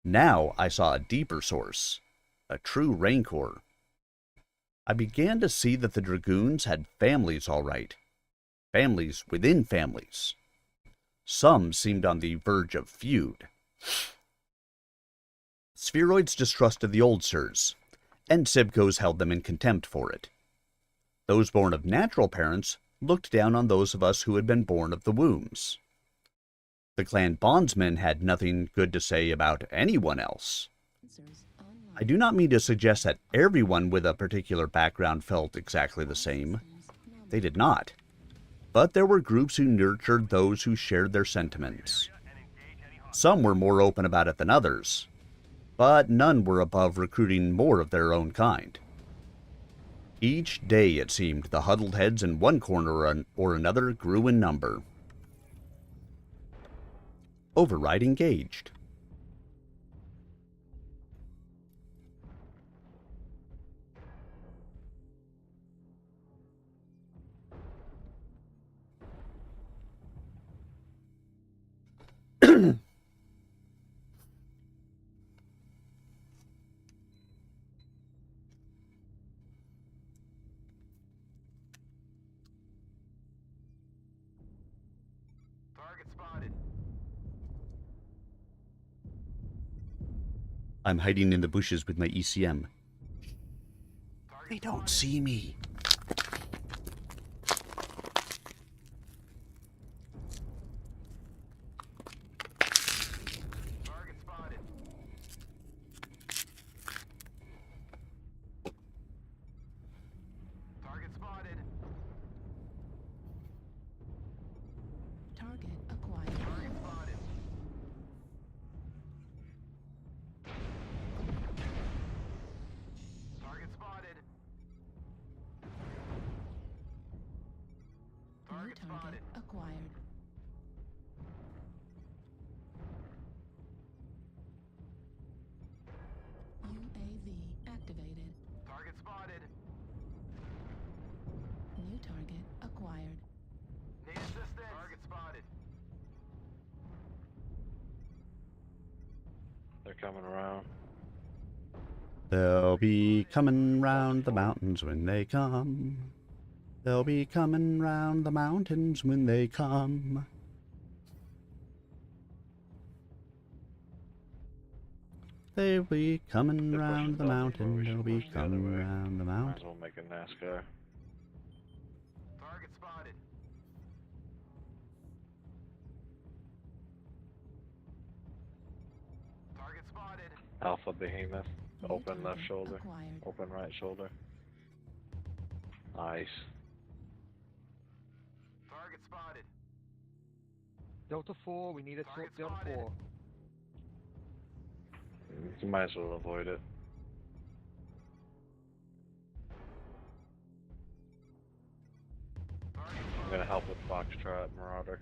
Now I saw a deeper source, a true rancor. I began to see that the Dragoons had families all right, families within families. Some seemed on the verge of feud. Spheroids distrusted the Old Sirs, and Sibcos held them in contempt for it. Those born of natural parents looked down on those of us who had been born of the wombs. The clan bondsmen had nothing good to say about anyone else. I do not mean to suggest that everyone with a particular background felt exactly the same. They did not. But there were groups who nurtured those who shared their sentiments. Some were more open about it than others, but none were above recruiting more of their own kind. Each day, it seemed, the huddled heads in one corner or another grew in number. Override engaged. Target spotted. I'm hiding in the bushes with my ECM. They don't see me. Target spotted. Target spotted. Target acquired. Target spotted. Target spotted. acquired. UAV activated. Target spotted. New target acquired. Need assistance. Target spotted. They're coming around. They'll be coming round the mountains when they come. They'll be coming round the mountains when they come. They'll be coming They're round pushing the Delta mountain. 4, we They'll should be push the other coming way. round the Might mountain. as well make a NASCAR. Target spotted. Target spotted. Alpha Behemoth. Open left shoulder. Acquired. Open right shoulder. Nice. Target spotted. Delta 4, we need a Target Delta spotted. 4. You might as well avoid it. I'm gonna help with Foxtrot Marauder.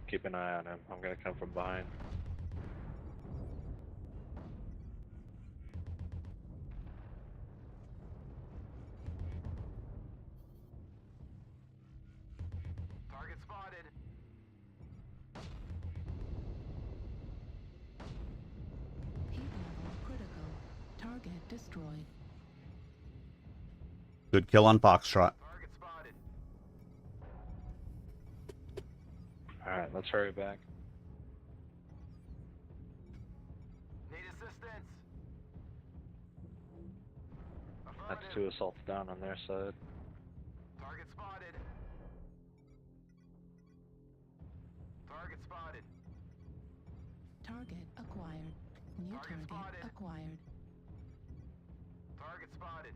Keep an eye on him. I'm gonna come from behind. Target spotted. Heat level critical. Target destroyed. Good kill on Foxtrot. Target spotted. Alright, let's hurry back. Need assistance. That's Affirmative. 2 assaults down on their side. Target spotted. Target spotted. Target acquired. New Target target spotted. acquired. Target spotted.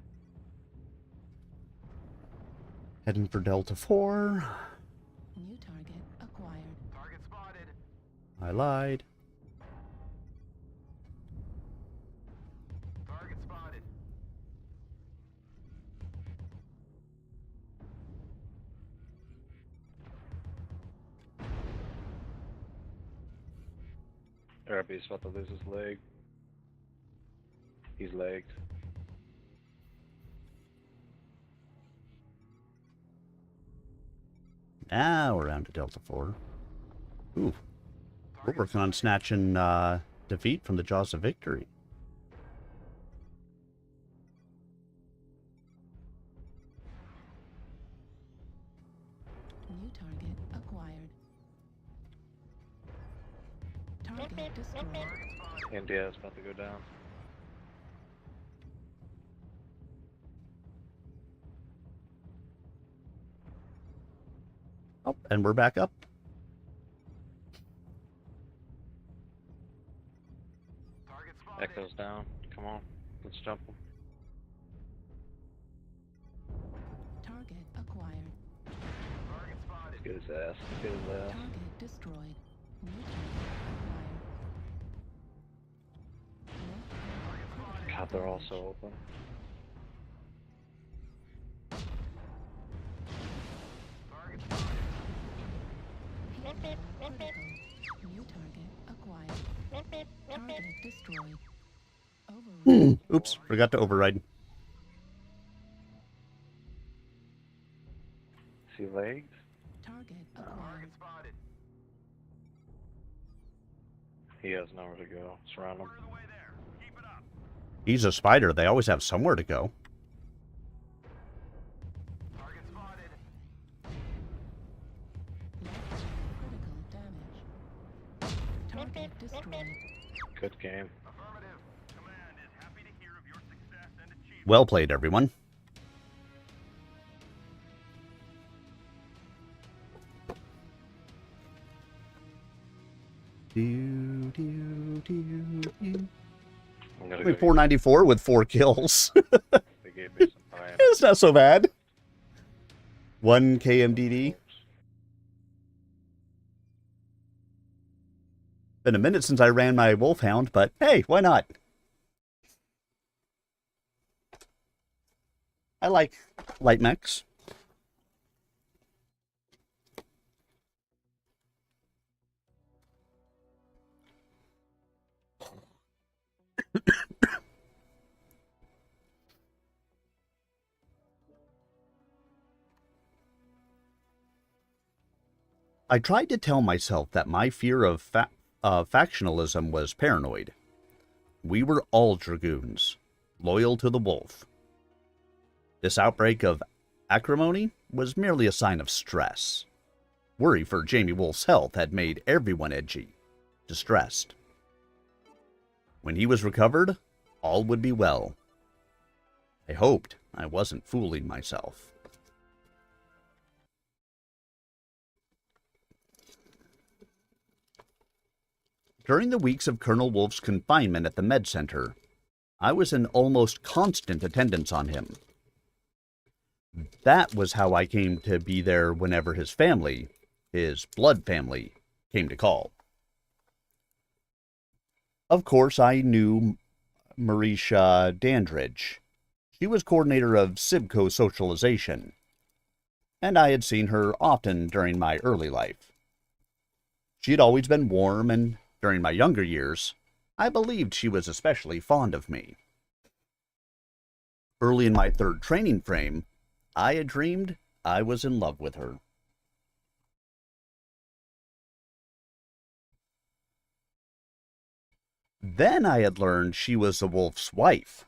Heading for Delta 4. New target acquired. Target spotted. I lied. Target spotted. Arabi's about to lose his leg. He's legged. Now we're down to Delta 4. Ooh. We're working on snatching defeat from the jaws of victory. New target acquired. Target destroyed. India is about to go down. Oh, and we're back up. Target spotted. Echo's down. Come on. Let's jump him. Target acquired. Target spotted. Get his ass. Get his ass. Target destroyed. New target acquired. God, they're all so open. Target spotted. Heat level critical. New target acquired. Target destroyed. Override. Oops, forgot to override. Is he legged? Target acquired. Target spotted. He has nowhere to go. Surround him. Quarter of the way there. Keep it up. He's a spider. They always have somewhere to go. Target spotted. Left critical damage. Target destroyed. Good game. Affirmative. Command is happy to hear of your success and achievement. Well played, everyone. Do, do, do, do. I'm gonna Only go 494 with 4 kills. They gave me some time. It's not so bad. 1 KMDD. Been a minute since I ran my Wolfhound, but hey, why not? I like light mechs. I tried to tell myself that my fear of factionalism was paranoid. We were all dragoons, loyal to the wolf. This outbreak of acrimony was merely a sign of stress. Worry for Jamie Wolf's health had made everyone edgy, distressed. When he was recovered, all would be well. I hoped I wasn't fooling myself. During the weeks of Colonel Wolf's confinement at the med center, I was in almost constant attendance on him. That was how I came to be there whenever his family, his blood family, came to call. Of course, I knew Marisha Dandridge. She was coordinator of Sibco socialization, and I had seen her often during my early life. She had always been warm, and during my younger years, I believed she was especially fond of me. Early in my third training frame, I had dreamed I was in love with her. Then I had learned she was the wolf's wife,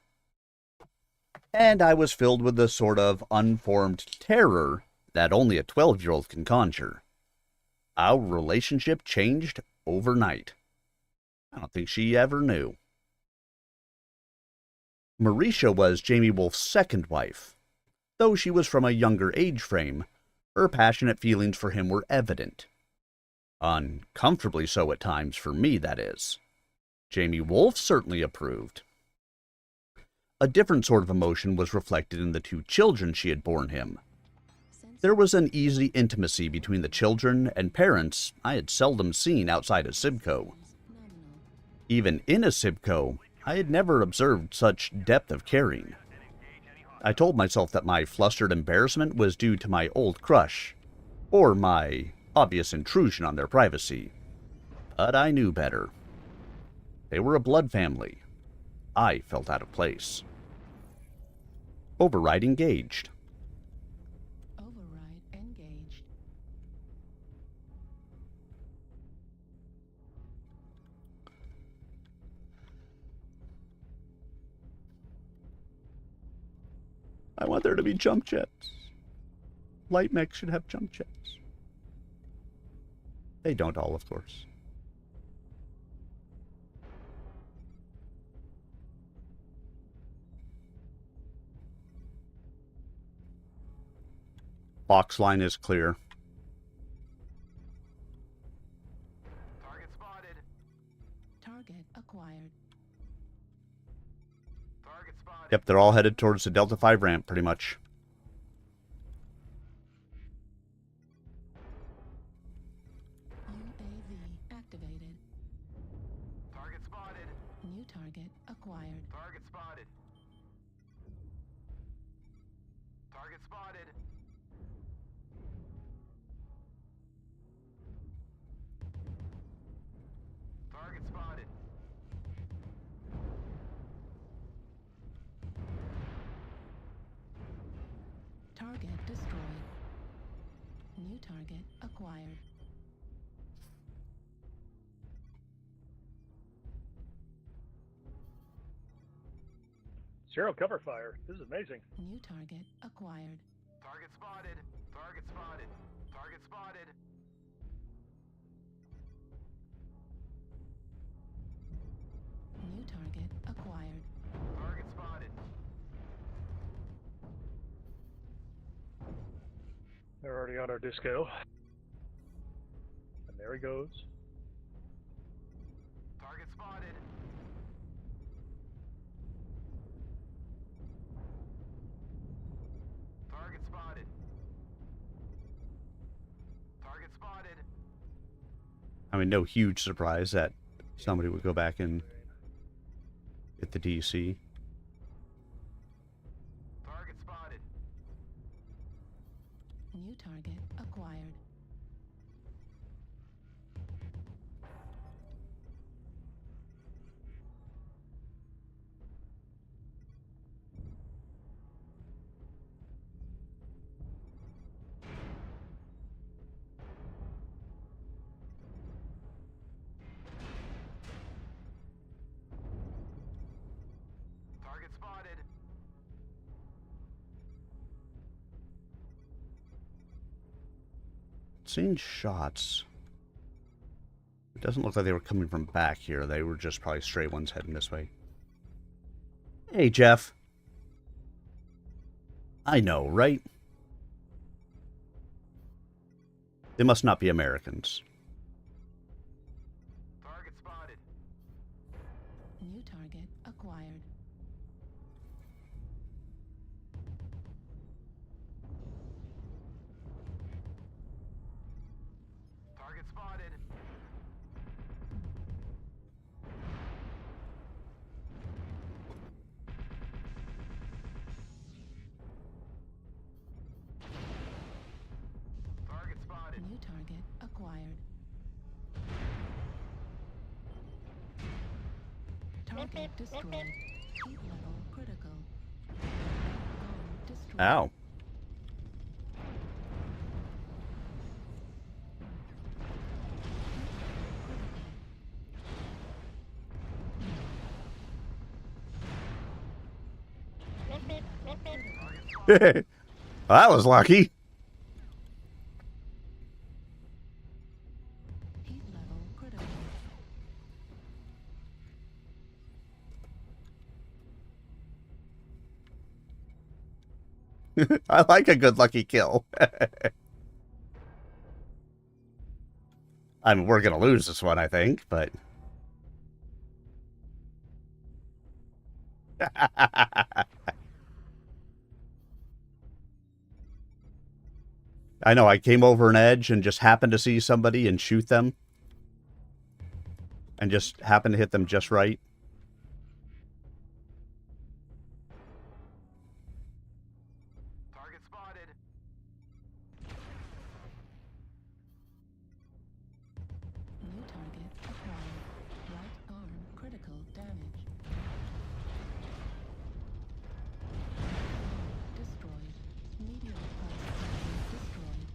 and I was filled with the sort of unformed terror that only a 12-year-old can conjure. Our relationship changed overnight. I don't think she ever knew. Marisha was Jamie Wolf's second wife. Though she was from a younger age frame, her passionate feelings for him were evident. Uncomfortably so at times for me, that is. Jamie Wolf certainly approved. A different sort of emotion was reflected in the 2 children she had borne him. There was an easy intimacy between the children and parents I had seldom seen outside of Sibco. Even in a Sibco, I had never observed such depth of caring. I told myself that my flustered embarrassment was due to my old crush, or my obvious intrusion on their privacy. But I knew better. They were a blood family. I felt out of place. Override engaged. Override engaged. I want there to be jump jets. Light mechs should have jump jets. They don't all, of course. Box line is clear. Target spotted. Target acquired. Target spotted. Yep, they're all headed towards the Delta 5 ramp, pretty much. UAV activated. Target spotted. New target acquired. Target spotted. Target spotted. Target spotted. Target destroyed. New target acquired. Zero cover fire. This is amazing. New target acquired. Target spotted. Target spotted. Target spotted. New target acquired. Target spotted. They're already on our disco. And there he goes. Target spotted. Target spotted. Target spotted. I mean, no huge surprise that somebody would go back and get the DC. Target spotted. New target acquired. Target spotted. Seen shots. It doesn't look like they were coming from back here. They were just probably stray ones heading this way. Hey, Jeff. I know, right? They must not be Americans. Target spotted. New target acquired. Target spotted. Target spotted. New target acquired. Target destroyed. Heat level critical. Arm destroyed. Ow. Well, that was lucky. Heat level critical. I like a good lucky kill. I mean, we're going to lose this one, I think, but... I know, I came over an edge and just happened to see somebody and shoot them. And just happened to hit them just right. Target spotted. New target acquired. Right arm critical damage. Destroyed. Medial pulse destroyed.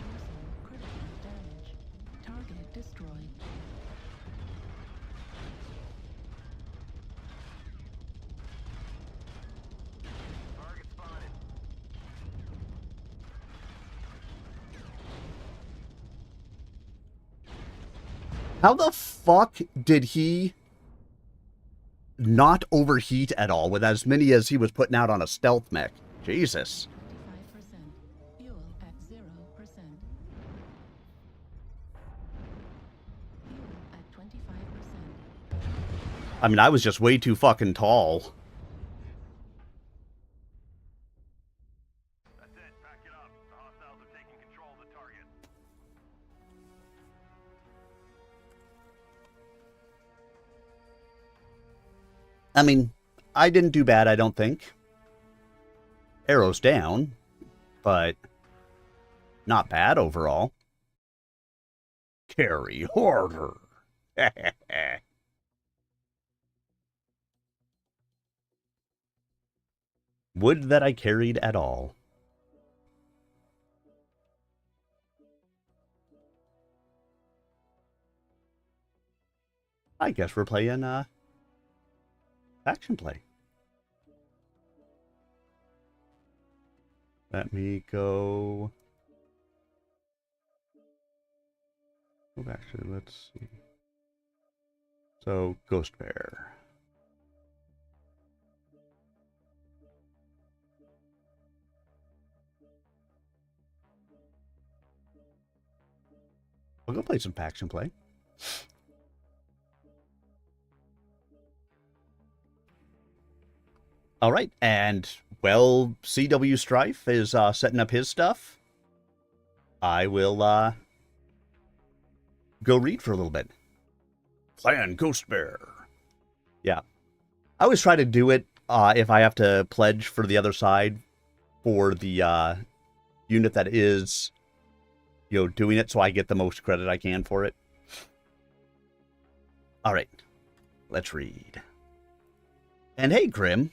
Reducing critical damage. Target destroyed. Target spotted. How the fuck did he not overheat at all with as many as he was putting out on a stealth mech? Jesus. 25%. Fuel at 0%. Fuel at 25%. I mean, I was just way too fucking tall. That's it. Pack it up. The hostiles are taking control of the target. I mean, I didn't do bad, I don't think. Arrows down, but not bad overall. Carry harder. Would that I carried at all. I guess we're playing, action play. Let me go... Actually, let's see. So, Ghost Bear. I'll go play some faction play. All right, and well, CW Strife is setting up his stuff. I will go read for a little bit. Clan Ghost Bear. Yeah, I always try to do it if I have to pledge for the other side for the unit that is, doing it, so I get the most credit I can for it. All right, let's read. And hey, Grim.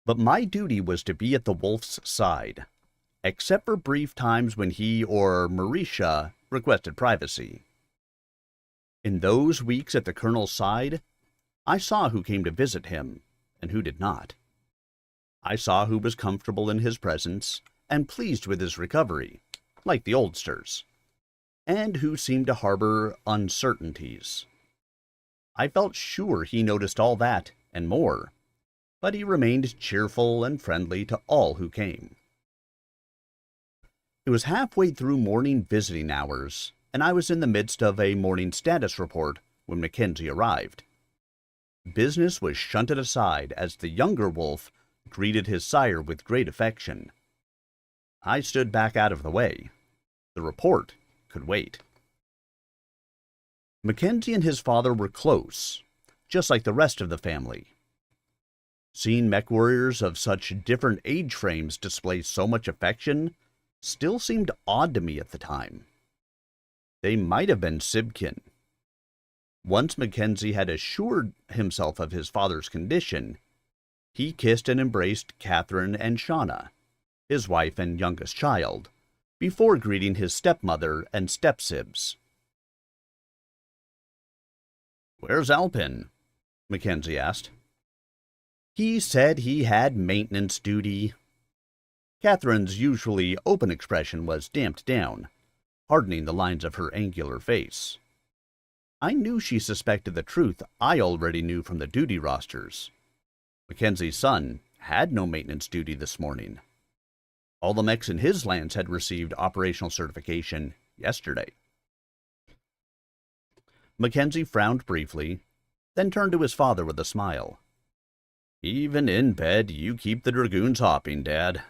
But my duty was to be at the wolf's side, except for brief times when he or Marisha requested privacy. In those weeks at the colonel's side, I saw who came to visit him and who did not. I saw who was comfortable in his presence and pleased with his recovery, like the oldsters, and who seemed to harbor uncertainties. I felt sure he noticed all that and more, but he remained cheerful and friendly to all who came. It was halfway through morning visiting hours, and I was in the midst of a morning status report when Mackenzie arrived. Business was shunted aside as the younger wolf greeted his sire with great affection. I stood back out of the way. The report could wait. Mackenzie and his father were close, just like the rest of the family. Seeing mech warriors of such different age frames display so much affection still seemed odd to me at the time. They might have been sibkin. Once Mackenzie had assured himself of his father's condition, he kissed and embraced Catherine and Shauna, his wife and youngest child, before greeting his stepmother and stepsibs. "Where's Alpin?" Mackenzie asked. "He said he had maintenance duty." Catherine's usually open expression was damped down, hardening the lines of her angular face. I knew she suspected the truth I already knew from the duty rosters. Mackenzie's son had no maintenance duty this morning. All the mechs in his lands had received operational certification yesterday. Mackenzie frowned briefly, then turned to his father with a smile. "Even in bed, you keep the dragoons hopping, Dad.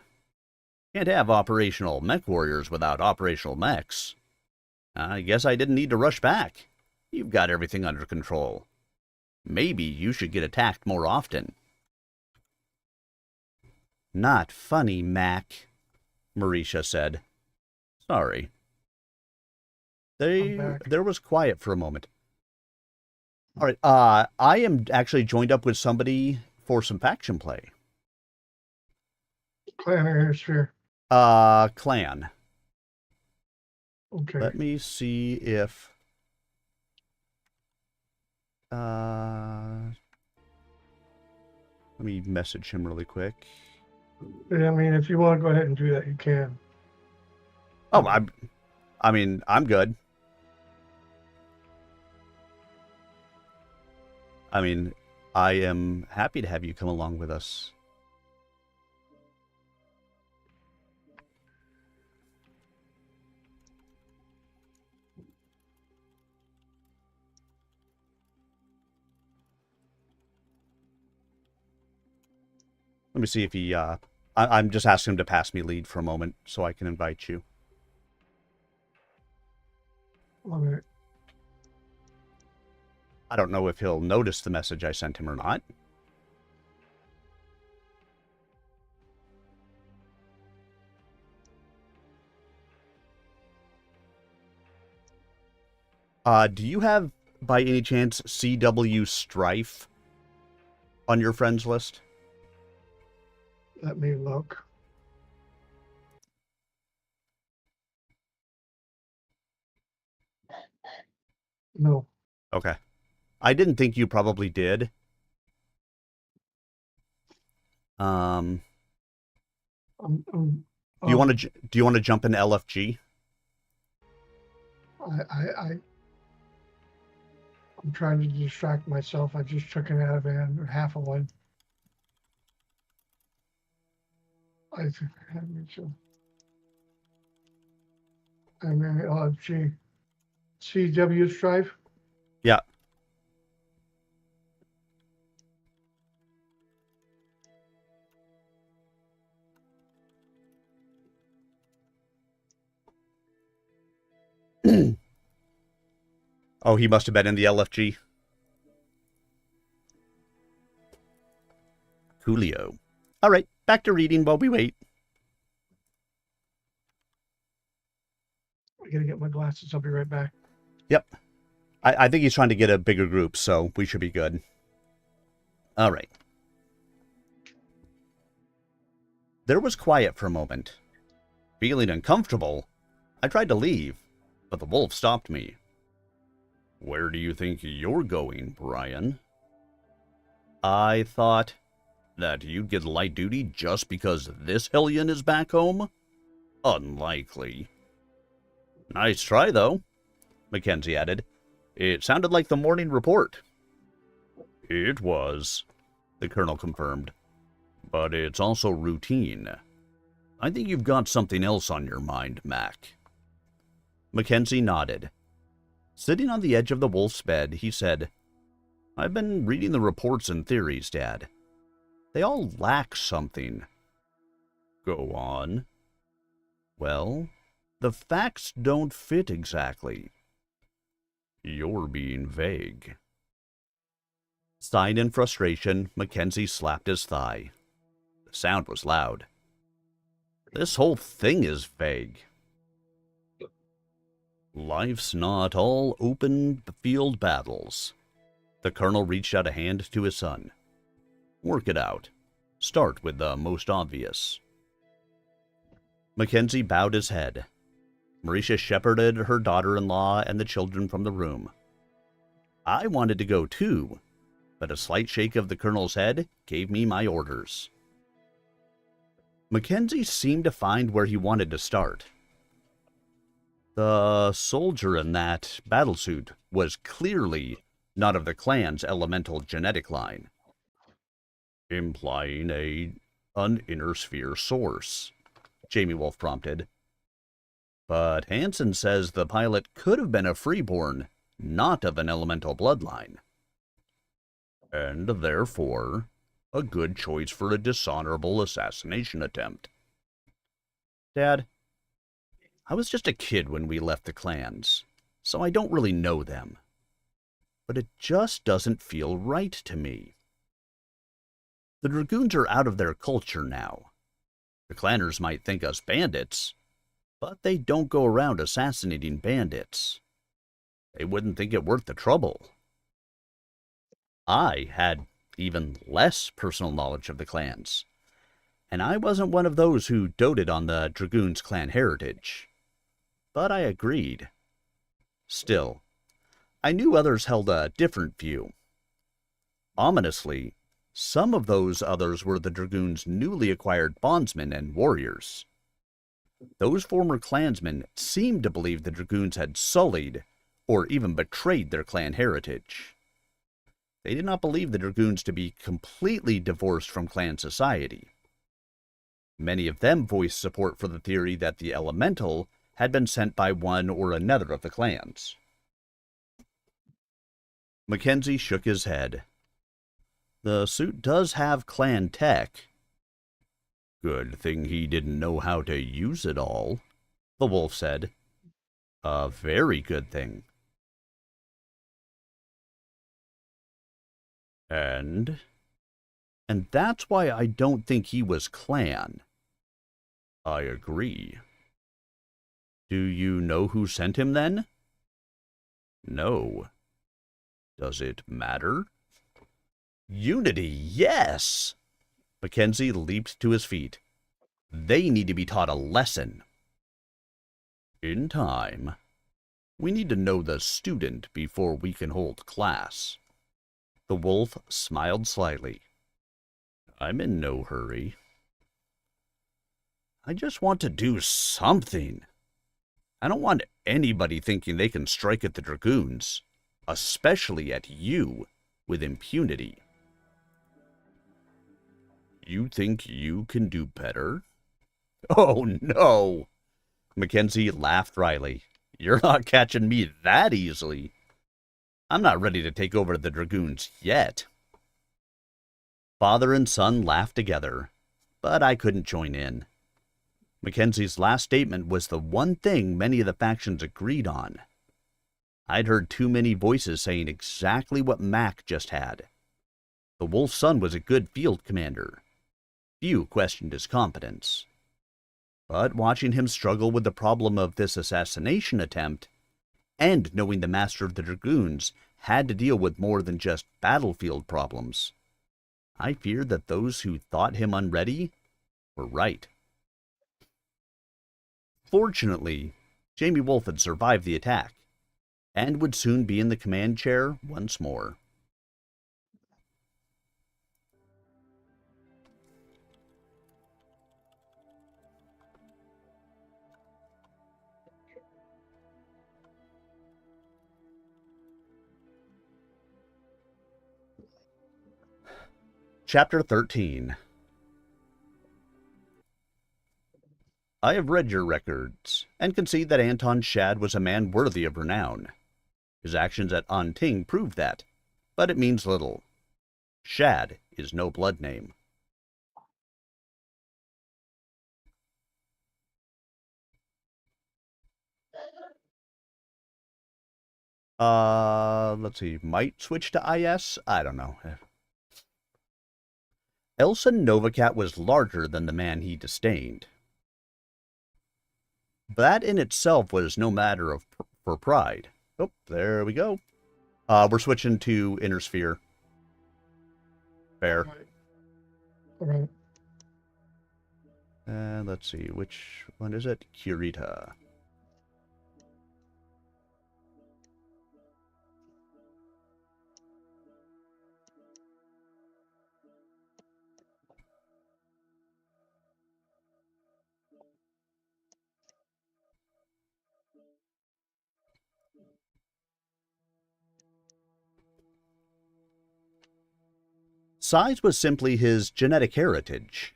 Can't have operational mech warriors without operational mechs. I guess I didn't need to rush back. You've got everything under control. Maybe you should get attacked more often." "Not funny, Mac," Marisha said. "Sorry." There was quiet for a moment. All right, I am actually joined up with somebody for some faction play. Clan or sphere? Clan. Okay. Let me see if... let me message him really quick. I mean, if you want to go ahead and do that, you can. Oh, I mean, I'm good. I mean, I am happy to have you come along with us. Let me see if he, I'm just asking him to pass me lead for a moment so I can invite you. All right. I don't know if he'll notice the message I sent him or not. Do you have, by any chance, CW Strife on your friends list? Let me look. No. Okay. I didn't think you probably did. Do you want to jump in LFG? I'm trying to distract myself. I just took an out of it, half of one. I mean, LFG. CW Strife? Yeah. Oh, he must have been in the LFG. Julio. All right, back to reading while we wait. I gotta get my glasses. I'll be right back. Yep. I think he's trying to get a bigger group, so we should be good. All right. There was quiet for a moment. Feeling uncomfortable, I tried to leave, but the wolf stopped me. Where do you think you're going, Brian? I thought that you'd get light duty just because this hellion is back home? Unlikely. Nice try, though, Mackenzie added. It sounded like the morning report. It was, the colonel confirmed. But it's also routine. I think you've got something else on your mind, Mac. Mackenzie nodded. Sitting on the edge of the wolf's bed, he said, I've been reading the reports and theories, Dad. They all lack something. Go on. Well, the facts don't fit exactly. You're being vague. Sighing in frustration, Mackenzie slapped his thigh. The sound was loud. This whole thing is vague. Life's not all open field battles. The colonel reached out a hand to his son. Work it out. Start with the most obvious. Mackenzie bowed his head. Marisha shepherded her daughter-in-law and the children from the room. I wanted to go too, but a slight shake of the colonel's head gave me my orders. Mackenzie seemed to find where he wanted to start. The soldier in that battlesuit was clearly not of the clan's elemental genetic line, implying an inner sphere source, Jamie Wolf prompted. But Hansen says the pilot could have been a freeborn, not of an elemental bloodline. And therefore, a good choice for a dishonorable assassination attempt. Dad, I was just a kid when we left the clans, so I don't really know them. But it just doesn't feel right to me. The Dragoons are out of their culture now. The clanners might think us bandits, but they don't go around assassinating bandits. They wouldn't think it worth the trouble. I had even less personal knowledge of the clans, and I wasn't one of those who doted on the Dragoons' clan heritage. But I agreed. Still, I knew others held a different view. Ominously, some of those others were the Dragoons' newly acquired bondsmen and warriors. Those former clansmen seemed to believe the Dragoons had sullied or even betrayed their clan heritage. They did not believe the Dragoons to be completely divorced from clan society. Many of them voiced support for the theory that the elemental had been sent by one or another of the clans. Mackenzie shook his head. The suit does have clan tech. Good thing he didn't know how to use it all, the wolf said. A very good thing. And that's why I don't think he was clan. I agree. Do you know who sent him then? No. Does it matter? Unity, yes! Mackenzie leaped to his feet. They need to be taught a lesson. In time. We need to know the student before we can hold class. The wolf smiled slightly. I'm in no hurry. I just want to do something. I don't want anybody thinking they can strike at the Dragoons, especially at you, with impunity. You think you can do better? Oh, no! Mackenzie laughed wryly. You're not catching me that easily. I'm not ready to take over the Dragoons yet. Father and son laughed together, but I couldn't join in. Mackenzie's last statement was the one thing many of the factions agreed on. I'd heard too many voices saying exactly what Mac just had. The Wolf's son was a good field commander. Few questioned his competence. But watching him struggle with the problem of this assassination attempt, and knowing the Master of the Dragoons had to deal with more than just battlefield problems, I feared that those who thought him unready were right. Fortunately, Jamie Wolf had survived the attack, and would soon be in the command chair once more. Chapter 13. I have read your records, and can see that Anton Shad was a man worthy of renown. His actions at Anting proved that, but it means little. Shad is no blood name. Let's see, might switch to IS? I don't know. Elson Novacat was larger than the man he disdained. That in itself was no matter for pride. Oh, there we go. We're switching to Inner Sphere. Fair. Okay. And let's see, which one is it? Kurita. Size was simply his genetic heritage.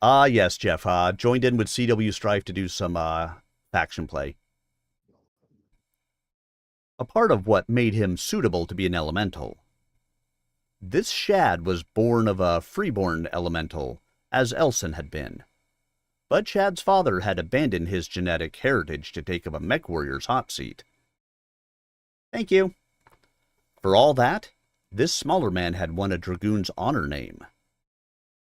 Yes, Jeff. Joined in with CW Strife to do some faction play. A part of what made him suitable to be an elemental. This Shad was born of a freeborn elemental, as Elson had been. But Shad's father had abandoned his genetic heritage to take up a mech warrior's hot seat. Thank you. For all that, this smaller man had won a dragoon's honor name.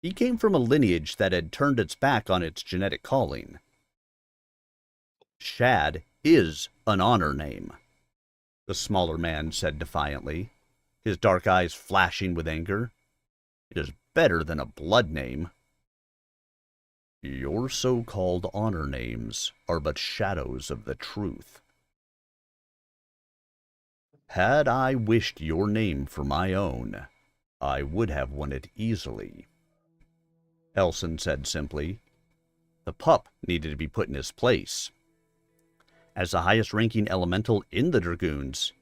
He came from a lineage that had turned its back on its genetic calling. Shad is an honor name, the smaller man said defiantly, his dark eyes flashing with anger. It is better than a blood name. Your so-called honor names are but shadows of the truth. Had I wished your name for my own, I would have won it easily. Elson said simply. The pup needed to be put in his place. As the highest-ranking elemental in the Dragoons,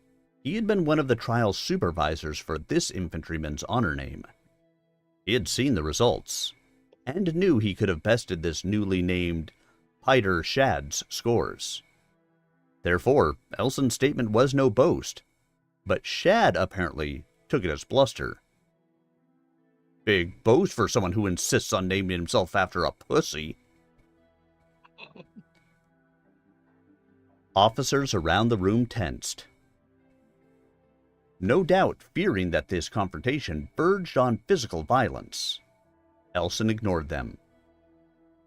he had been one of the trial supervisors for this infantryman's honor name. He had seen the results, and knew he could have bested this newly named Piter Shad's scores. Therefore, Elson's statement was no boast, but Shad apparently took it as bluster. Big boast for someone who insists on naming himself after a pussy. Officers around the room tensed. No doubt fearing that this confrontation verged on physical violence. Elson ignored them.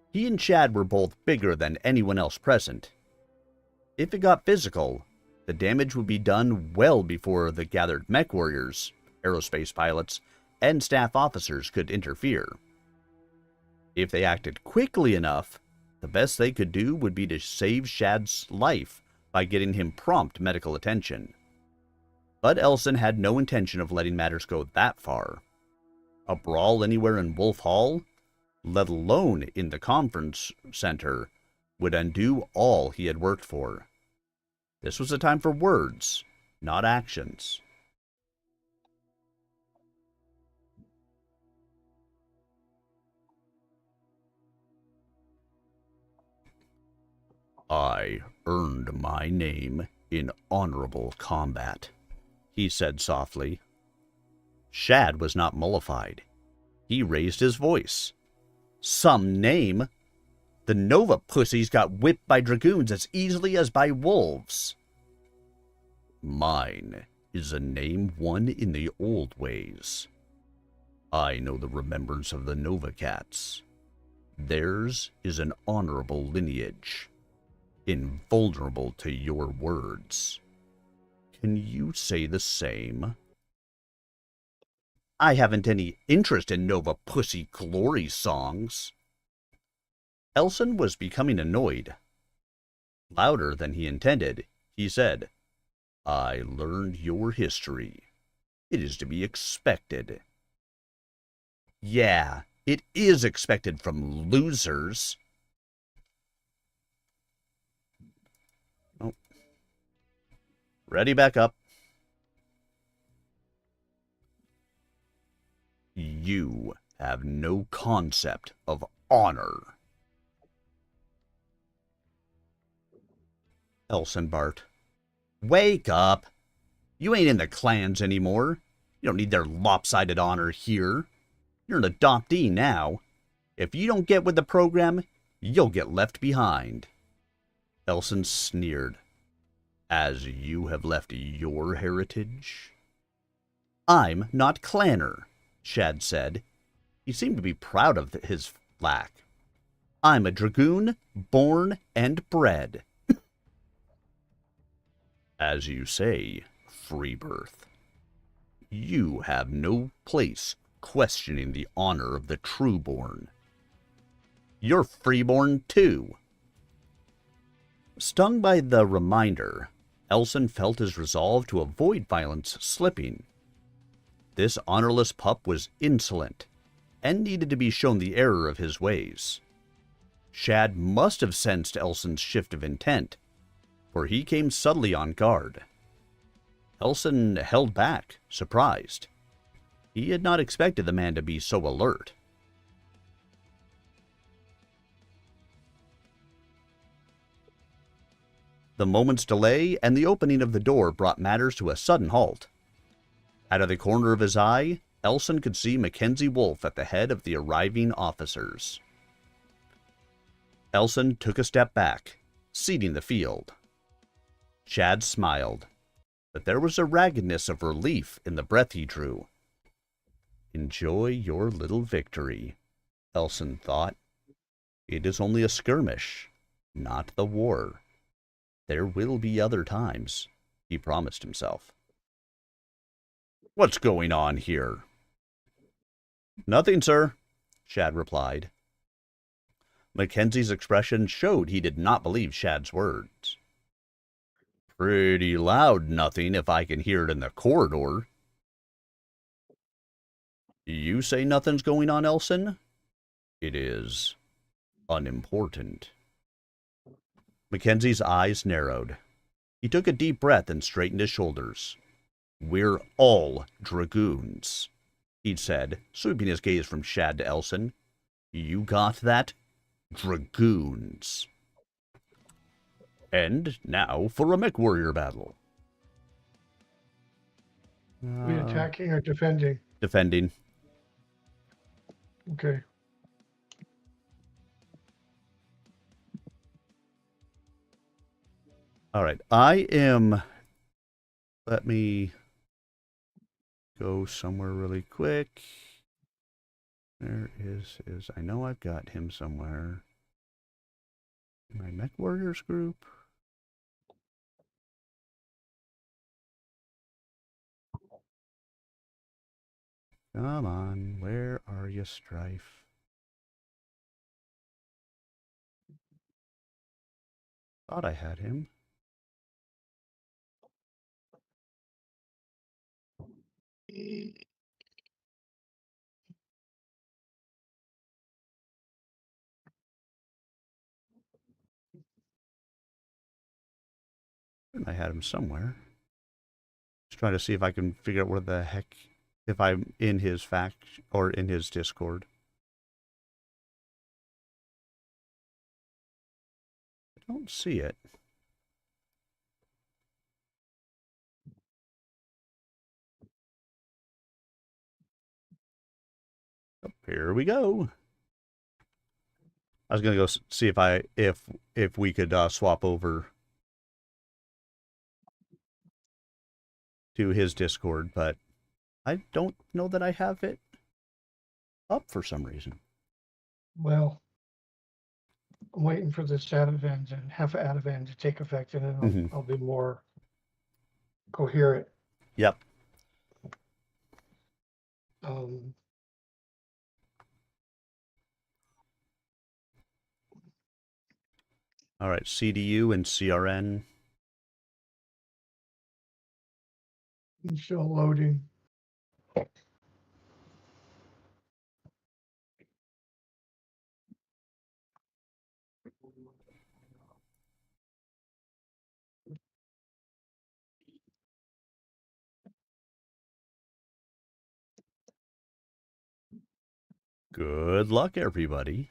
He and Shad were both bigger than anyone else present. If it got physical, the damage would be done well before the gathered mech warriors, aerospace pilots, and staff officers could interfere. If they acted quickly enough, the best they could do would be to save Shad's life by getting him prompt medical attention. But Elson had no intention of letting matters go that far. A brawl anywhere in Wolf Hall, let alone in the conference center, would undo all he had worked for. This was a time for words, not actions. I earned my name in honorable combat, he said softly. Shad was not mollified. He raised his voice. Some name? The Nova pussies got whipped by dragoons as easily as by wolves. Mine is a name won in the old ways. I know the remembrance of the Nova Cats. Theirs is an honorable lineage, invulnerable to your words. Can you say the same? I haven't any interest in Nova Pussy Glory songs. Elson was becoming annoyed. Louder than he intended, he said, I learned your history. It is to be expected. Yeah, it is expected from losers. Oh. Ready, back up. You have no concept of honor. Elson barked. Wake up. You ain't in the clans anymore. You don't need their lopsided honor here. You're an adoptee now. If you don't get with the program, you'll get left behind. Elson sneered. As you have left your heritage? I'm not clanner, Shad said. He seemed to be proud of his lack. I'm a dragoon, born and bred. As you say, Freebirth. You have no place questioning the honor of the trueborn. You're freeborn too. Stung by the reminder, Elson felt his resolve to avoid violence slipping. This honorless pup was insolent, and needed to be shown the error of his ways. Shad must have sensed Elson's shift of intent, for he came subtly on guard. Elson held back, surprised. He had not expected the man to be so alert. The moment's delay and the opening of the door brought matters to a sudden halt. Out of the corner of his eye, Elson could see Mackenzie Wolfe at the head of the arriving officers. Elson took a step back, ceding the field. Shad smiled, but there was a raggedness of relief in the breath he drew. Enjoy your little victory, Elson thought. It is only a skirmish, not the war. There will be other times, he promised himself. What's going on here? Nothing, sir, Shad replied. Mackenzie's expression showed he did not believe Shad's words. Pretty loud nothing if I can hear it in the corridor. You say nothing's going on, Elson? It is unimportant. Mackenzie's eyes narrowed. He took a deep breath and straightened his shoulders. We're all dragoons, he'd said, sweeping his gaze from Shad to Elson. You got that? Dragoons. And now for a mech warrior battle. We attacking or defending? Defending. Okay. All right. I am... Let me go somewhere really quick. There is... I know I've got him somewhere. My mech warriors group. Come on, where are you, Strife? Thought I had him. I had him somewhere. Just trying to see if I can figure out where the heck, if I'm in his fact or in his Discord. I don't see it. Oh, here we go. I was gonna go see if we could swap over. to his Discord, but I don't know that I have it up for some reason. Well, I'm waiting for this Ativan and half Ativan to take effect, and then I'll be more coherent. Yep. All right, CDU and CRN. I'm still loading. Good luck, everybody.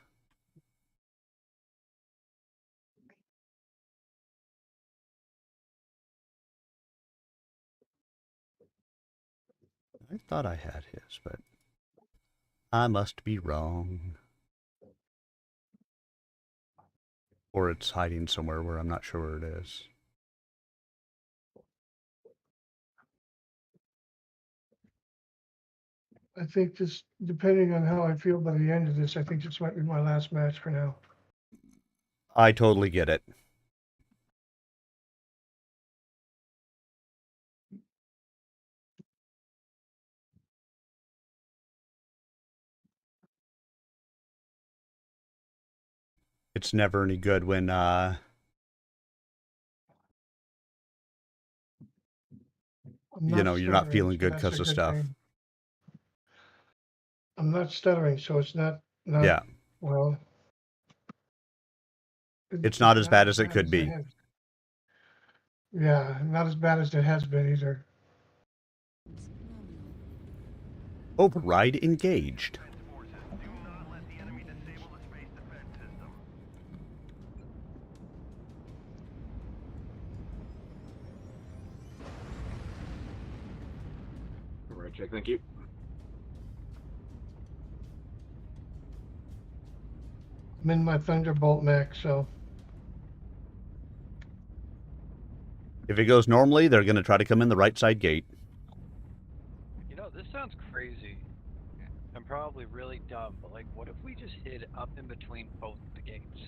I thought I had his, but I must be wrong. Or it's hiding somewhere where I'm not sure where it is. I think this, depending on how I feel by the end of this, I think this might be my last match for now. I totally get it. It's never any good when you're not feeling good because of stuff. Thing. I'm not stuttering, so it's not yeah. Well, it's not as bad as it could be. Yeah, not as bad as it has been either. Override engaged. Override check, thank you. I'm in my Thunderbolt mech, so. If it goes normally, they're going to try to come in the right side gate. You know, this sounds crazy and probably really dumb, but like, what if we just hid up in between both the gates?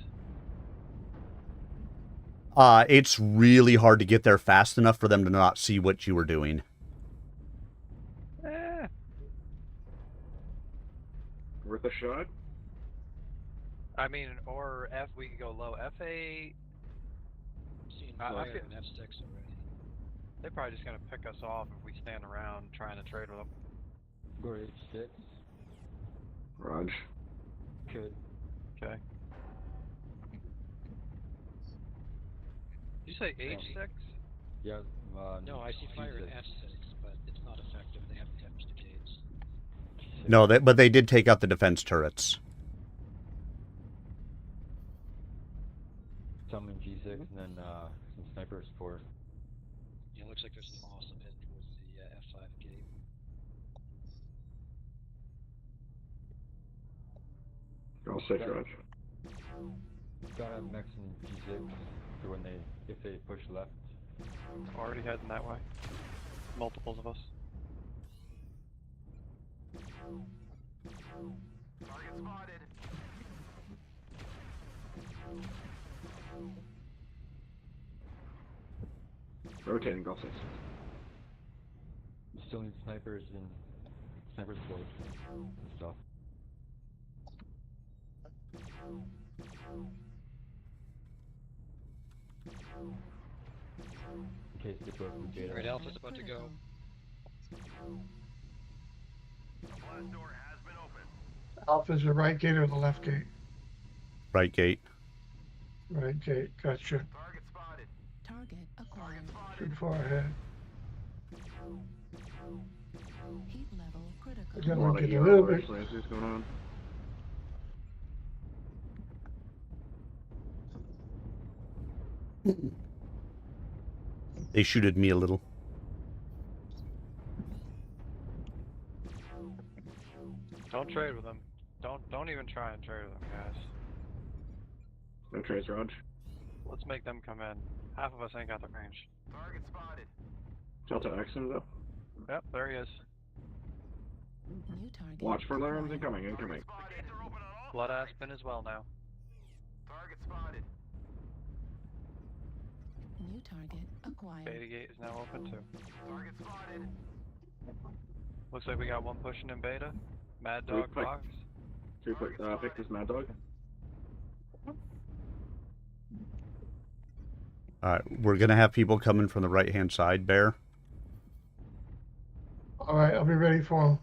It's really hard to get there fast enough for them to not see what you were doing. Worth a shot? I mean, or F, we could go low. FA... I feel an F6 already. They're probably just going to pick us off if we stand around trying to trade with them. Go H6. Raj. Could. Okay. Did you say H6? Yeah. No, I see fire at F6, but it's not effective. They have damaged the gates. No, but they did take out the defense turrets. Summon G6 and then some sniper support. Yeah, it looks like there's an awesome hit towards the F5 gate. All set, Raj. Gotta have mechs and G6 for when if they push left. Already heading that way. Multiples of us. Target spotted. Rotating golf 6. Still need snipers and sniper support and stuff. In case they go through data. Alright, Alpha's about to go. The blast door has been opened. Alpha's the right gate or the left gate? Right gate. Right gate, gotcha. Target spotted. Target acquired. Too far ahead. Heat level critical. Again, A we'll lot of get a little hero bit. lasers going on. They shooted me a little. Don't trade with them. Don't even try and trade with them, guys. No trades, Raj. Let's make them come in. Half of us ain't got the range. Target spotted. Delta Action though. Yep, there he is. New target. Watch for alarms acquired. incoming. Blood Aspen as well now. Target spotted. New target acquired. Beta gate is now open too. Target spotted. Looks like we got one pushing in beta. Mad Dog Fox. Pick this Mad Dog. Alright, we're gonna have people coming from the right-hand side, Bear. Alright, I'll be ready for them.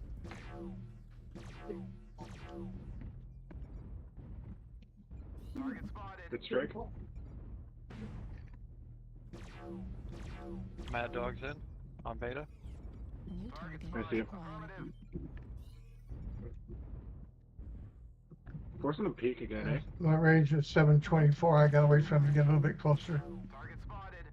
Target spotted. Good strike. Mad Dog's in on beta. New target I see him. acquired. Forcing a peek again, eh? My range is 724. I gotta wait for him to get a little bit closer. Target spotted.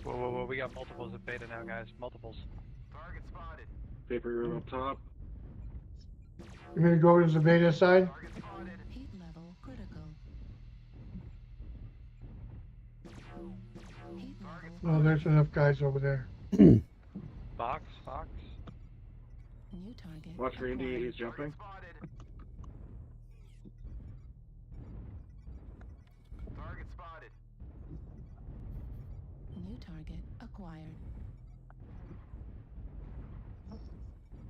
Whoa, we got multiples at beta now, guys. Multiples. Target spotted. Paper room up top. You gonna go over to the beta side? Target spotted. Heat level critical. Heat level. No, there's enough guys over there. Fox. New target. Watch for Indy, he's jumping. Spotted. Target spotted. New target acquired.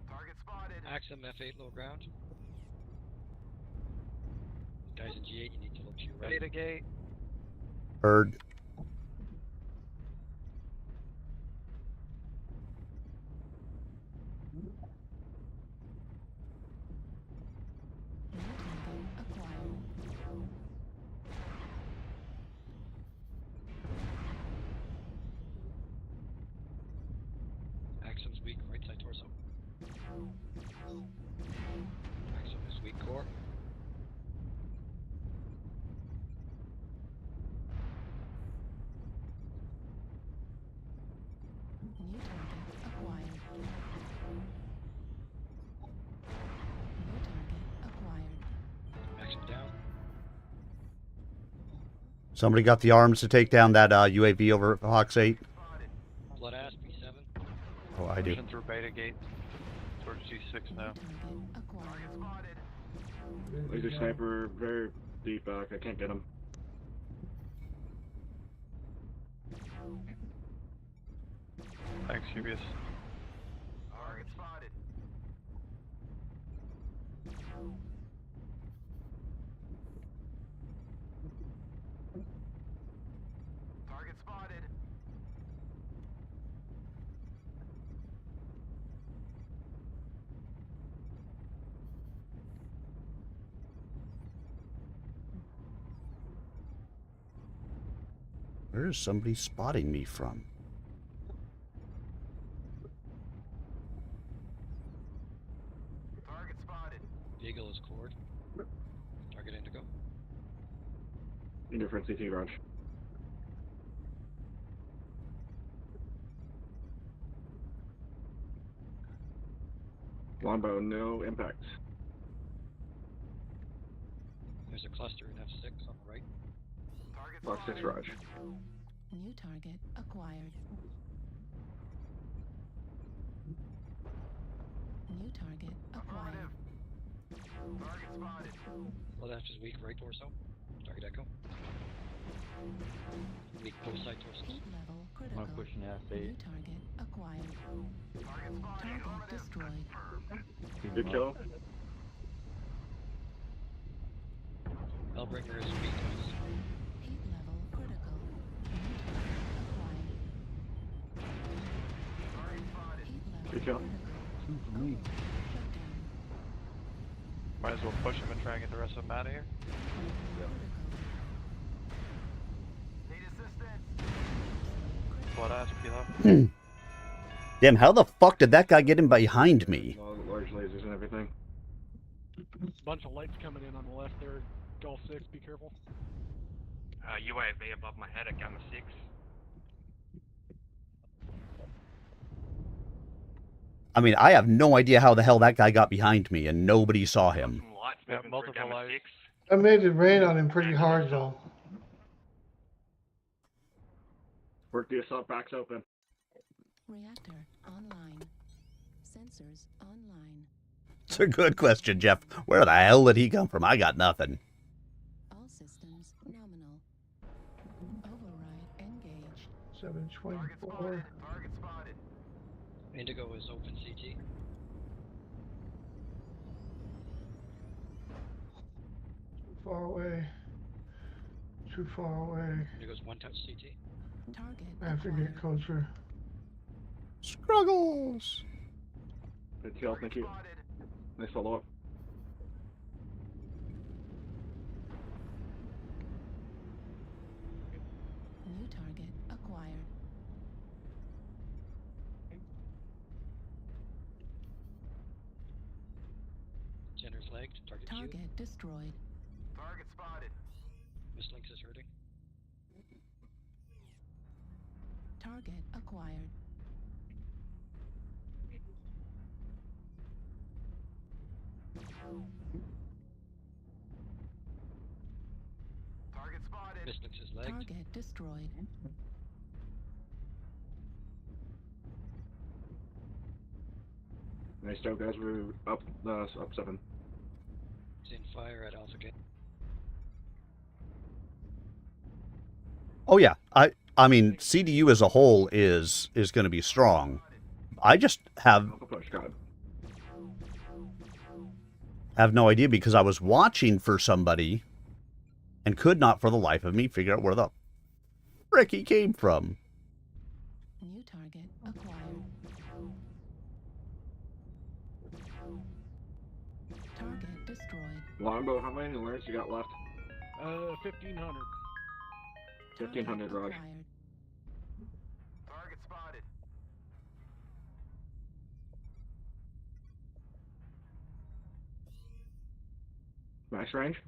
Target spotted. Axum F8 low ground. Guys in G8, you need to look to your right. Beta gate. Heard. New target acquired. Axum's weak, right side torso. Axum is weak core. New target acquired. New target acquired. Axum down. Somebody got the arms to take down that UAV over Fox 8? Blood Asp B7. Oh, I do. Pushing through beta gate towards G6 now. Target acquired. Laser sniper very deep back. I can't get him. Thanks, Cubius. Target spotted. Target spotted. Where is somebody spotting me from? Target spotted. Eagle is cored. Target Indigo. Indifferent CT garage. Longbow, no impact. There's a cluster in F6 on the right. Target Box 6 Raj. New target acquired. New target acquired. Target spotted. Blood Asp is weak, right torso. Target Echo. Weak both side torsos. Heat level critical. I'm pushing F8. New target acquired. Target spotted. Target destroyed. Good kill. Hellbringer is weak. Heat level critical. New target acquired. Heat level Good kill. critical. Shutdown. Might as well push him and try and get the rest of them out of here. Need assistance. Blood Asp, kilo. Damn, how the fuck did that guy get in behind me? Large lasers and everything. Bunch of lights coming in on the left there. Golf 6, be careful. UAV above my head at Gamma 6. I mean, I have no idea how the hell that guy got behind me and nobody saw him. Some lights Yeah, moving through multiple Gamma lights. 6. I made it rain on him pretty hard though. Work the assault backs open. Reactor online. Sensors online. It's a good question, Jeff. Where the hell did he come from? I got nothing. All systems nominal. Override engaged. 724. Target spotted. Indigo is open CT. Too far away. Too far away. Indigo's one touch CT. Target I have to get closer. Struggles. Good kill, thank you. Nice follow up. New target acquired. Jenner's legged. Target Q. Target destroyed. Target spotted. Miss Lynx is hurting. Target acquired. Target spotted. Miss Lynx is legged. Target destroyed. Nice job, guys. We're up 7. He's in fire at Alpha Gate. Oh yeah, I mean CDU as a whole is going to be strong. I just have no idea because I was watching for somebody and could not for the life of me figure out where the frick he came from. New target acquired. Target destroyed. Longbow, how many alerts you got left? 1,500. 1,500, Raj. Target spotted. Max range?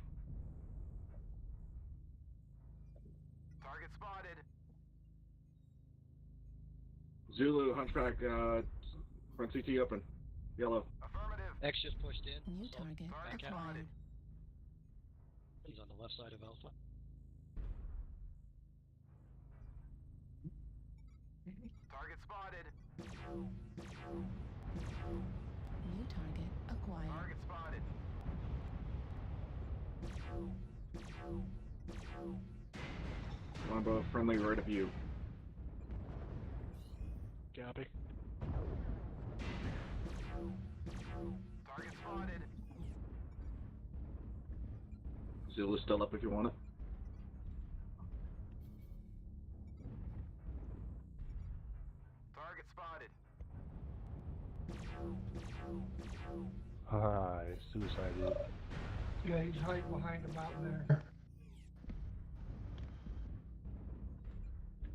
Target spotted. Zulu, Hunchback, front CT open. Yellow. Affirmative. X just pushed in. New So target back out. acquired. He's on the left side of Alpha. Target spotted. New target acquired. Target spotted. Longbow, friendly right of you. Copy. Target spotted. Zulu's still up if you want it. Target spotted. Hi, suicide. Yeah, he's hiding behind the mountain there.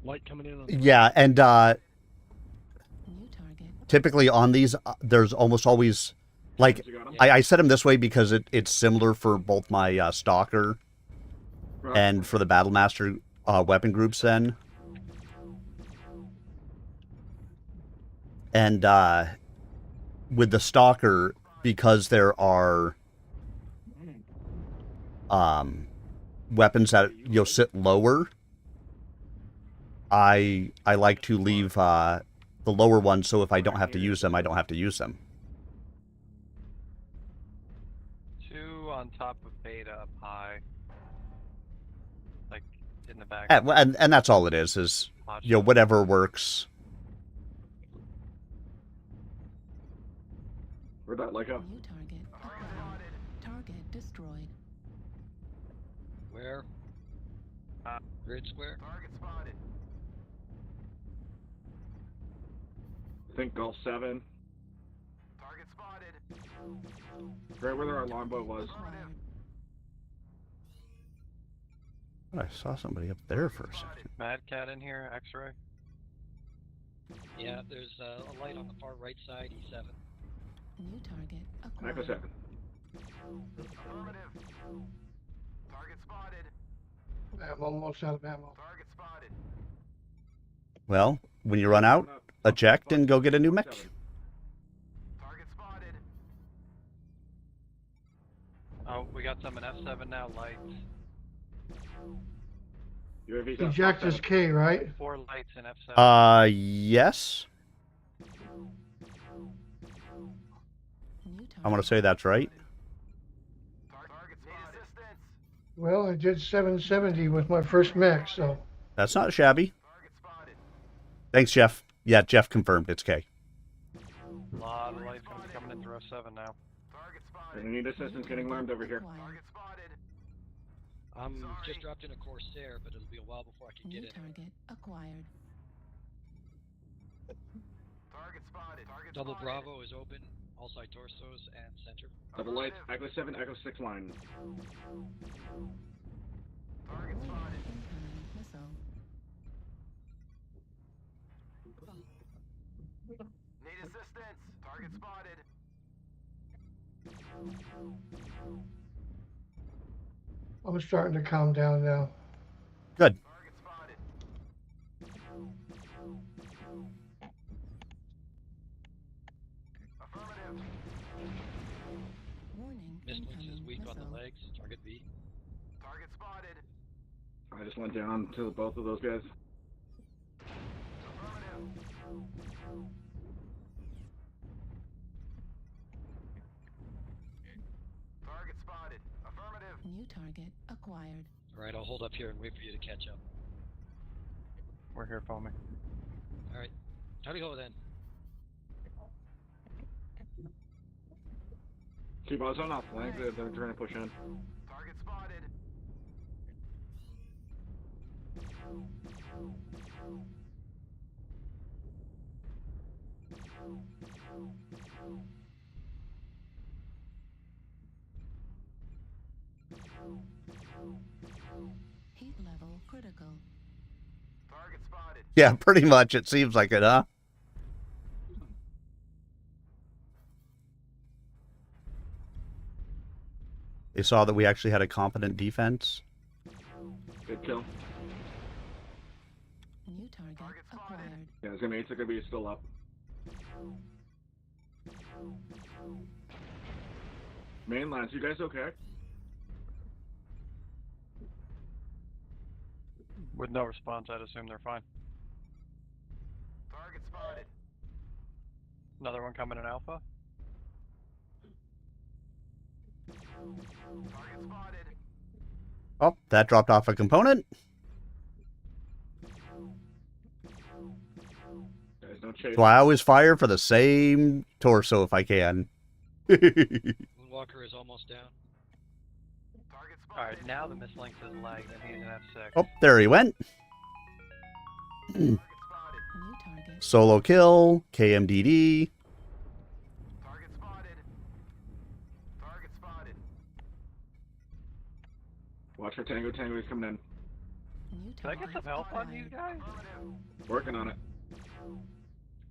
Light coming in on the Yeah, and New target. typically on these, there's almost always, like, I set them this way because it's similar for both my Stalker and for the Battlemaster weapon groups then. And with the Stalker, because there are weapons that sit lower, I like to leave the lower ones so if I don't have to use them, I don't have to use them. 2 on top of Beta up high. Like in the back. And that's all it is whatever works. Where'd that like up? New target acquired. Target destroyed. Where? Grid square? Target spotted. I think Gulf 7. Target spotted. Right where our longbow was. I saw somebody up there for a second. Mad Cat in here, X-ray. Yeah, there's a light on the far right side, E7. New target Echo acquired. 7. Affirmative. Target spotted. I'm almost out of ammo. Target spotted. Well, when you run out, eject and go get a new mech. Target spotted. Oh, we got some in F7 now, lights. UAV's up. Eject is K, right? 4 lights in F7. Yes. I want to say that's right. Well, I did 770 with my first mech, so. That's not shabby. Thanks, Jeff. Yeah, Jeff confirmed it's K. A lot of lights gonna be coming in through F7 now. I need assistance getting alarmed over here. I'm just dropped in a Corsair, but it'll be a while before I can get in. Target acquired. Double Bravo is open, all side torsos and center. Double lights, Echo 7, Echo 6 line. Missile. Need assistance. Target spotted. I'm starting to calm down now. Good. Target spotted. Affirmative. Warning. Missile is Incoming weak on the missile. legs, target V. Target spotted. I just went down to both of those guys. Affirmative. Target spotted. Affirmative. New target acquired. Alright, I'll hold up here and wait for you to catch up. We're here foaming. Alright, time to go then. Keep us on off flank, they're trying to push in. Target spotted. Heat level critical. Target spotted. Yeah, pretty much. It seems like it, huh? They saw that we actually had a competent defense. Good kill. New target acquired. Yeah, his mates are gonna be still up. Mainlands, you guys okay? With no response, I'd assume they're fine. Target spotted. Another one coming in Alpha. Target spotted. Oh, that dropped off a component. Guys, don't chase. So I always fire for the same torso if I can. Moonwalker is almost down. Target spotted. Alright, now the mislink is lagged and he's in F6. Oh, there he went. New target. Solo kill, KMDD. Target spotted. Target spotted. Watch for Tango, Tango is coming in. New Can I get some help on you guys? Working on it.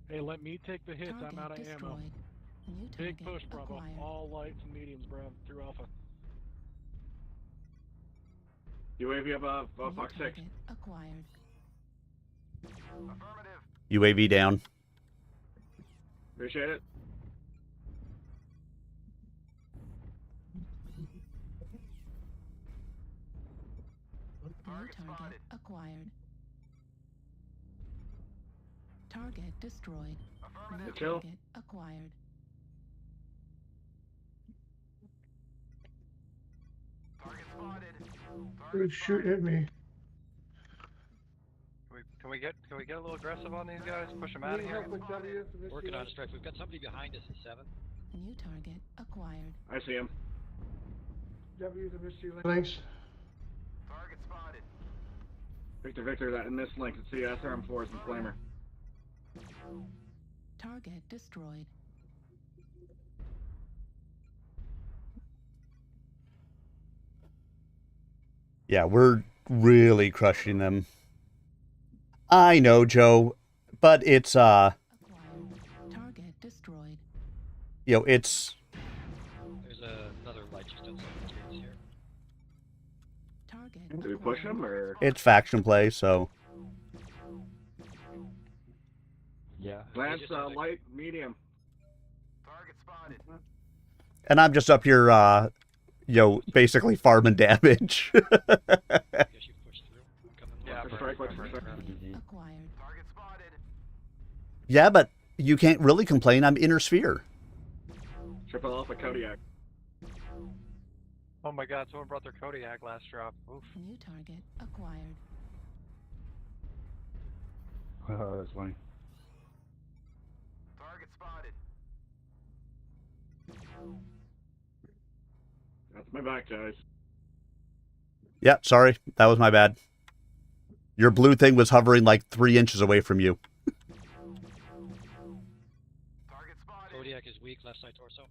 Hey, let me take the hits. I'm out of ammo. Destroyed. New Big target push, Bravo. acquired. All lights and mediums, Brav, through Alpha. UAV above, New Fox 6. target acquired. Affirmative. UAV down. Appreciate it. New target acquired. Target destroyed. New Good kill. target acquired. Target spotted. Who's shooting at me? Can we get a little aggressive on these guys? Push them out of here. Working on a strike. We've got somebody behind us at 7. New target acquired. I see him. W the Misty Links. Target spotted. Victor, that in this link, it's the SRM4s and Flamer. Target destroyed. Yeah, we're really crushing them. I know, Joe, but it's Acquired. Target destroyed. you know, it's There's another light just outside the gates here. Target Do we push him or? it's faction play, so Yeah. Lance, light, medium. Target spotted. and I'm just up here basically farming damage. Guess you pushed through. I'm coming. Strike, watch for strike. Acquired. Target spotted. Yeah, but you can't really complain. I'm inner sphere. Triple Alpha Kodiak. Oh my god, someone brought their Kodiak last drop. Oof. New target acquired. Oh, that's funny. Target spotted. That's my back, guys. Yeah, sorry. That was my bad. Your blue thing was hovering like 3 inches away from you. Target spotted. Kodiak is weak, left side torso.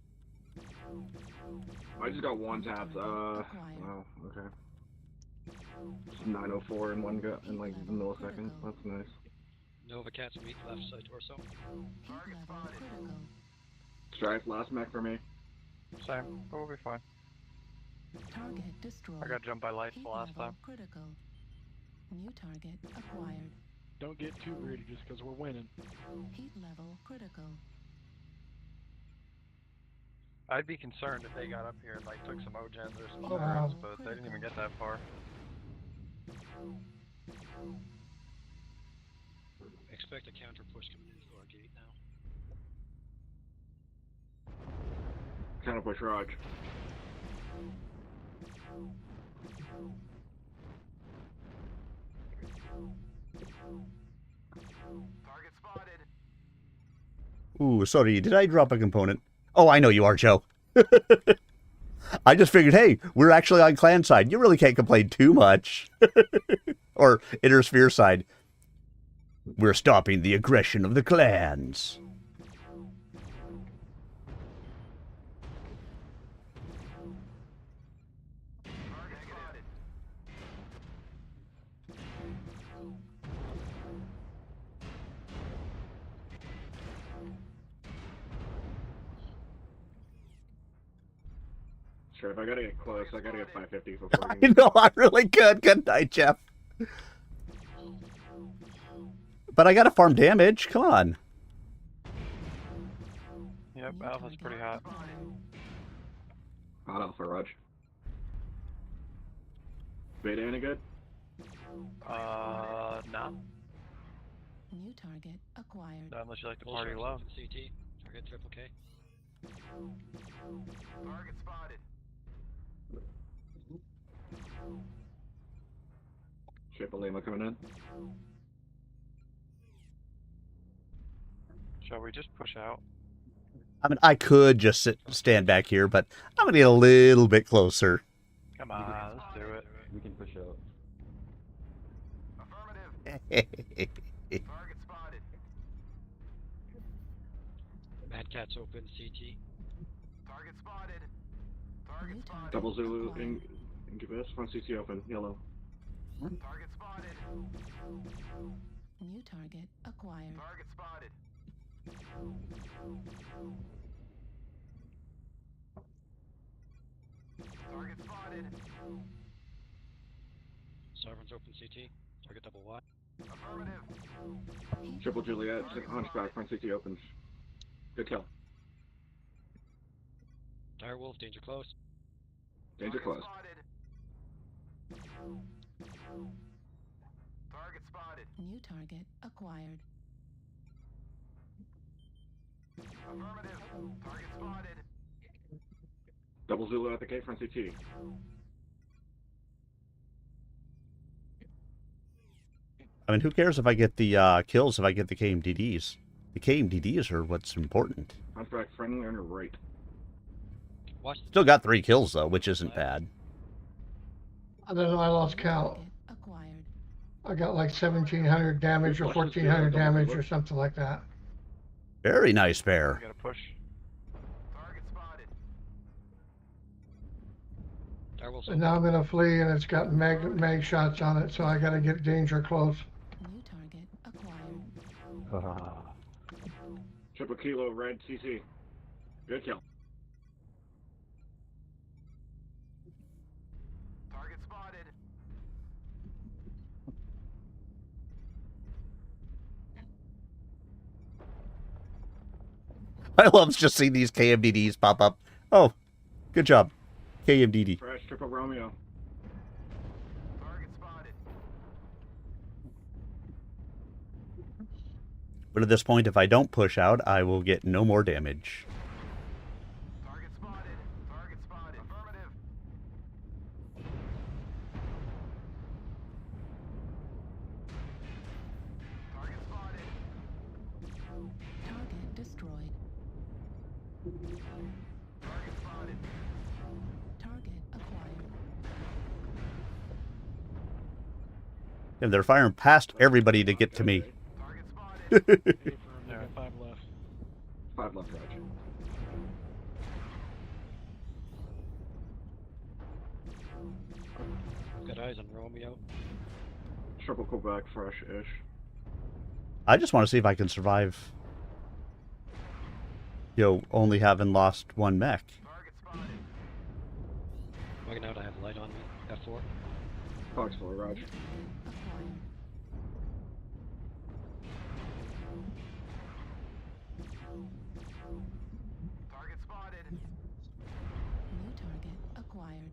I just got one tap. Oh, okay. Just 904 in one go in like a millisecond. That's nice. Nova Cat's weak, left side torso. Heat level critical. Strife, last mech for me. Same, but we'll be fine. Target destroyed. I got jumped by lights Heat the last level time. critical. New target acquired. Don't get too greedy just because we're winning. Heat level critical. I'd be concerned if they got up here and like took some O-gens or some Wow. strats, but they didn't even get that far. Expect a counter push coming into our gate now. Counter push Raj. Target spotted. Ooh, sorry. Did I drop a component? Oh, I know you are, Joe. I just figured, hey, we're actually on clan side. You really can't complain too much. Or inner sphere side. We're stopping the aggression of the clans. Target spotted. Sure, if I gotta get close, I gotta get 550 before I we can... know, I really could. Good night, Jeff. But I gotta farm damage. Come on. Yep, Alpha's pretty hot. Hot Alpha, Raj. Beta any good? Nah. New target acquired. Not unless you like to Full party charge low. open CT. Target triple K. Target spotted. Triple Lima coming in. Shall we just push out? I mean, I could just stand back here, but I'm gonna get a little bit closer. Come on, let's do it. We can push out. Affirmative. Target spotted. Mad Cat's open CT. Target spotted. Target New spotted. target Double Zulu acquired. Incubus. Front CT open. Yellow. Target spotted. New target acquired. Target spotted. Target spotted. Sovereign's open CT. Target double Y. Affirmative. Heat Triple level Juliet. critical. Hunchback. Front CT opens. Good kill. Direwolf, danger close. Danger close. Spotted. Target spotted. New target acquired. Affirmative. Target spotted. Double Zulu at the gate. Front CT. I mean, who cares if I get the kills if I get the KMDDs? The KMDDs are what's important. Hunchback friendly on your right. Watch the Still got 3 kills, though, which isn't bad. I don't know, I lost count. Target acquired. I got like 1,700 damage or 1,400 damage or something like that. Very nice bear. We gotta push. Target spotted. Direwolf's And open. now I'm gonna flee and it's got mag shots on it, so I gotta get danger close. New target acquired. Triple Kilo red CC. Good kill. Target spotted. I love just seeing these KMDDs pop up. Oh, good job. KMDD. Fresh Triple Romeo. Target spotted. But at this point, if I don't push out, I will get no more damage. Target spotted. Target spotted. Affirmative. Target spotted. Target destroyed. Target spotted. Target acquired. And they're firing past everybody to get to me. Target spotted. Wait for him. They got 5 left. 5 left, Roger. Got eyes on Romeo. Triple Quebec, fresh-ish. I just want to see if I can survive. Only having lost 1 mech. Target spotted. Looking out, I have light on me. F4. Fox 4, Roger. Acquired. Target spotted. New target acquired.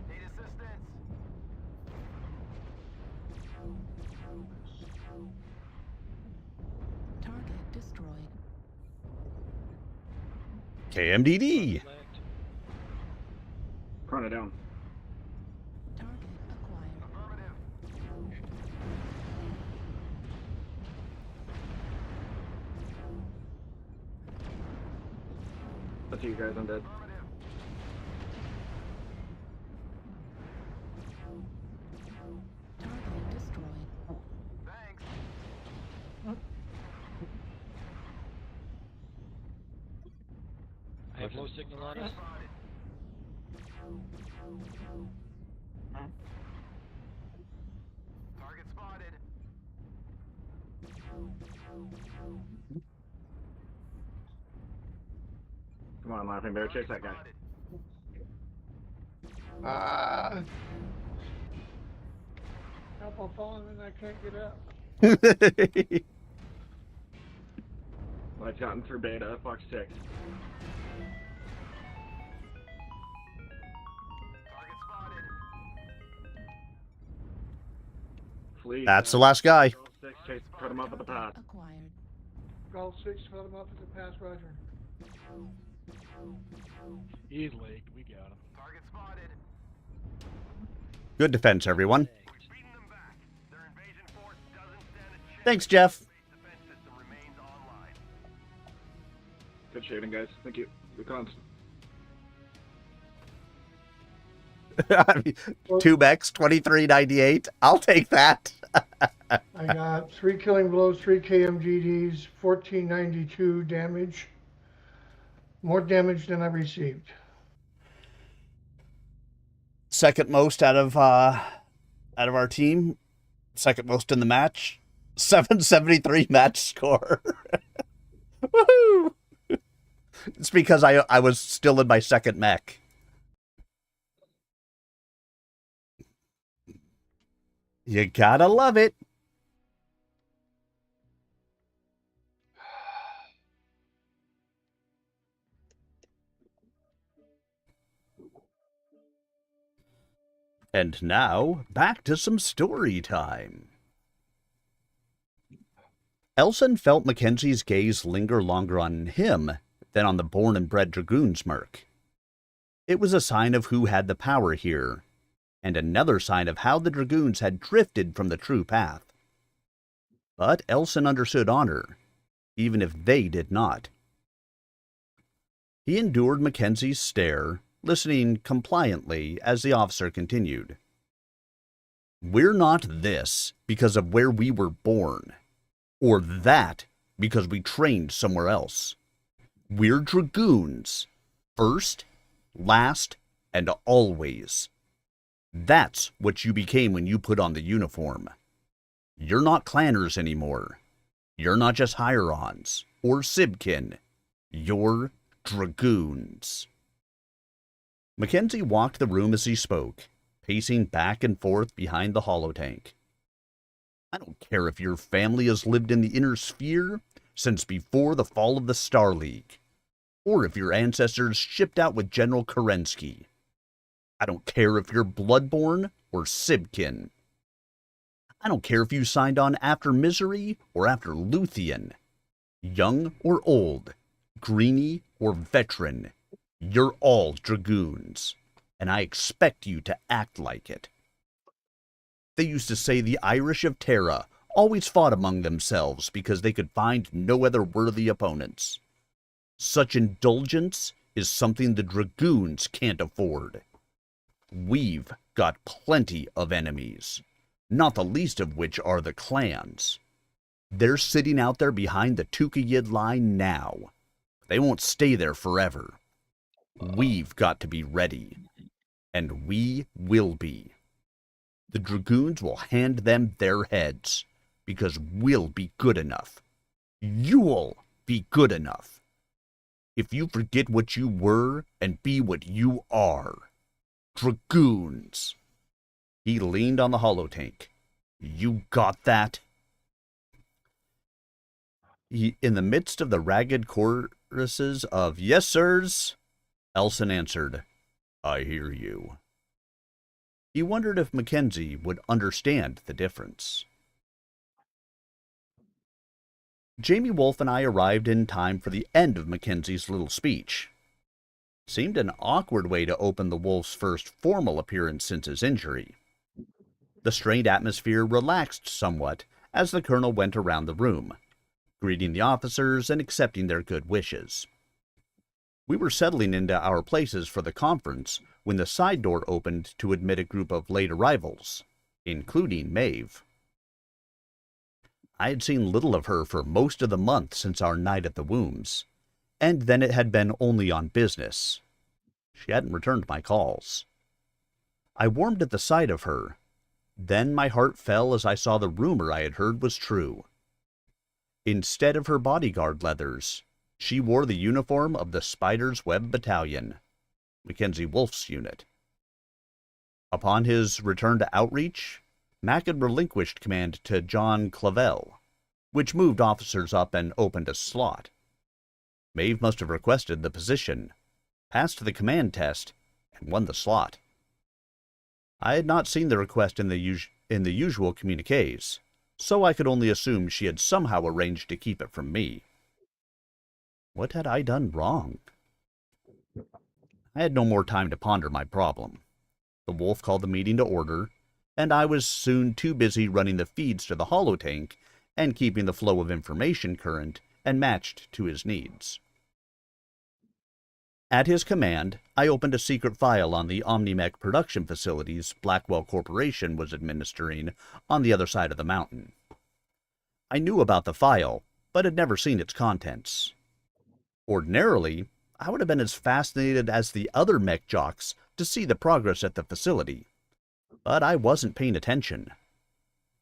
Need assistance. Target destroyed. KMDD. Chrono down. Target acquired. Affirmative. That's you guys, I'm dead. Affirmative. Target destroyed. Thanks. I have no signal on us. Spotted. Target spotted. Come on, Laughing Bear, chase that guy. Spotted. Help, I'm falling and I can't get up. I've gotten through beta, Fox 6. Target spotted. Fleet. That's the last guy. 6, chase, put him up at the path. Acquired. Golf 6, fill him up at the pass, Roger. He's late. We got him. Target spotted. Good defense, everyone. We've beaten them back. Their invasion force doesn't stand a chance. Thanks, Jeff. Base defense system remains online. Good shaving, guys. Thank you. Good cons. 2 mechs, 2398. I'll take that. I got 3 killing blows, 3 KMGDs, 1492 damage. More damage than I received. Second most out of our team. Second most in the match. 773 match score. Woohoo! It's because I was still in my second mech. You gotta love it. And now, back to some story time. Elson felt Mackenzie's gaze linger longer on him than on the born and bred dragoon's merc. It was a sign of who had the power here, and another sign of how the dragoons had drifted from the true path. But Elson understood honor, even if they did not. He endured Mackenzie's stare, listening compliantly as the officer continued. We're not this because of where we were born, or that because we trained somewhere else. We're dragoons, first, last, and always. That's what you became when you put on the uniform. You're not clanners anymore. You're not just hire-ons or sibkin. You're dragoons. Mackenzie walked the room as he spoke, pacing back and forth behind the holotank. I don't care if your family has lived in the inner sphere since before the fall of the Star League, or if your ancestors shipped out with General Kerensky. I don't care if you're Bloodborne or Sibkin. I don't care if you signed on after Misery or after Luthien. Young or old, greenie or veteran, you're all dragoons, and I expect you to act like it. They used to say the Irish of Terra always fought among themselves because they could find no other worthy opponents. Such indulgence is something the dragoons can't afford. We've got plenty of enemies, not the least of which are the clans. They're sitting out there behind the Tukayid line now. They won't stay there forever. We've got to be ready. And we will be. The dragoons will hand them their heads, because we'll be good enough. You'll be good enough. If you forget what you were and be what you are. Dragoons. He leaned on the holotank. You got that? In the midst of the ragged choruses of yes, sirs, Elson answered, I hear you. He wondered if Mackenzie would understand the difference. Jamie Wolf and I arrived in time for the end of Mackenzie's little speech. Seemed an awkward way to open the Wolf's first formal appearance since his injury. The strained atmosphere relaxed somewhat as the colonel went around the room, greeting the officers and accepting their good wishes. We were settling into our places for the conference when the side door opened to admit a group of late arrivals, including Maeve. I had seen little of her for most of the month since our night at the Wombs, and then it had been only on business. She hadn't returned my calls. I warmed at the sight of her. Then my heart fell as I saw the rumor I had heard was true. Instead of her bodyguard leathers, she wore the uniform of the Spider's Web Battalion, Mackenzie Wolf's unit. Upon his return to outreach, Mac had relinquished command to John Clavel, which moved officers up and opened a slot. Maeve must have requested the position, passed the command test, and won the slot. I had not seen the request in the usual communiques, so I could only assume she had somehow arranged to keep it from me. What had I done wrong? I had no more time to ponder my problem. The Wolf called the meeting to order, and I was soon too busy running the feeds to the holotank and keeping the flow of information current and matched to his needs. At his command, I opened a secret file on the OmniMech production facilities Blackwell Corporation was administering on the other side of the mountain. I knew about the file, but had never seen its contents. Ordinarily, I would have been as fascinated as the other mech jocks to see the progress at the facility, but I wasn't paying attention.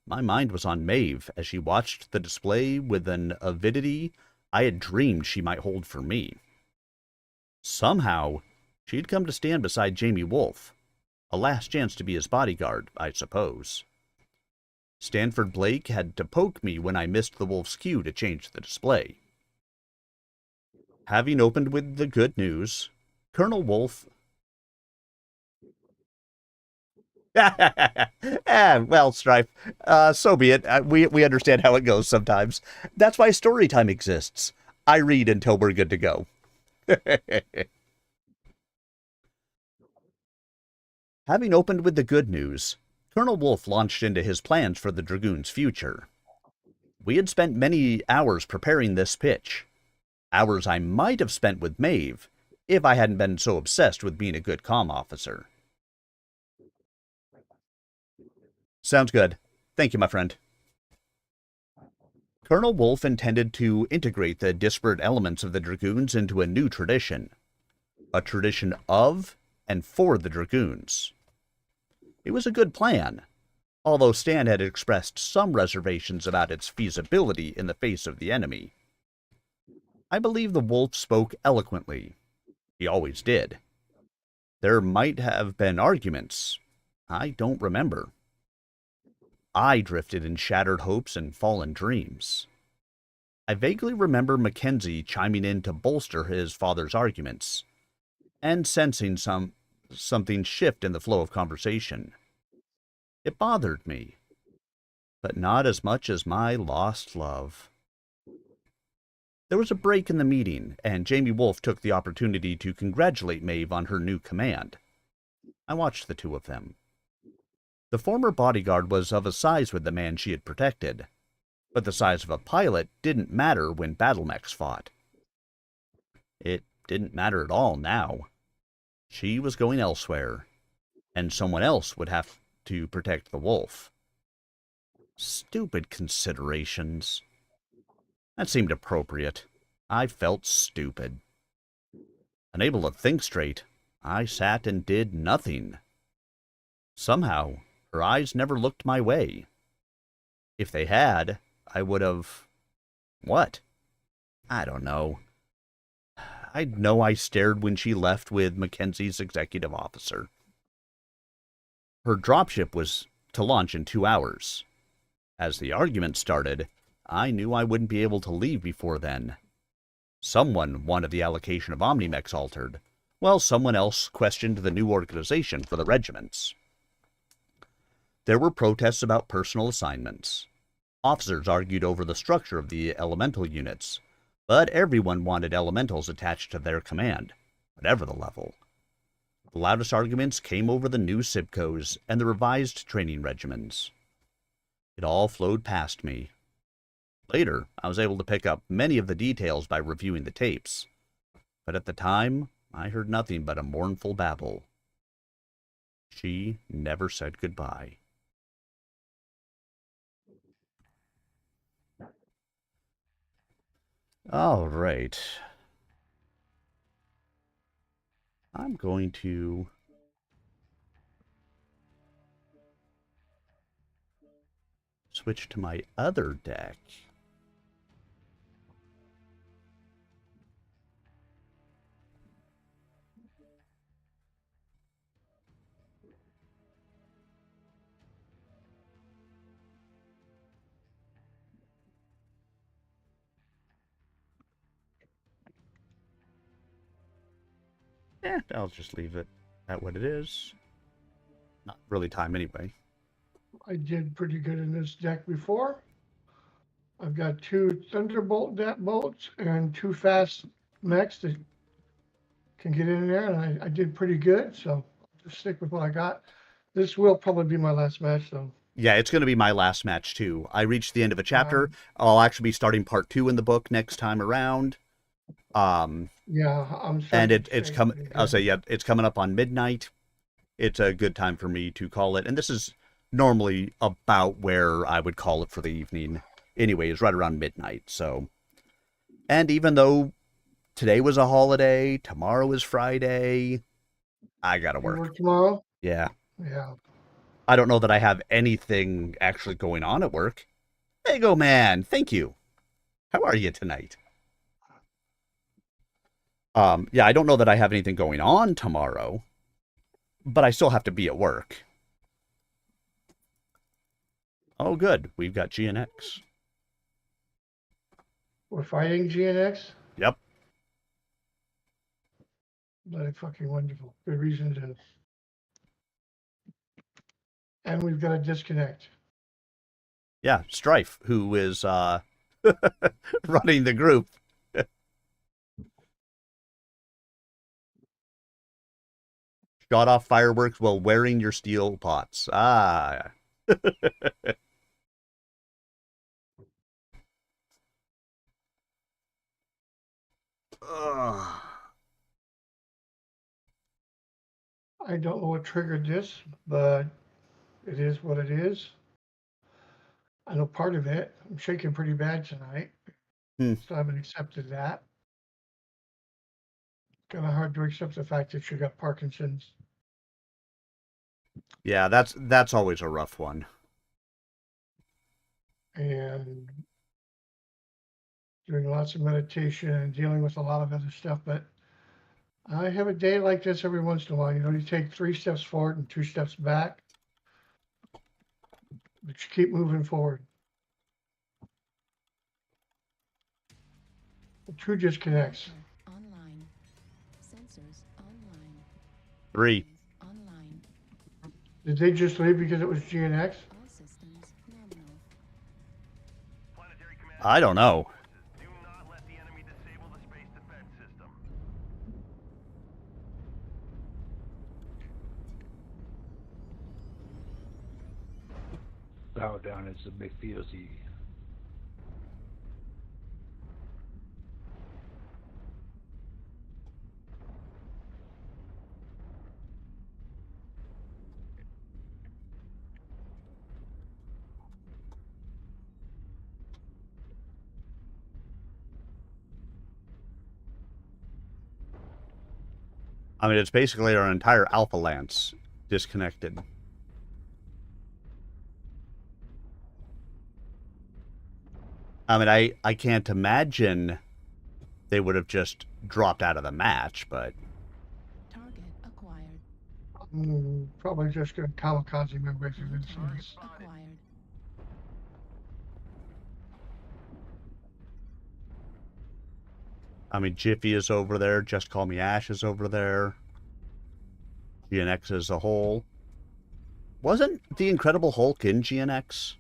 My mind was on Maeve as she watched the display with an avidity I had dreamed she might hold for me. Somehow, she'd come to stand beside Jamie Wolf, a last chance to be his bodyguard, I suppose. Stanford Blake had to poke me when I missed the Wolf's cue to change the display. Having opened with the good news, Colonel Wolf... well, Strife, so be it. We understand how it goes sometimes. That's why story time exists. I read until we're good to go. Having opened with the good news, Colonel Wolf launched into his plans for the Dragoons' future. We had spent many hours preparing this pitch. Hours I might have spent with Maeve, if I hadn't been so obsessed with being a good comm officer. Sounds good. Thank you, my friend. Colonel Wolf intended to integrate the disparate elements of the Dragoons into a new tradition. A tradition of and for the Dragoons. It was a good plan, although Stan had expressed some reservations about its feasibility in the face of the enemy. I believe the Wolf spoke eloquently. He always did. There might have been arguments. I don't remember. I drifted in shattered hopes and fallen dreams. I vaguely remember Mackenzie chiming in to bolster his father's arguments, and sensing something shift in the flow of conversation. It bothered me, but not as much as my lost love. There was a break in the meeting, and Jamie Wolf took the opportunity to congratulate Maeve on her new command. I watched the two of them. The former bodyguard was of a size with the man she had protected, but the size of a pilot didn't matter when battle mechs fought. It didn't matter at all now. She was going elsewhere, and someone else would have to protect the wolf. Stupid considerations. That seemed appropriate. I felt stupid. Unable to think straight, I sat and did nothing. Somehow, her eyes never looked my way. If they had, I would have... What? I don't know. I know I stared when she left with Mackenzie's executive officer. Her dropship was to launch in 2 hours. As the argument started, I knew I wouldn't be able to leave before then. Someone wanted the allocation of Omnimechs altered, while someone else questioned the new organization for the regiments. There were protests about personal assignments. Officers argued over the structure of the elemental units, but everyone wanted elementals attached to their command, whatever the level. The loudest arguments came over the new SIBCOs and the revised training regimens. It all flowed past me. Later, I was able to pick up many of the details by reviewing the tapes, but at the time, I heard nothing but a mournful babble. She never said goodbye. All right. I'm going to switch to my other deck. I'll just leave it at what it is. Not really time anyway. I did pretty good in this deck before. I've got 2 Thunderbolt bolts and 2 fast mechs that can get in there, and I did pretty good, so I'll just stick with what I got. This will probably be my last match, though. Yeah, it's going to be my last match, too. I reached the end of a chapter. I'll actually be starting part 2 in the book next time around. Yeah, I'm and it's coming. I'll say, yeah, it's coming up on midnight. It's a good time for me to call it, and this is normally about where I would call it for the evening. Anyways, right around midnight. So, and even though today was a holiday, tomorrow is Friday, I gotta You work. work tomorrow? Yeah. Yeah. I don't know that I have anything actually going on at work. Lego Man, thank you. How are you tonight? Yeah, I don't know that I have anything going on tomorrow, but I still have to be at work. Oh, good. We've got GNX. We're fighting GNX? Yep. Bloody fucking wonderful. Good reason to. And we've got a disconnect. Yeah, Strife, who is running the group. Shot off fireworks while wearing your steel pots. Ah. I don't know what triggered this, but it is what it is. I know part of it. I'm shaking pretty bad tonight. So I haven't accepted that. Kind of hard to accept the fact that you got Parkinson's. Yeah, that's always a rough one. And doing lots of meditation and dealing with a lot of other stuff. But I have a day like this every once in a while. You know, you take 3 steps forward and 2 steps back, but you keep moving forward. 2 disconnects. Online. Sensors online. 3. Did they just leave because it was GNX? All systems nominal. I don't know. Do not let the enemy disable the space defense system. Bow down is a mafiosi. I mean, it's basically our entire Alpha Lance disconnected. I mean, I can't imagine they would have just dropped out of the match, but... Target acquired. Probably just gonna kamikaze my way through this. Acquired. I mean, Jiffy is over there. Just Call Me Ash is over there. GNX as a whole. Wasn't the Incredible Hulk in GNX?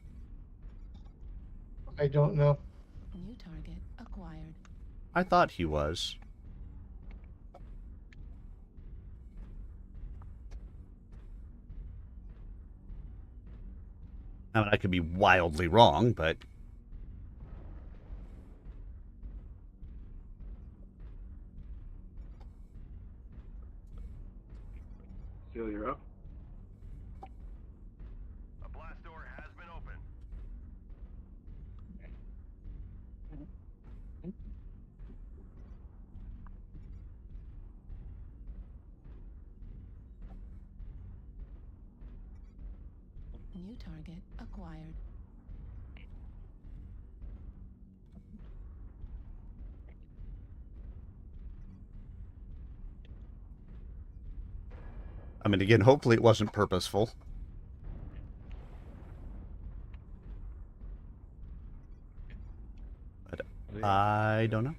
I don't know. New target acquired. I thought he was. I mean, I could be wildly wrong, but... Seal, you're up. A blast door has been opened. New target acquired. I mean, again, hopefully it wasn't purposeful. But I don't know.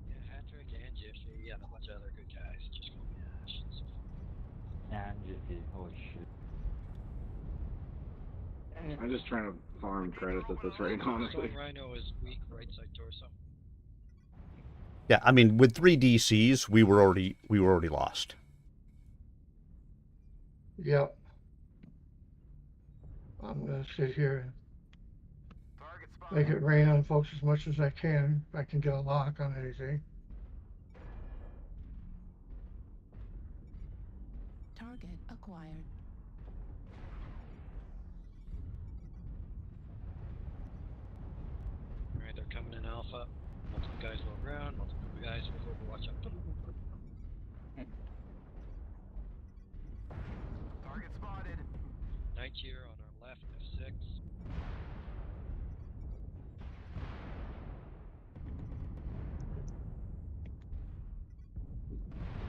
Yeah, Patrick and Jiffy and a bunch of other good guys. Just Call Me Ash and so forth. And Jiffy, holy shit. I'm just trying to farm credits at this rate, honestly. Stone Rhino is weak, right side torso. Yeah, I mean, with 3 DCs, we were already lost. Yep. I'm gonna sit here and make it rain on folks as much as I can. If I can get a lock on anything. Target acquired. Alright, they're coming in Alpha. Multiple guys low ground, multiple guys with Overwatch up top. Target spotted. Night here on our left, F6.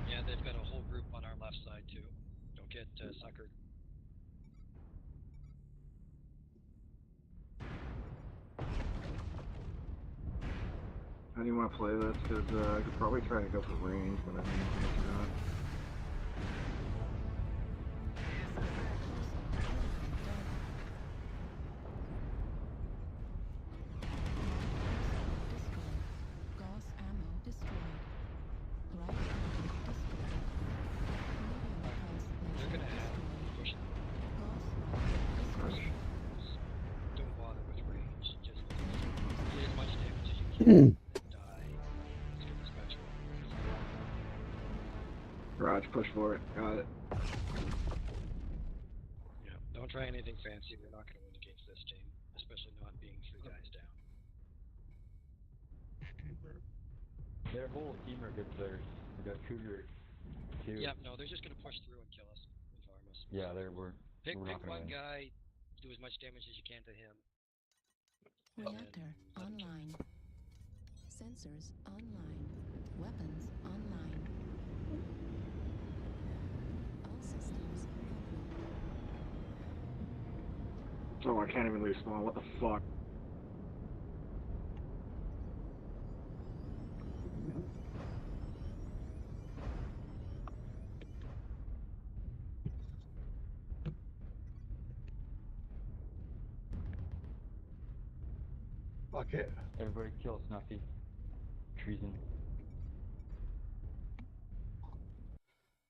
Yeah, they've got a whole group on our left side too. Don't get suckered. How do you want to play this? Because I could probably try to go for range, but I think it's not. Gauss ammo destroyed. Right target destroyed. Medium pulse They're laser gonna have destroyed. push Gauss rocket destroyed. Don't bother with range. Just get as much damage as you can and die. Let's get this match rolling. Raj, push for it. Got it. Yeah, don't try anything fancy. We're not gonna win against this team, especially not being 3 guys down. Their whole team are good players. We got Cougar, too. Yeah, no, they're just gonna push through and kill us and farm us. Yeah, we're Pick not gonna one win. guy, do as much damage as you can to him. Reactor online. Sensors online. Weapons online. All systems nominal. Oh, I can't even leave spawn. What the fuck? Fuck it. Everybody kill Snuffy. Treason.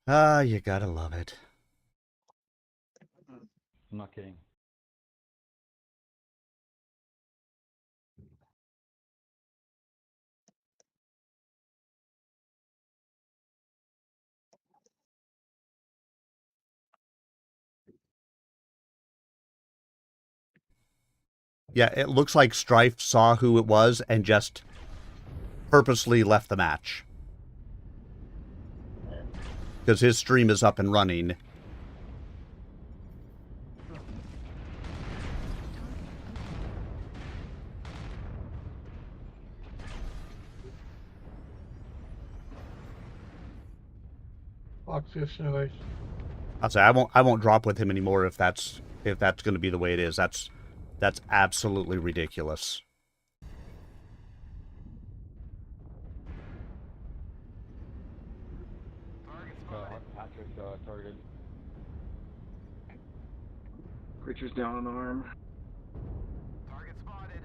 Ah, you gotta love it. I'm not kidding. Yeah, it looks like Strife saw who it was and just purposely left the match. Because his stream is up and running. Fuck this noise. I'll say I won't drop with him anymore if that's going to be the way it is. That's absolutely ridiculous. Patrick targeted. Creature's down on the arm. Target spotted.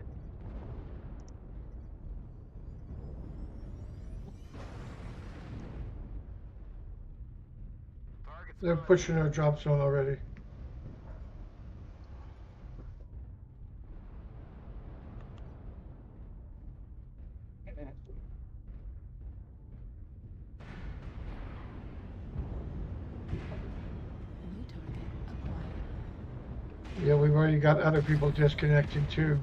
They're pushing our drop zone already. Yeah, we've already got other people disconnecting too.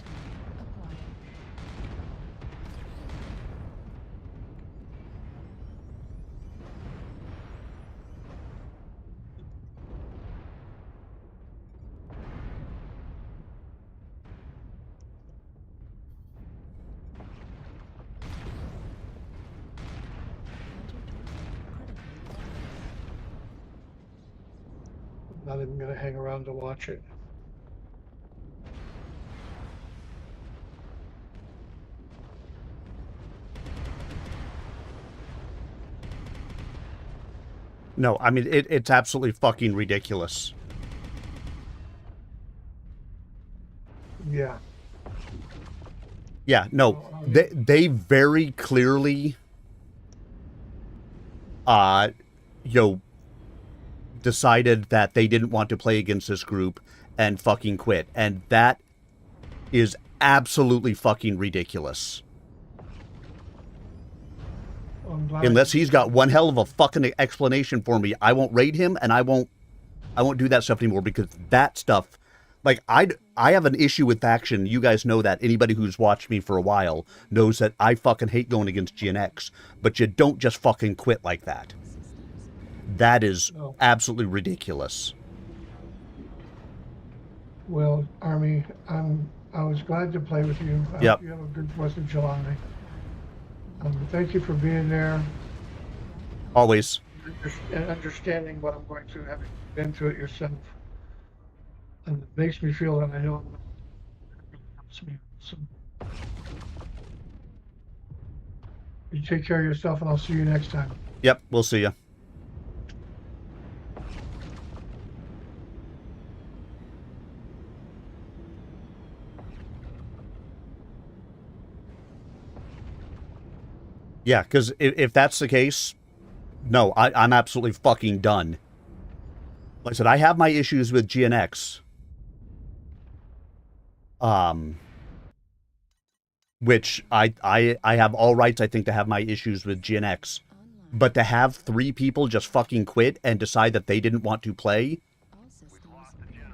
Not even gonna hang around to watch it. No, I mean, it's absolutely fucking ridiculous. Yeah. Yeah, no, they very clearly, decided that they didn't want to play against this group and fucking quit. And that is absolutely fucking ridiculous. Unless he's got one hell of a fucking explanation for me, I won't raid him and I won't do that stuff anymore, because that stuff, like, I have an issue with faction. You guys know that. Anybody who's watched me for a while knows that I fucking hate going against GNX, but you don't just fucking quit like that. That is absolutely ridiculous. Well, Army, I was glad to play with you. I Yep. hope you have a good 4th of July. Thank you for being there. Always. And understanding what I'm going through, having been through it yourself. And it makes me feel that I know it helps me. So, you take care of yourself, and I'll see you next time. Yep, we'll see you. Yeah, because if that's the case, no, I'm absolutely fucking done. Like I said, I have my issues with GNX. Which I have all rights, I think, to have my issues with GNX. But to have 3 people just fucking quit and decide that they didn't want to play,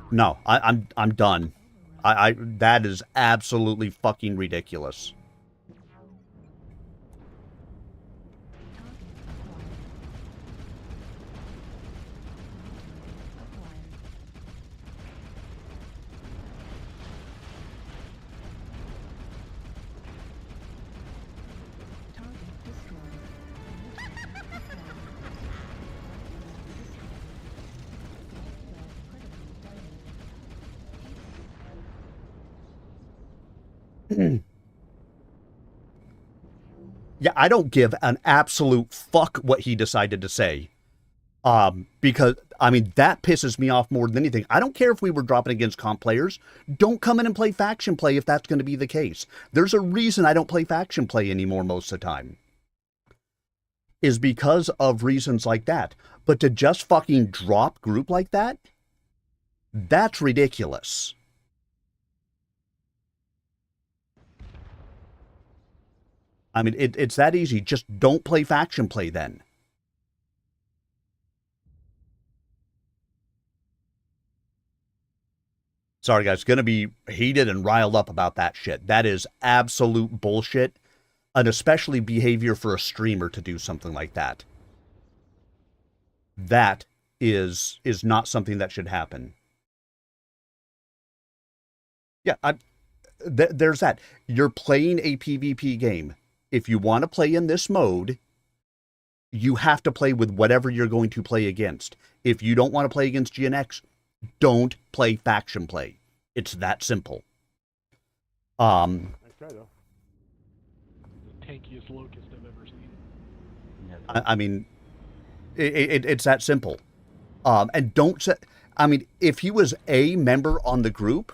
no, I'm done. That is absolutely fucking ridiculous. Yeah, I don't give an absolute fuck what he decided to say. Because I mean, that pisses me off more than anything. I don't care if we were dropping against comp players. Don't come in and play faction play if that's going to be the case. There's a reason I don't play faction play anymore most of the time. Is because of reasons like that. But to just fucking drop group like that, that's ridiculous. I mean, it's that easy. Just don't play faction play then. Sorry, guys. Going to be heated and riled up about that shit. That is absolute bullshit. And especially behavior for a streamer to do something like that. That is not something that should happen. Yeah, there's that. You're playing a PvP game. If you want to play in this mode, you have to play with whatever you're going to play against. If you don't want to play against GNX, don't play faction play. It's that simple. I try though. The tankiest locust I've ever seen. I mean, it's that simple. And don't set. I mean, if he was a member on the group,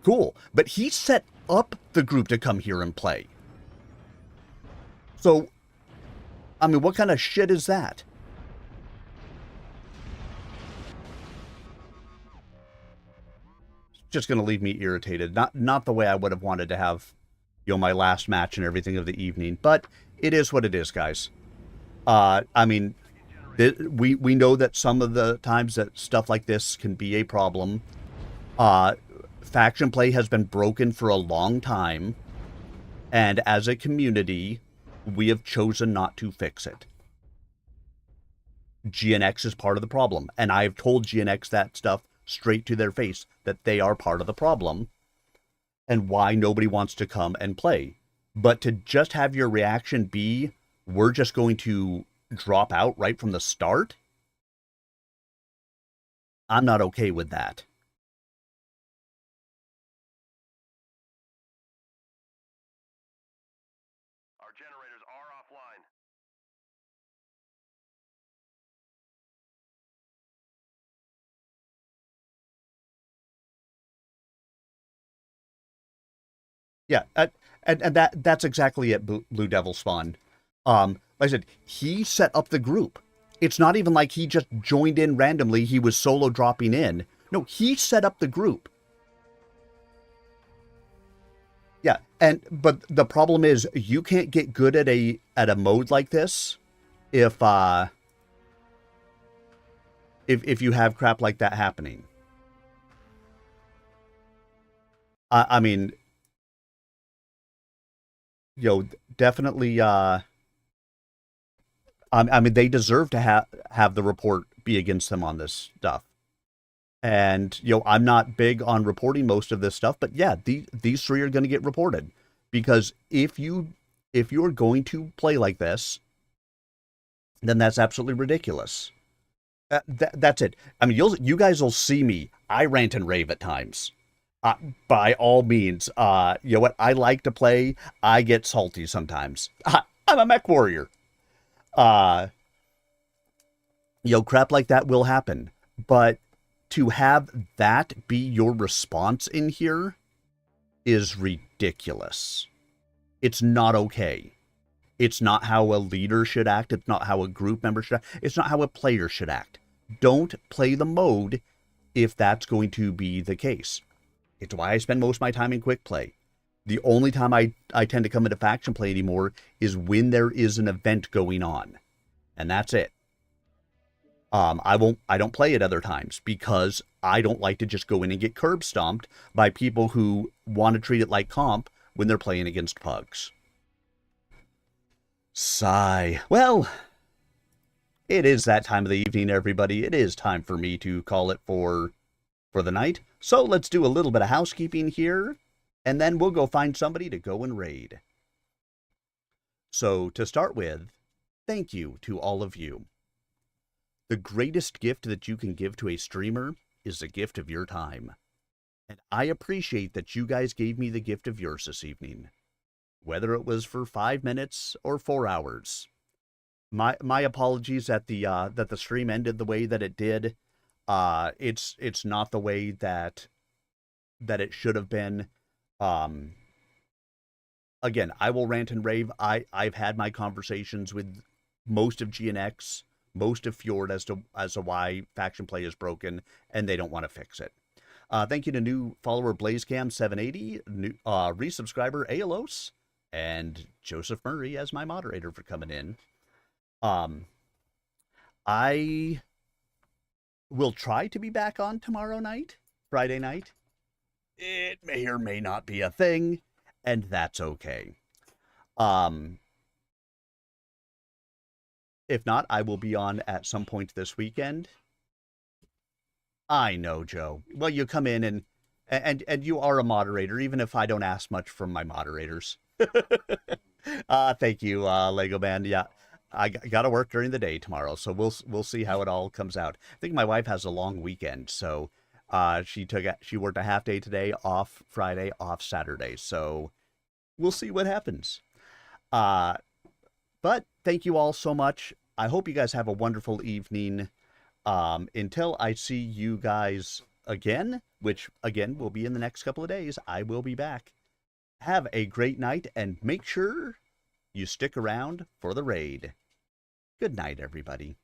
cool. But he set up the group to come here and play. So, I mean, what kind of shit is that? Just going to leave me irritated. Not the way I would have wanted to have, you know, my last match and everything of the evening. But it is what it is, guys. I mean, we know that some of the times that stuff like this can be a problem. Faction play has been broken for a long time. And as a community, we have chosen not to fix it. GNX is part of the problem. And I've told GNX that stuff straight to their face, that they are part of the problem and why nobody wants to come and play. But to just have your reaction be, we're just going to drop out right from the start, I'm not okay with that. Our generators are offline. Yeah, and that's exactly it, Blue Devil Spawn. Like I said, he set up the group. It's not even like he just joined in randomly. He was solo dropping in. No, he set up the group. Yeah, but the problem is you can't get good at a mode like this if you have crap like that happening. I mean, you know, definitely. I mean, they deserve to have the report be against them on this stuff. And, you know, I'm not big on reporting most of this stuff, but yeah, these three are going to get reported. Because if you're going to play like this, then that's absolutely ridiculous. That's it. I mean, you guys will see me. I rant and rave at times. By all means, you know what? I like to play. I get salty sometimes. I'm a mech warrior. You know, crap like that will happen. But to have that be your response in here is ridiculous. It's not okay. It's not how a leader should act. It's not how a group member should act. It's not how a player should act. Don't play the mode if that's going to be the case. It's why I spend most of my time in quick play. The only time I tend to come into faction play anymore is when there is an event going on. And that's it. I don't play it other times because I don't like to just go in and get curb stomped by people who want to treat it like comp when they're playing against pugs. Sigh. Well, it is that time of the evening, everybody. It is time for me to call it for the night. So let's do a little bit of housekeeping here, and then we'll go find somebody to go and raid. So to start with, thank you to all of you. The greatest gift that you can give to a streamer is the gift of your time. And I appreciate that you guys gave me the gift of yours this evening. Whether it was for 5 minutes or 4 hours. My apologies that the stream ended the way that it did. It's not the way that it should have been. Again, I will rant and rave. I've had my conversations with most of GNX, most of Fjord as to why faction play is broken, and they don't want to fix it. Thank you to new follower BlazeCam780, new resubscriber Aelos, and Joseph Murray as my moderator for coming in. I will try to be back on tomorrow night, Friday night. It may or may not be a thing, and that's okay. If not, I will be on at some point this weekend. I know, Joe. Well, you come in and you are a moderator, even if I don't ask much from my moderators. Thank you, Lego Band. Yeah, I got to work during the day tomorrow, so we'll see how it all comes out. I think my wife has a long weekend, so she worked a half day today, off Friday, off Saturday. So we'll see what happens. But thank you all so much. I hope you guys have a wonderful evening. Until I see you guys again, which again will be in the next couple of days, I will be back. Have a great night and make sure you stick around for the raid. Good night, everybody.